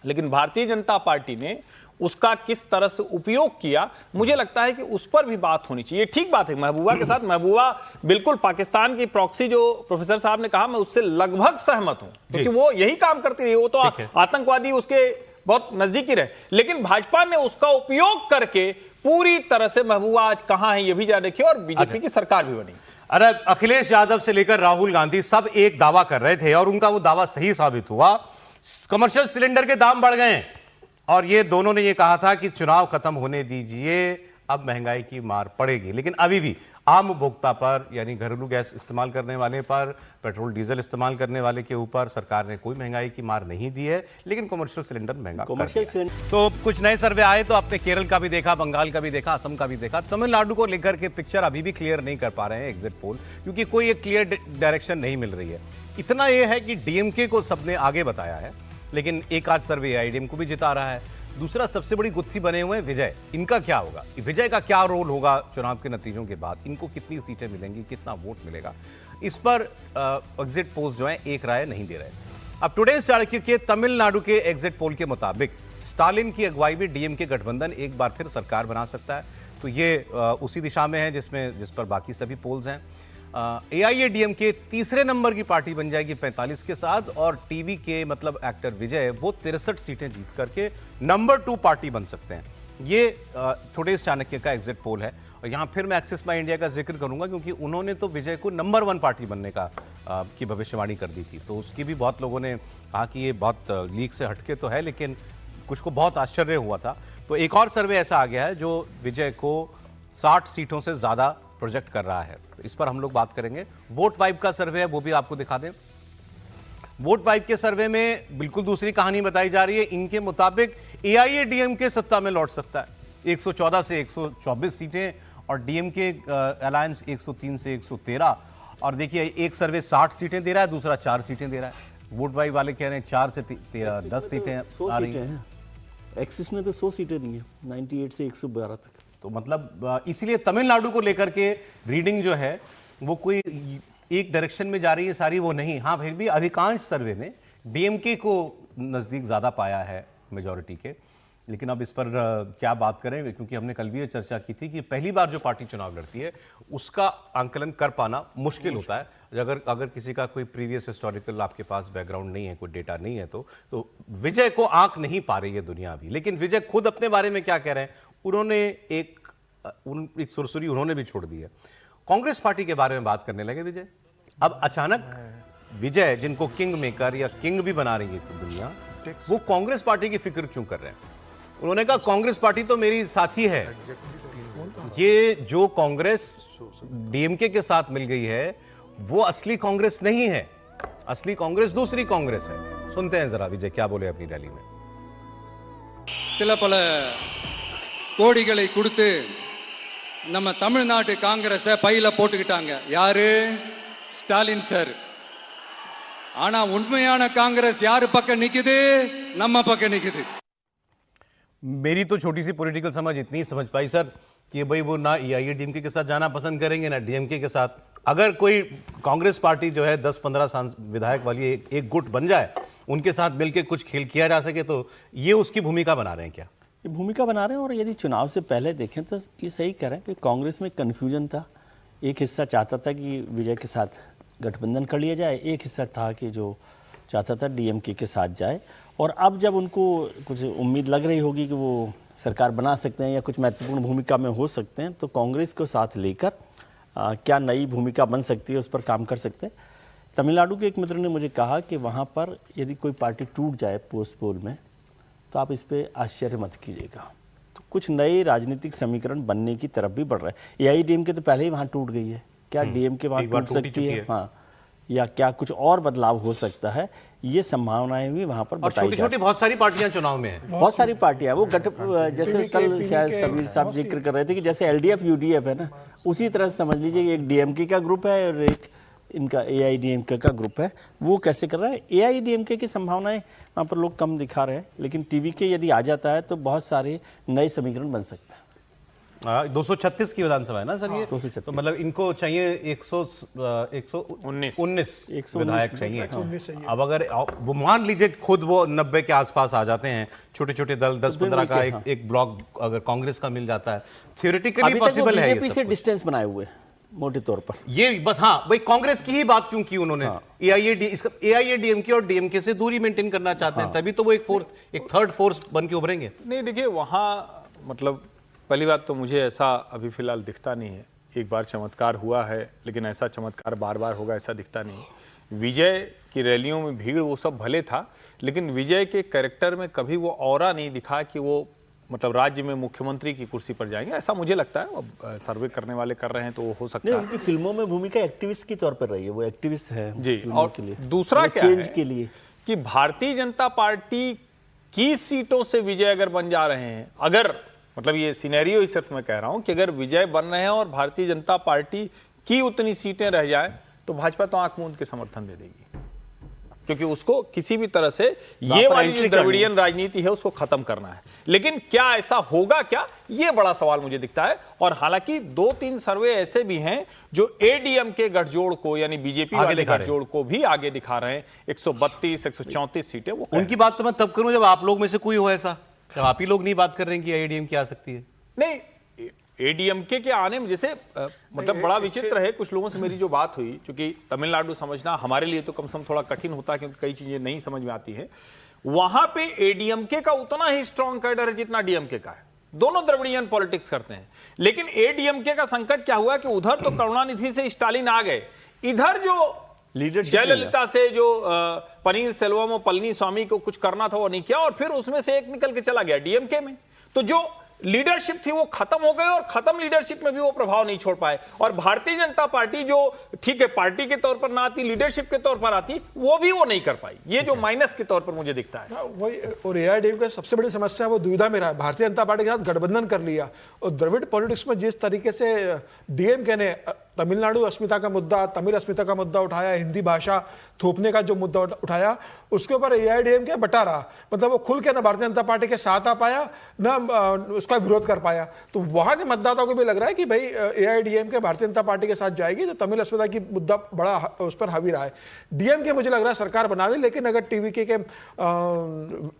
लेकिन भारतीय जनता पार्टी ने उसका किस तरह से उपयोग किया, मुझे लगता है कि उस पर भी बात होनी चाहिए। ठीक बात है महबूबा के साथ, महबूबा बिल्कुल पाकिस्तान की प्रॉक्सी जो प्रोफेसर साहब ने कहा, मैं उससे लगभग सहमत हूं, क्योंकि वो यही काम करती रही। वो तो आतंकवादी उसके बहुत नजदीकी रहे, लेकिन भाजपा ने उसका उपयोग करके पूरी तरह से महबूबा आज कहां है ये भी जा देखिए, और बीजेपी की सरकार भी बनी। अरे अखिलेश यादव से लेकर राहुल गांधी सब एक दावा कर रहे थे और उनका वो दावा सही साबित हुआ। कमर्शियल सिलेंडर के दाम बढ़ गए और ये दोनों ने ये कहा था कि चुनाव खत्म होने दीजिए, अब महंगाई की मार पड़ेगी, लेकिन अभी भी आम उपभोक्ता पर, यानी घरेलू गैस इस्तेमाल करने वाले पर, पेट्रोल डीजल इस्तेमाल करने वाले के ऊपर सरकार ने कोई महंगाई की मार नहीं दी है, लेकिन कमर्शियल सिलेंडर महंगा कर दिया है। तो कुछ नए सर्वे आए तो आपने केरल का भी देखा, बंगाल का भी देखा, असम का भी देखा। तमिलनाडु को लेकर के पिक्चर अभी भी क्लियर नहीं कर पा रहे हैं एग्जिट पोल, क्योंकि कोई एक क्लियर डायरेक्शन नहीं मिल रही है। इतना यह है कि डीएमके को सबने आगे बताया है, लेकिन एक आध सर्वे आईडीएम को भी जिता रहा है। दूसरा सबसे बड़ी गुत्थी बने हुए हैं विजय, इनका क्या होगा, विजय का क्या रोल होगा चुनाव के नतीजों के बाद, इनको कितनी सीटें मिलेंगी, कितना वोट मिलेगा, इस पर एग्जिट पोल्स जो है एक राय नहीं दे रहे। अब टुडेज चाणक्य के तमिलनाडु के एग्जिट पोल के मुताबिक स्टालिन की अगुवाई में डीएमके गठबंधन एक बार फिर सरकार बना सकता है, तो ये उसी दिशा में है जिस पर बाकी सभी पोल्स हैं। एआईएडीएमके तीसरे नंबर की पार्टी बन जाएगी 45 के साथ, और टीवी के मतलब एक्टर विजय वो 63 सीटें जीत करके नंबर 2 पार्टी बन सकते हैं। ये टुडेज चाणक्य का एग्जिट पोल है। और यहाँ फिर मैं एक्सिस बाय इंडिया का जिक्र करूंगा, क्योंकि उन्होंने तो विजय को नंबर 1 पार्टी बनने का की भविष्यवाणी कर दी थी, तो उसकी भी बहुत लोगों ने कहा कि ये बहुत लीग से हटके तो है, लेकिन कुछ को बहुत आश्चर्य हुआ था। तो एक और सर्वे ऐसा आ गया है जो विजय को 60 सीटों से ज्यादा प्रोजेक्ट कर रहा है, तो इस पर हम लोग बात करेंगे। वोट वाइब का सर्वे है, वो भी आपको दिखा दें। वोट वाइब के सर्वे में बिल्कुल दूसरी कहानी बताई जा रही है। इनके मुताबिक एआईएडीएमके सत्ता में लौट सकता है, 114 से 124 सीटें, और डीएमके अलायंस 103 से 113। और देखिए एक सर्वे 60 सीटें दे रहा है, दूसरा 4 सीटें दे रहा है। वोट वाइब वाले कह रहे हैं 4 से 10 सीटें आ रही हैं। एक्सिस ने तो 100 सीटें दी हैं, 98 से 112 तक। तो मतलब इसीलिए तमिलनाडु को लेकर के रीडिंग जो है वो कोई एक डायरेक्शन में जा रही है सारी, वो नहीं। हाँ, फिर भी अधिकांश सर्वे ने डीएमके को नजदीक ज्यादा पाया है मेजॉरिटी के। लेकिन अब इस पर क्या बात करें, क्योंकि हमने कल भी ये चर्चा की थी कि पहली बार जो पार्टी चुनाव लड़ती है उसका आंकलन कर पाना मुश्किल होता है। अगर किसी का कोई प्रीवियस हिस्टोरिकल आपके पास बैकग्राउंड नहीं है, कोई डेटा नहीं है, तो विजय को आंक नहीं पा रही है दुनिया अभी। लेकिन विजय खुद अपने बारे में क्या कह रहे हैं, उन्होंने एक सुरसुरी उन्होंने भी छोड़ दी है। कांग्रेस पार्टी के बारे में बात करने लगे विजय। अब अचानक विजय, जिनको किंग मेकर या किंग भी बना रही है दुनिया, वो कांग्रेस पार्टी की फिक्र क्यों कर रहे हैं? उन्होंने कहा कांग्रेस पार्टी तो मेरी साथी है। ये जो कांग्रेस डीएमके के साथ मिल गई है वो असली कांग्रेस नहीं है, असली कांग्रेस दूसरी कांग्रेस है। सुनते हैं जरा विजय क्या बोले अपनी रैली में। சில பல கோடிகளை கொடுத்து நம்ம தமிழ்நாட்டு காங்கிரஸை பையில போட்டுக்கிட்டாங்க யாரு? ஸ்டாலின் சார். ஆனா உண்மையான காங்கிரஸ் யாரு பக்கம் நிக்குது? நம்ம பக்கம் நிக்குது। मेरी तो छोटी सी पॉलिटिकल समझ इतनी समझ पाई सर कि भाई वो ना एआईएडीएमके के साथ जाना पसंद करेंगे ना डीएमके के साथ। अगर कोई कांग्रेस पार्टी जो है 10-15 विधायक वाली एक गुट बन जाए, उनके साथ मिलकर कुछ खेल किया जा सके, तो ये उसकी भूमिका बना रहे हैं क्या? ये भूमिका बना रहे हैं। और यदि चुनाव से पहले देखें तो ये सही कह रहे हैं कि कांग्रेस में कन्फ्यूजन था। एक हिस्सा चाहता था कि विजय के साथ गठबंधन कर लिया जाए, एक हिस्सा था कि जो चाहता था डीएमके के साथ जाए। और अब जब उनको कुछ उम्मीद लग रही होगी कि वो सरकार बना सकते हैं या कुछ महत्वपूर्ण भूमिका में हो सकते हैं, तो कांग्रेस को साथ लेकर क्या नई भूमिका बन सकती है उस पर काम कर सकते हैं। तमिलनाडु के एक मित्र ने मुझे कहा कि वहाँ पर यदि कोई पार्टी टूट जाए पोस्ट पोल में तो आप इस पर आश्चर्य मत कीजिएगा। तो कुछ नए राजनीतिक समीकरण बनने की तरफ भी बढ़ रहा है। एआईडीएमके तो पहले ही वहाँ टूट गई है, क्या डीएमके वहाँ टूट सकती है? हाँ, या क्या कुछ और बदलाव हो सकता है, ये संभावनाएं भी वहां पर बताई छोटी छोटी बहुत सारी पार्टियां चुनाव में हैं। बहुत सारी पार्टियां वो जैसे कल शायद समीर साहब जिक्र कर रहे थे कि जैसे एलडीएफ यूडीएफ है ना, उसी तरह से समझ लीजिए एक डीएमके का ग्रुप है और एक इनका एआईडीएमके का ग्रुप है। वो कैसे कर रहा है? एआईडीएमके की संभावनाएं वहाँ पर लोग कम दिखा रहे हैं, लेकिन टीवीके यदि आ जाता है तो बहुत सारे नए समीकरण बन सकते हैं। 236 की विधानसभा है ना सर? ये 236 तो मतलब इनको चाहिए 119 विधायक चाहिए। अब अगर वो मान लीजिए खुद वो 90 के आसपास आ जाते हैं, छोटे छोटे दल 10-15 का एक ब्लॉक अगर कांग्रेस का मिल जाता है, थियोरेटिकली पॉसिबल है। बीजेपी से डिस्टेंस बनाए हुए मोटे तौर पर ये बस। हाँ, भाई कांग्रेस की ही बात क्यों की उन्होंने? एआईएडीएमके और डीएमके से दूरी मेंटेन करना चाहते हैं, तभी तो वो एक थर्ड फोर्स बन के उभरेंगे। नहीं देखिए, वहाँ मतलब पहली बात तो मुझे ऐसा अभी फिलहाल दिखता नहीं है। एक बार चमत्कार हुआ है, लेकिन ऐसा चमत्कार बार बार होगा ऐसा दिखता नहीं। विजय की रैलियों में भीड़ वो सब भले था, लेकिन विजय के कैरेक्टर में कभी वो ऑरा नहीं दिखा कि वो मतलब राज्य में मुख्यमंत्री की कुर्सी पर जाएंगे, ऐसा मुझे लगता है। अब सर्वे करने वाले कर रहे हैं तो वो हो सकता है। उनकी फिल्मों में भूमिका एक्टिविस्ट की तौर पर रही है, वो एक्टिविस्ट है जी। और दूसरा क्या चेंज के लिए कि भारतीय जनता पार्टी की सीटों से विजय अगर बन जा रहे हैं, अगर मतलब ये सिनेरियो ही सिर्फ मैं कह रहा हूं कि अगर विजय बन रहे हैं और भारतीय जनता पार्टी की उतनी सीटें रह जाएं, तो भाजपा तो आंख मूंद के समर्थन दे देगी, क्योंकि उसको किसी भी तरह से ये वाली जो द्रविड़ियन राजनीति है उसको खत्म करना है। लेकिन क्या ऐसा होगा क्या, ये बड़ा सवाल मुझे दिखता है। और हालांकि 2-3 सर्वे ऐसे भी हैं जो एडीएमके गठजोड़ को यानी बीजेपी वाले गठजोड़ को भी आगे दिखा रहे हैं। 132-134 सीटें वो। उनकी बात तो मैं तब करूं जब आप लोग में से कोई हो ऐसा, जब आप ही लोग नहीं बात कर रहे हैं कि एआईएडीएमके आ सकती है। नहीं, एडीएमके के आने में जैसे मतलब बड़ा विचित्र है। कुछ लोगों से मेरी जो बात हुई, क्योंकि तमिलनाडु समझना हमारे लिए तो कम से कम थोड़ा कठिन होता है, क्योंकि कई चीजें नहीं समझ में आती है। वहां पे एडीएमके का उतना ही स्ट्रॉन्ग कैडर है जितना डीएमके का है। दोनों द्रविड़ियन पॉलिटिक्स करते हैं। लेकिन एडीएमके का संकट क्या हुआ कि उधर तो करुणानिधि से स्टालिन आ गए, इधर जो जयललिता से जो पनीर सेल्वम और पलनीस्वामी को कुछ करना था वो नहीं किया, और फिर उसमें से एक निकल के चला गया डीएमके में। तो जो लीडरशिप थी वो खत्म हो गई, और खत्म लीडरशिप में भी वो प्रभाव नहीं छोड़ पाए। और भारतीय जनता पार्टी जो ठीक है पार्टी के तौर पर ना आती, लीडरशिप के तौर पर आती, वो भी वो नहीं कर पाई। ये जो माइनस के तौर पर मुझे दिखता है वही। और एआईडीएमके का सबसे बड़ी समस्या वो दुविधा में रहा। भारतीय जनता पार्टी के साथ गठबंधन कर लिया, और द्रविड़ पॉलिटिक्स में जिस तरीके से डीएमके ने तमिलनाडु अस्मिता का मुद्दा, तमिल अस्मिता का मुद्दा उठाया, हिंदी भाषा थोपने का जो मुद्दा उठाया, उसके ऊपर एआईडीएमके बटा रहा। मतलब वो खुल के ना भारतीय जनता पार्टी के साथ आ पाया, ना उसका विरोध कर पाया। तो वहां के मतदाताओं को भी लग रहा है कि भाई एआईडीएमके भारतीय जनता पार्टी के साथ जाएगी तो तमिल अस्मिता की मुद्दा बड़ा उस पर हावी रहा है। डीएमके मुझे लग रहा है सरकार बना दे, लेकिन अगर टीवीके के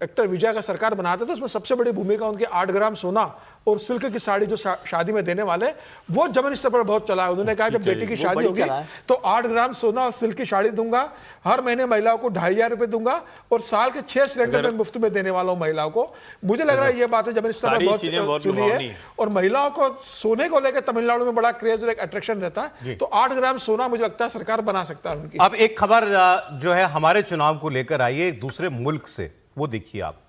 एक्टर विजय का सरकार बनाते तो उसमें सबसे बड़ी भूमिका उनके 8 ग्राम सोना और सिल्क की साड़ी जो शादी में देने वाले, वो जमीन स्तर पर बहुत चला है। उन्होंने कहा जब बेटी की शादी होगी तो 8 ग्राम सोना और सिल्क की साड़ी दूंगा, हर महीने महिलाओं को 2,500 रुपए दूंगा और साल के 6 सिलेंडर में मुफ्त में देने वाला हूं महिलाओं को। मुझे लग रहा है ये बात है जमीन स्तर पर बहुत चली है। और महिलाओं को सोने को लेकर तमिलनाडु में बड़ा क्रेज और एक अट्रैक्शन रहता है। तो 8 ग्राम सोना मुझे लगता है सरकार बना सकता है उनकी। अब एक खबर जो है हमारे चुनाव को लेकर आई है दूसरे मुल्क से, वो देखिए आप।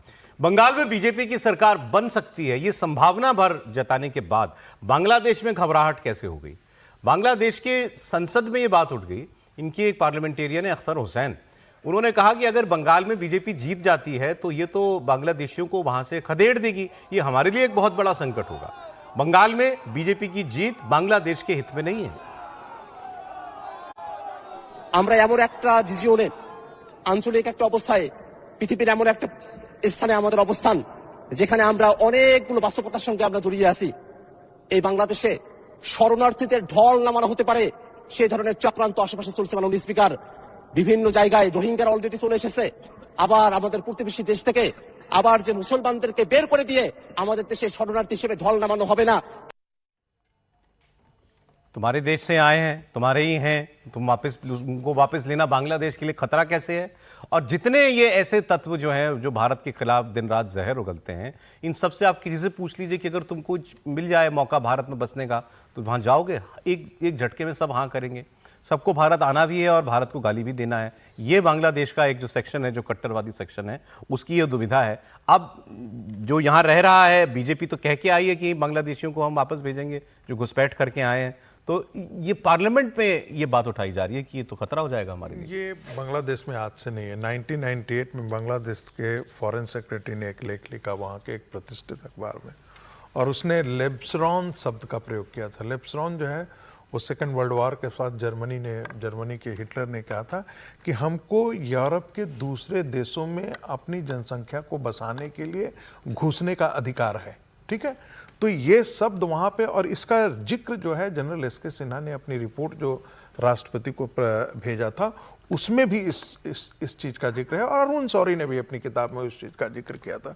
बंगाल में बीजेपी की सरकार बन सकती है, ये संभावना भर जताने के बाद बांग्लादेश में घबराहट कैसे हो गई। बांग्लादेश के संसद में ये बात उठ गई। इनकी एक पार्लियामेंटेरियन है अख्तर हुसैन, उन्होंने कहा कि अगर बंगाल में बीजेपी जीत जाती है तो ये तो बांग्लादेशियों को वहां से खदेड़ देगी, ये हमारे लिए एक बहुत बड़ा संकट होगा। बंगाल में बीजेपी की जीत बांग्लादेश के हित में नहीं है। আমরা এমন একটা রিজিয়নে আঞ্চলিক একটা অবস্থায় পৃথিবীর এমন একটা স্থানে আমাদের অবস্থান যেখানে আমরা অনেকগুলো বাস্তবতার সঙ্গে আমরা জড়িয়ে আছি। এই বাংলাদেশে শরণার্থীদের ঢল নামানো হতে পারে সেই ধরনের চক্রান্ত আশেপাশে চলছে। মাননীয় স্পিকার, বিভিন্ন জায়গায় রোহিঙ্গারা অলরেডি চলে এসেছে। আবার আমাদের প্রতিবেশী দেশ থেকে আবার যে মুসলমানদেরকে বের করে দিয়ে আমাদের দেশে শরণার্থী হিসেবে ঢল নামানো হবে না। तुम्हारे देश से आए हैं, तुम्हारे ही हैं, तुम वापस उनको वापस लेना बांग्लादेश के लिए खतरा कैसे है। और जितने ये ऐसे तत्व जो हैं जो भारत के खिलाफ दिन रात जहर उगलते हैं, इन सब से आप किसी से पूछ लीजिए कि अगर तुमको मिल जाए मौका भारत में बसने का तो वहां जाओगे। एक झटके में सब हाँ करेंगे। सबको भारत आना भी है और भारत को गाली भी देना है। ये बांग्लादेश का एक जो सेक्शन है, जो कट्टरवादी सेक्शन है, उसकी ये दुविधा है। अब जो यहाँ रह रहा है, बीजेपी तो कह के आई है कि बांग्लादेशियों को हम वापस भेजेंगे जो घुसपैठ करके आए हैं। तो ये पार्लियामेंट में ये बात उठाई जा रही है कि ये तो खतरा हो जाएगा हमारे लिए। ये बांग्लादेश में आज से नहीं है। 1998 में बांग्लादेश के फॉरेन सेक्रेटरी ने एक लेख लिखा वहाँ के एक प्रतिष्ठित अखबार में, और उसने लेब्सरॉन शब्द का प्रयोग किया था। लेब्सरॉन जो है वो सेकेंड वर्ल्ड वॉर के साथ जर्मनी के हिटलर ने कहा था कि हमको यूरोप के दूसरे देशों में अपनी जनसंख्या को बसाने के लिए घुसने का अधिकार है। ठीक है, तो ये शब्द वहाँ पे, और इसका जिक्र जो है जनरल एस के सिन्हा ने अपनी रिपोर्ट जो राष्ट्रपति को भेजा था उसमें भी इस चीज़ का जिक्र है, और अरुण शौरी ने भी अपनी किताब में उस चीज़ का जिक्र किया था।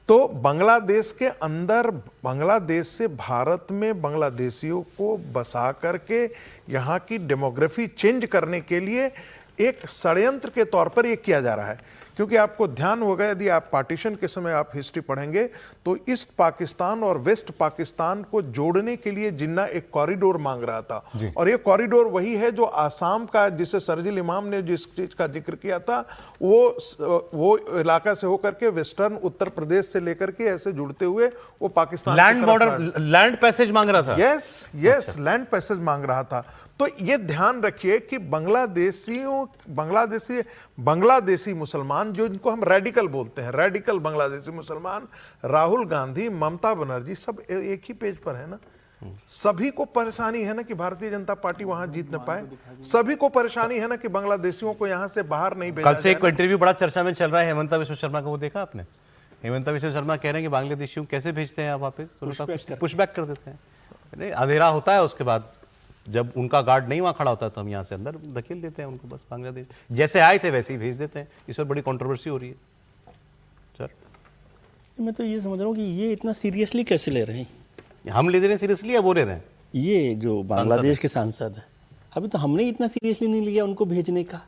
तो बांग्लादेश के अंदर, बांग्लादेश से भारत में बांग्लादेशियों को बसा करके यहाँ की डेमोग्राफी चेंज करने के लिए एक षड्यंत्र के तौर पर ये किया जा रहा है। क्योंकि आपको ध्यान होगा, यदि आप पार्टीशन के समय आप हिस्ट्री पढ़ेंगे तो ईस्ट पाकिस्तान और वेस्ट पाकिस्तान को जोड़ने के लिए जिन्ना एक कॉरिडोर मांग रहा था, और ये कॉरिडोर वही है जो आसाम का, जिसे सरजिल इमाम ने जिस चीज का जिक्र किया था, वो इलाका से होकर के वेस्टर्न उत्तर प्रदेश से लेकर के ऐसे जुड़ते हुए वो Pakistan land border, land passage मांग रहा था। यस, लैंड पैसेज मांग रहा था। तो ये ध्यान रखिए कि बांग्लादेशी मुसलमान, जो इनको हम रेडिकल बोलते हैं, रेडिकल बांग्लादेशी मुसलमान, राहुल गांधी, ममता बनर्जी, सब एक ही पेज पर है ना। सभी को परेशानी है ना कि भारतीय जनता पार्टी वहां जीत न पाए। सभी को परेशानी है ना कि बांग्लादेशियों को यहां से बाहर नहीं भेजा। कल से एक इंटरव्यू बड़ा चर्चा में चल रहा है हेमंता विश्व शर्मा का, वो देखा आपने? हेमंता विश्व शर्मा कह रहे हैं कि बांग्लादेशियों कैसे भेजते हैं आप वापस, पुशबैक कर देते हैं। अंधेरा होता है, उसके बाद जब उनका गार्ड नहीं वहां खड़ा होता तो हम यहाँ से अंदर धकेल देते हैं उनको, बस बांग्लादेश जैसे आए थे वैसे ही भेज देते हैं। इस पर बड़ी कंट्रोवर्सी हो रही है सर। मैं तो ये समझ रहा हूँ कि ये इतना सीरियसली कैसे ले रहे हैं। हम ले रहे हैं सीरियसली या वो ले रहे हैं? ये जो बांग्लादेश के सांसद है, अभी तो हमने इतना सीरियसली नहीं लिया उनको भेजने का।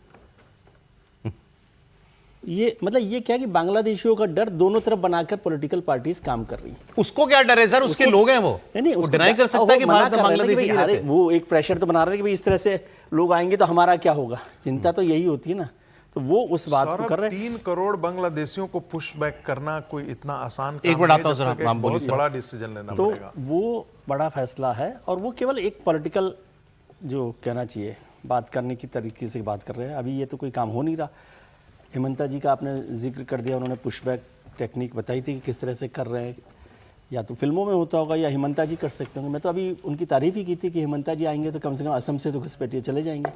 ये मतलब ये क्या कि बांग्लादेशियों का डर दोनों तरफ बनाकर पॉलिटिकल पार्टीज काम कर रही है। उसको क्या डर है सर? उसके लोग हैं वो नहीं, वो डिनाई कर सकता है कि भारत में बांग्लादेशी नहीं रहते। वो एक प्रेशर तो बना रहे हैं कि भाई इस तरह से लोग आएंगे तो हमारा क्या होगा, चिंता तो यही होती है ना। तो वो उस बात को कर रहे हैं। 3 करोड़ बांग्लादेशियों को पुश बैक करना कोई इतना आसान एक मिनट आता हूं सर, आप बहुत बड़ा डिसीजन लेना पड़ेगा। तो वो बड़ा फैसला है, और वो केवल एक पॉलिटिकल जो कहना चाहिए बात करने की तरीके से बात कर रहे हैं। अभी ये तो कोई काम हो नहीं रहा। हेमंता जी का आपने जिक्र कर दिया, उन्होंने पुशबैक टेक्निक बताई थी कि किस तरह से कर रहे हैं। या तो फिल्मों में होता होगा या हेमंता जी कर सकते होंगे। मैं तो अभी उनकी तारीफ ही की थी कि हेमंता जी आएंगे तो कम से कम असम से तो घुसपैठिए चले जाएंगे,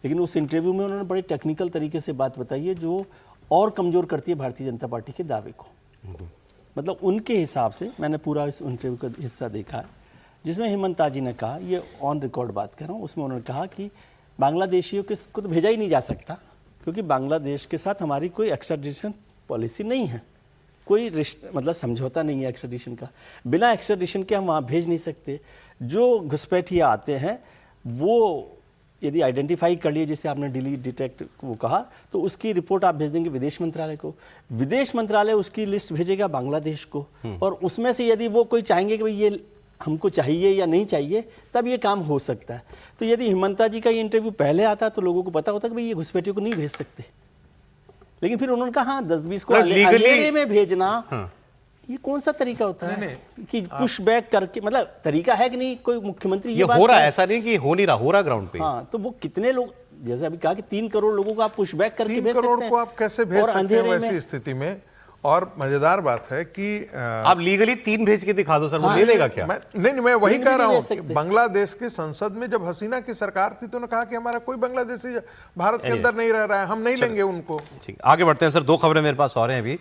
लेकिन उस इंटरव्यू में उन्होंने बड़े टेक्निकल तरीके से बात बताई है जो और कमज़ोर करती है भारतीय जनता पार्टी के दावे को। मतलब उनके हिसाब से मैंने पूरा इस इंटरव्यू का हिस्सा देखा है जिसमें हेमंता जी ने कहा, ये ऑन रिकॉर्ड बात कर रहा हूँ, उसमें उन्होंने कहा कि बांग्लादेशियों को तो भेजा ही नहीं जा सकता क्योंकि बांग्लादेश के साथ हमारी कोई एक्स्ट्राडिशन पॉलिसी नहीं है, कोई मतलब समझौता नहीं है एक्स्ट्राडिशन का, बिना एक्स्ट्राडिशन के हम वहाँ भेज नहीं सकते। जो घुसपैठिया आते हैं वो यदि आइडेंटिफाई कर लिए, जैसे आपने डिलीट डिटेक्ट वो कहा, तो उसकी रिपोर्ट आप भेज देंगे विदेश मंत्रालय को, विदेश मंत्रालय उसकी लिस्ट भेजेगा बांग्लादेश को, और उसमें से यदि वो कोई चाहेंगे कि भाई ये हमको चाहिए या नहीं चाहिए तब ये काम हो सकता है। तो यदि हेमंता जी का ये इंटरव्यू पहले आता तो लोगों को पता होता कि भाई ये घुसपैठियों को नहीं भेज सकते, लेकिन फिर उन्होंने कहा हाँ 10-20 को अंधेरे में भेजना, ये कौन सा तरीका होता है कि पुश बैक करके, मतलब तरीका है कि नहीं? कोई मुख्यमंत्री ये हो रहा है, ऐसा नहीं कि हो नहीं रहा, हो रहा ग्राउंड पे। हाँ, तो वो कितने लोग, जैसे अभी कहा कि 3 करोड़ लोगों को आप पुश बैक करके भेज सकते हैं। 3 करोड़ को आप कैसे भेज सकते हैं वैसी स्थिति में? और मजेदार बात है कि आप लीगली 3 भेज के दिखा दो सर, वो ले लेगा क्या? नहीं, मैं वही कह रहा हूँ। बांग्लादेश की संसद में जब हसीना की सरकार थी तो उन्होंने कहा कि हमारा कोई बांग्लादेशी भारत के अंदर नहीं रह रहा है, हम नहीं लेंगे उनको। ठीक, आगे बढ़ते हैं सर। 2 खबरें मेरे पास और हैं अभी।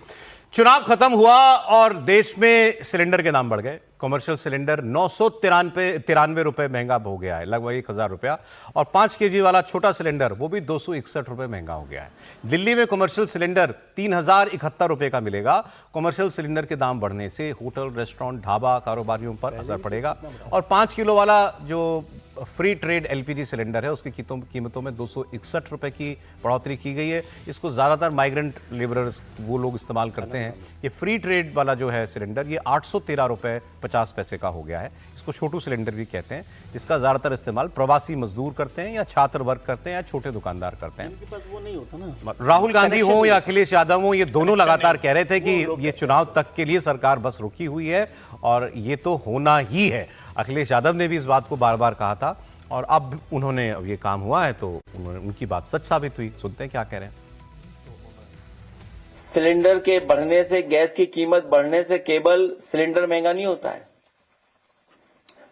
चुनाव खत्म हुआ और देश में सिलेंडर के दाम बढ़ गए। कमर्शियल सिलेंडर 993 रुपए महंगा हो गया है, लगभग 1000 रुपया, और 5 kg वाला छोटा सिलेंडर वो भी 261 रुपए महंगा हो गया है। दिल्ली में कमर्शियल सिलेंडर 3071 रुपए का मिलेगा। कमर्शियल सिलेंडर के दाम बढ़ने से होटल, रेस्टोरेंट, ढाबा कारोबारियों पर असर पड़ेगा, और 5 किलो वाला जो फ्री ट्रेड एलपीजी सिलेंडर है उसकी कीमतों में 261 रुपए की बढ़ोतरी की गई है। इसको ज्यादातर माइग्रेंट लेबरर्स वो लोग इस्तेमाल करते हैं। ये फ्री ट्रेड वाला जो है सिलेंडर ये 813 रुपए 50 पैसे का हो गया है। इसको छोटू सिलेंडर भी कहते हैं। इसका ज्यादातर इस्तेमाल प्रवासी मजदूर करते हैं या छात्र वर्ग करते हैं या छोटे दुकानदार करते हैं। वो नहीं होता ना। राहुल गांधी हो या अखिलेश यादव हो, ये दोनों लगातार कह रहे थे कि ये चुनाव तक के लिए सरकार बस रुकी हुई है और ये तो होना ही है। अखिलेश यादव ने भी इस बात को बार बार कहा था और अब उन्होंने, अब ये काम हुआ है तो उनकी बात सच साबित हुई। सुनते हैं क्या कह रहे हैं। सिलेंडर के बढ़ने से, गैस की कीमत बढ़ने से केवल सिलेंडर महंगा नहीं होता है,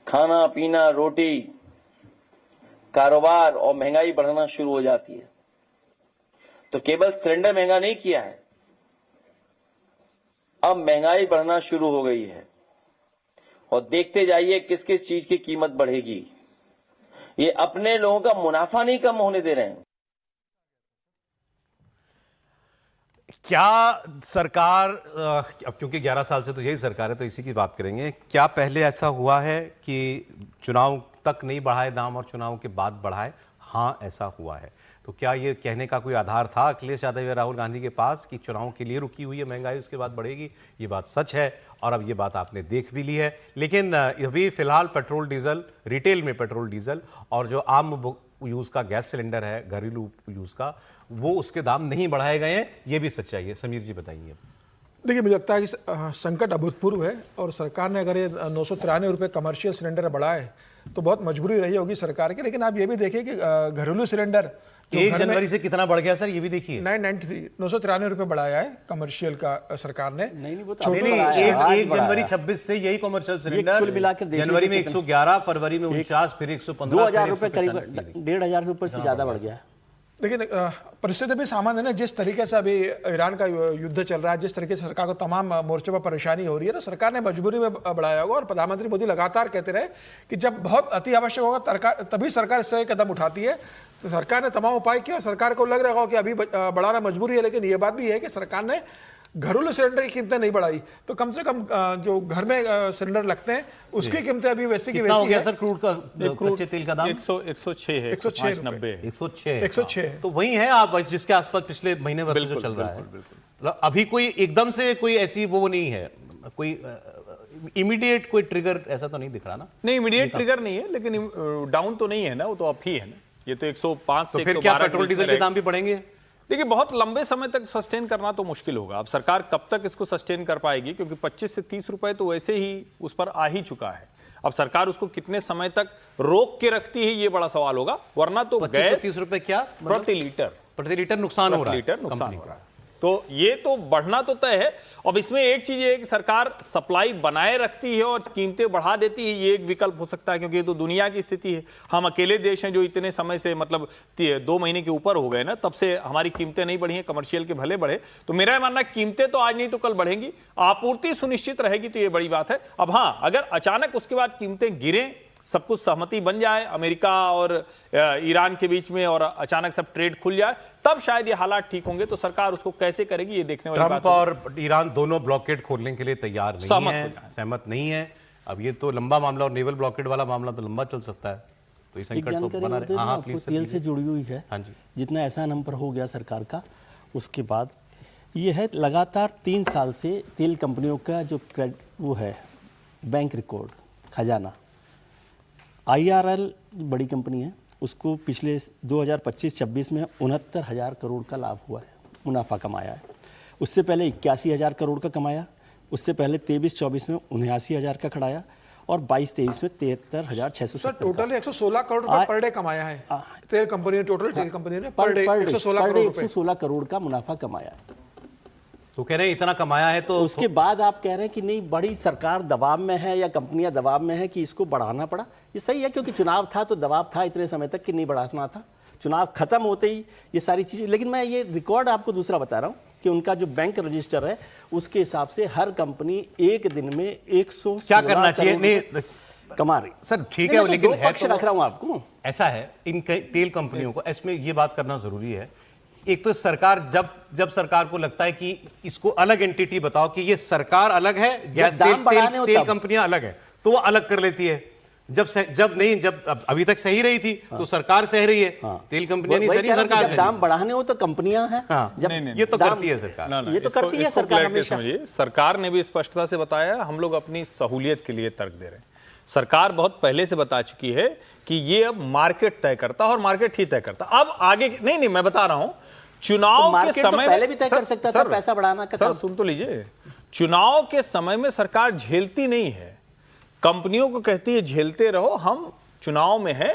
खाना पीना, रोटी, कारोबार और महंगाई बढ़ना शुरू हो जाती है। तो केवल सिलेंडर महंगा नहीं किया है, अब महंगाई बढ़ना शुरू हो गई है और देखते जाइए किस किस चीज की कीमत बढ़ेगी। ये अपने लोगों का मुनाफा नहीं कम होने दे रहे हैं। क्या सरकार, अब क्योंकि 11 साल से तो यही सरकार है तो इसी की बात करेंगे, क्या पहले ऐसा हुआ है कि चुनाव तक नहीं बढ़ाए दाम और चुनाव के बाद बढ़ाए? हाँ, ऐसा हुआ है। तो क्या ये कहने का कोई आधार था अखिलेश यादव या राहुल गांधी के पास कि चुनाव के लिए रुकी हुई है महंगाई, उसके बाद बढ़ेगी? ये बात सच है और अब ये बात आपने देख भी ली है। लेकिन अभी फिलहाल पेट्रोल डीजल, रिटेल में पेट्रोल डीजल और जो आम यूज का गैस सिलेंडर है घरेलू यूज का, वो उसके दाम नहीं बढ़ाए गए हैं, ये भी सच्चाई है। समीर जी बताइए। देखिए, मुझे लगता है कि संकट अभूतपूर्व है और सरकार ने अगर ये 993 रुपये कमर्शियल सिलेंडर बढ़ाए तो बहुत मजबूरी रही होगी सरकार की। लेकिन आप ये भी देखिए कि घरेलू सिलेंडर 1 जनवरी से कितना बढ़ गया सर, ये भी देखिए। 993 रुपये बढ़ाया है कमर्शियल का सरकार ने। नहीं, वो तो 1 जनवरी 26 से यही कमर्शियल सिलेंडर कुल मिलाकर जनवरी में 111, फरवरी में 49, फिर 115, 2000 रुपये, करीब 1500 रुपये से ज्यादा बढ़ गया है। लेकिन परिस्थिति भी सामान्य है ना, जिस तरीके से अभी ईरान का युद्ध चल रहा है, जिस तरीके से सरकार को तमाम मोर्चों पर परेशानी हो रही है, तो सरकार ने मजबूरी में बढ़ाया होगा। और प्रधानमंत्री मोदी लगातार कहते रहे कि जब बहुत अति आवश्यक होगा तभी सरकार इस तरह कदम उठाती है। तो सरकार ने तमाम उपाय किए और सरकार को लग रहा होगा कि अभी बढ़ाना मजबूरी है। लेकिन ये बात भी है कि सरकार ने घरेलू सिलेंडर की कीमतें नहीं बढ़ाई, तो कम से कम जो घर में सिलेंडर लगते हैं उसकी कीमतें अभी वैसी की वैसी हो गया सर। क्रूड का, कच्चे तेल का दाम 106 है, 106 तो वही है आप जिसके आसपास पिछले महीने वर्ष जो चल रहा है। अभी कोई एकदम से कोई ऐसी वो नहीं है, कोई इमीडिएट कोई ट्रिगर ऐसा तो नहीं दिख रहा ना? नहीं, इमीडिएट ट्रिगर नहीं है, लेकिन डाउन तो नहीं है ना, वो तो अप ही है ना। ये तो 105 से 112। फिर क्या पेट्रोल डीजल के दाम भी बढ़ेंगे? देखिए, बहुत लंबे समय तक सस्टेन करना तो मुश्किल होगा। अब सरकार कब तक इसको सस्टेन कर पाएगी, क्योंकि 25 से 30 रुपए तो वैसे ही उस पर आ ही चुका है। अब सरकार उसको कितने समय तक रोक के रखती है, ये बड़ा सवाल होगा। वरना तो गैस 30 रुपए क्या प्रति लीटर नुकसान हो रहा है, नुकसान हो रहा है। तो ये तो बढ़ना तो तय है। अब इसमें एक चीज है कि सरकार सप्लाई बनाए रखती है और कीमतें बढ़ा देती है, ये एक विकल्प हो सकता है, क्योंकि ये तो दुनिया की स्थिति है। हम अकेले देश हैं जो इतने समय से, मतलब 2 महीने के ऊपर हो गए ना, तब से हमारी कीमतें नहीं बढ़ी हैं, कमर्शियल के भले बढ़े। तो मेरा मानना है कीमतें तो आज नहीं तो कल बढ़ेंगी, आपूर्ति सुनिश्चित रहेगी, तो ये बड़ी बात है। अब हाँ, अगर अचानक उसके बाद कीमतें गिरें, सब कुछ सहमति बन जाए अमेरिका और ईरान के बीच में, और अचानक सब ट्रेड खुल जाए, तब शायद ये हालात ठीक होंगे। तो सरकार उसको कैसे करेगी, ये देखने वाली बात है। ट्रंप और ईरान दोनों ब्लॉकेड खोलने के लिए तैयार नहीं है, सहमत नहीं है। अब ये तो लंबा मामला, और नेवल ब्लॉकेड वाला मामला तो लंबा चल सकता है, तो ये संकट तो बना रहे। हाँ, तेल से जुड़ी हुई है। हाँ जी, जितना ऐसा नंबर हो गया सरकार का, उसके बाद ये है लगातार 3 साल से तेल कंपनियों का जो वो है बैंक रिकॉर्ड, खजाना, IRL बड़ी कंपनी है, उसको पिछले 2025-26 में 69,000 करोड़ का लाभ हुआ है, मुनाफा कमाया है। उससे पहले 81,000 करोड़ का कमाया, उससे पहले 23-24 में 79,000 का खड़ाया, और 22-23 में 73,670। टोटल 116 करोड़ रुपए पर डे कमाया है तेल कंपनी ने, टोटल तेल कंपनी ने पर डे 116 करोड़ का मुनाफा कमाया है। तो कह रहे हैं इतना कमाया है, तो उसके बाद आप कह रहे हैं कि नहीं, बड़ी सरकार दबाव में है या कंपनियां दबाव में है कि इसको बढ़ाना पड़ा। ये सही है, क्योंकि चुनाव था तो दबाव था इतने समय तक कि नहीं बढ़ाना था। चुनाव खत्म होते ही ये सारी चीजें, लेकिन मैं ये रिकॉर्ड आपको दूसरा बता रहा हूँ कि उनका जो बैंक रजिस्टर है उसके हिसाब से हर कंपनी एक दिन में 100 क्या करना चाहिए, नहीं कमा रही। सर ठीक है, लेकिन पक्ष रख रहा हूँ आपको। ऐसा है, इन तेल कंपनियों को इसमें ये बात करना जरूरी है। एक तो सरकार, जब सरकार को लगता है कि इसको अलग एंटिटी बताओ कि ये सरकार अलग है, गैस तेल कंपनियां अलग है, तो वो अलग कर लेती है। जब अभी तक सही रही थी तो सरकार सह रही है, तेल कंपनियां नहीं सही, सरकार जब दाम बढ़ाने हो तो कंपनियां हैं। ये तो करती है सरकार, ये तो करती है सरकार हमेशा। सरकार ने भी स्पष्टता से बताया, हम लोग अपनी सहूलियत के लिए तर्क दे रहे हैं। सरकार बहुत पहले से बता चुकी है कि ये अब मार्केट तय करता है और मार्केट ही तय करता। अब आगे नहीं, मैं बता रहा हूं, चुनाव के समय तो पहले भी तय कर सकता था पैसा बढ़ाना का। सर सुन तो लीजिए, चुनाव के समय में सरकार झेलती नहीं है, कंपनियों को कहती है झेलते रहो, हम चुनाव में है,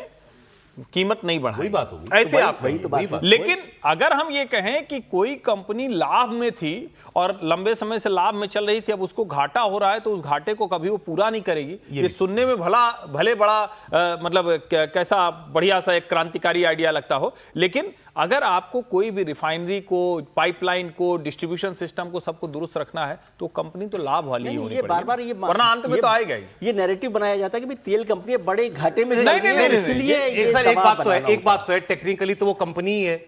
कीमत नहीं बढ़ाई। वही बात होगी ऐसे आप लेकिन अगर हम ये कहें कि कोई कंपनी लाभ में थी और लंबे समय से लाभ में चल रही थी, अब उसको घाटा हो रहा है, तो उस घाटे को कभी वो पूरा नहीं करेगी। ये सुनने में भले बड़ा मतलब कैसा बढ़िया सा एक क्रांतिकारी आइडिया लगता हो, लेकिन अगर आपको कोई भी रिफाइनरी को, पाइपलाइन को, डिस्ट्रीब्यूशन सिस्टम को, सबको दुरुस्त रखना है, तो कंपनी तो लाभ वाली ही होनी पड़ेगी, वरना अंत में तो आएगा ही। ये नैरेटिव बनाया जाता है कि भाई तेल कंपनियां बड़े घाटे में चल रही हैं, इसलिए एक बात तो है, टेक्निकली तो वो कंपनी ही है।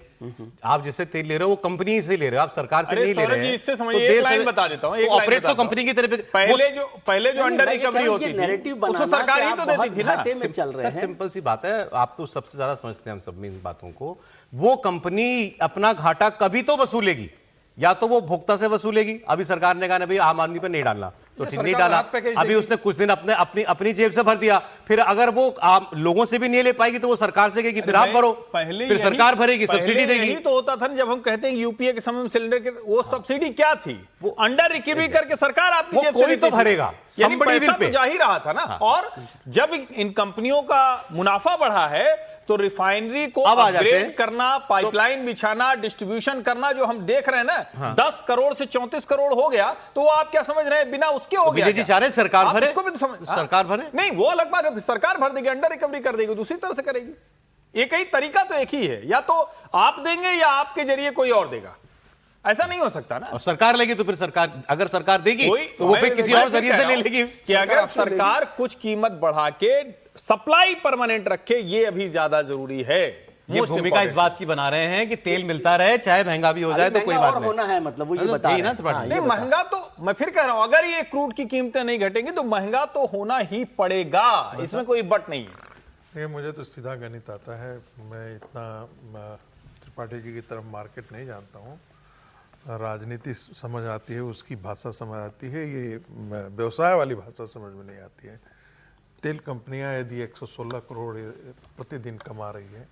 आप जैसे तेल ले रहे हो वो कंपनी से ले रहे हो, आप सरकार से नहीं ले रहे हैं। इससे समझिए, एक लाइन बता देता हूं, ऑपरेट तो कंपनी की तरफ। पहले जो अंडर रिकवरी होती थी उसको सरकार ही तो देती थी ना। सर सिंपल सी बात है, आप तो सबसे ज्यादा समझते हैं हम सब में इन बातों को। वो कंपनी अपना घाटा कभी तो वसूलेगी, या तो वो भोक्ता से वसूलेगी। अभी सरकार ने कहा ना भाई आम आदमी पर नहीं डालना, तो ठीक नहीं डाला, अभी उसने कुछ दिन अपनी जेब से भर दिया। फिर अगर वो लोगों से भी नहीं ले पाएगी तो वो सरकार से कहेगी फिर आप भरो, फिर सरकार भरेगी, सब्सिडी देगी। तो होता था ना, जब हम कहते हैं यूपीए के समय में सिलेंडर के, वो सब्सिडी क्या थी, वो अंडर रिकवरी करके सरकार आपकी जेब से कोई तो भरेगा, यानी पैसा तो जा ही रहा था ना। और जब इन कंपनियों का मुनाफा बढ़ा है तो रिफाइनरी को अपग्रेड करना, पाइपलाइन बिछाना, डिस्ट्रीब्यूशन करना, जो हम देख रहे हैं ना, 10 करोड़ से 34 करोड़ हो गया, तो वो आप क्या समझ रहे हैं, बिना उसके हो गया? जी चाह रहे सरकार भरे, इसको भी तो समझ, सरकार भरे नहीं, वो अलग बात है, सरकार भर देगी, अंडर रिकवरी कर देगी, दूसरी तरह से करेगी। एक ही तरीका तो एक ही है, या तो आप देंगे या आपके जरिए कोई और देगा, ऐसा नहीं हो सकता ना। और सरकार लेगी तो फिर सरकार, अगर सरकार देगी तो वो फिर किसी और जरिए से ले लेगी। कि अगर सरकार कुछ कीमत बढ़ा के सप्लाई परमानेंट रखे, ये अभी ज्यादा जरूरी है। ये भूमिका इस बात की बना रहे हैं कि तेल मिलता रहे, चाहे महंगा भी हो जाए तो कोई बात नहीं होना है, मतलब वो ये बता रहे हैं। नहीं, महंगा तो मैं फिर कह रहा हूं, अगर ये क्रूड की कीमतें नहीं घटेंगी तो महंगा तो होना ही पड़ेगा, इसमें कोई बट नहीं है। ये मुझे तो सीधा गणित आता है, मैं इतना त्रिपाठी जी की तरफ मार्केट नहीं जानता हूँ, राजनीति समझ आती है, उसकी भाषा समझ आती है, ये व्यवसाय वाली भाषा समझ में नहीं आती है। तेल कंपनियां यदि 116 करोड़ प्रतिदिन कमा रही है,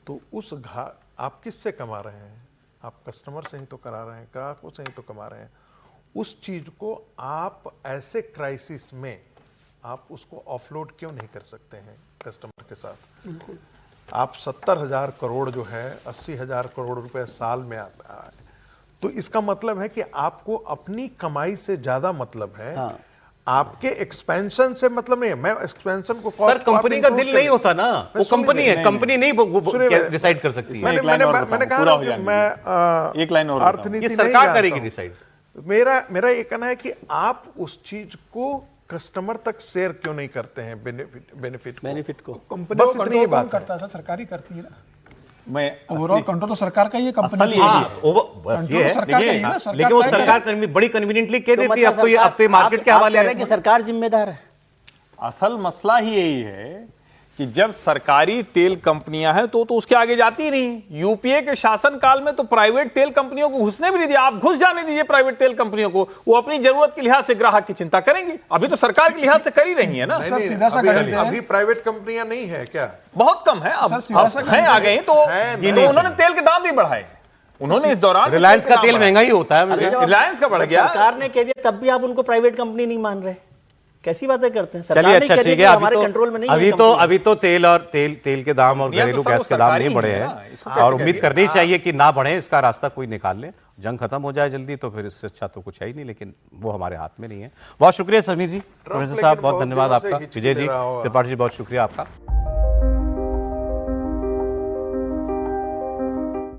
तो उस आप किससे कमा रहे हैं? आप कस्टमर से ही तो करा रहे हैं, ग्राहकों से ही तो कमा रहे हैं। उस चीज को आप ऐसे क्राइसिस में आप उसको ऑफलोड क्यों नहीं कर सकते हैं कस्टमर के साथ? आप 70,000 करोड़ जो है, 80,000 करोड़ रुपए साल में आता है, तो इसका मतलब है कि आपको अपनी कमाई से ज्यादा मतलब है, आपके एक्सपेंशन से मतलब नहीं है। मैं एक्सपेंशन को सर कंपनी का दिल नहीं होता ना, वो कंपनी है, कंपनी नहीं डिसाइड कर सकती है। मैंने कहा ना कि मैं एक लाइन और अर्थनीति सरकार करेगी डिसाइड। मेरा ये कहना है कि आप उस चीज को कस्टमर तक शेयर क्यों नहीं करते हैं, बेनिफिट को कंपनी को कंट्रोल कौन करता है? सरकार ही करती है ना। मैं ओवरऑल कंट्रोल तो सरकार का ही है, कंपनी असल की ये है। बस ये है, सरकार का ही है ना, लेकिन वो सरकार बड़ी कन्वीनियंटली कह देती है अब तो ये मार्केट के हवाले है कि सरकार जिम्मेदार है। असल मसला ही यही है कि जब सरकारी तेल कंपनियां हैं तो उसके आगे जाती ही नहीं। यूपीए के शासनकाल में तो प्राइवेट तेल कंपनियों को घुसने भी नहीं दिया। आप घुस जाने दीजिए प्राइवेट तेल कंपनियों को, वो अपनी जरूरत के लिहाज से ग्राहक की चिंता करेंगी। अभी तो सरकार के लिहाज से कर ही रही है ना। सर सीधा सा अभी प्राइवेट कंपनियां नहीं है क्या? बहुत कम है, अब हैं आ गई तो उन्होंने तेल के दाम भी बढ़ाए। उन्होंने इस दौरान रिलायंस का तेल महंगा ही होता है, रिलायंस का बढ़ गया। सरकार ने कह दिया तब भी आप उनको प्राइवेट कंपनी नहीं मान रहे, कैसी बातें करते हैं? चलिए अच्छा ठीक है, हमारे कंट्रोल में नहीं है। अभी तो तेल के दाम और घरेलू गैस के दाम नहीं बढ़े हैं और उम्मीद करनी चाहिए कि ना बढ़े, इसका रास्ता कोई निकाल ले, जंग खत्म हो जाए जल्दी, तो फिर इससे अच्छा तो कुछ है ही नहीं, लेकिन वो हमारे हाथ में नहीं है। बहुत शुक्रिया समीर जी, प्रोफेसर साहब बहुत धन्यवाद आपका, विजय जी, त्रिपाठी जी बहुत शुक्रिया आपका।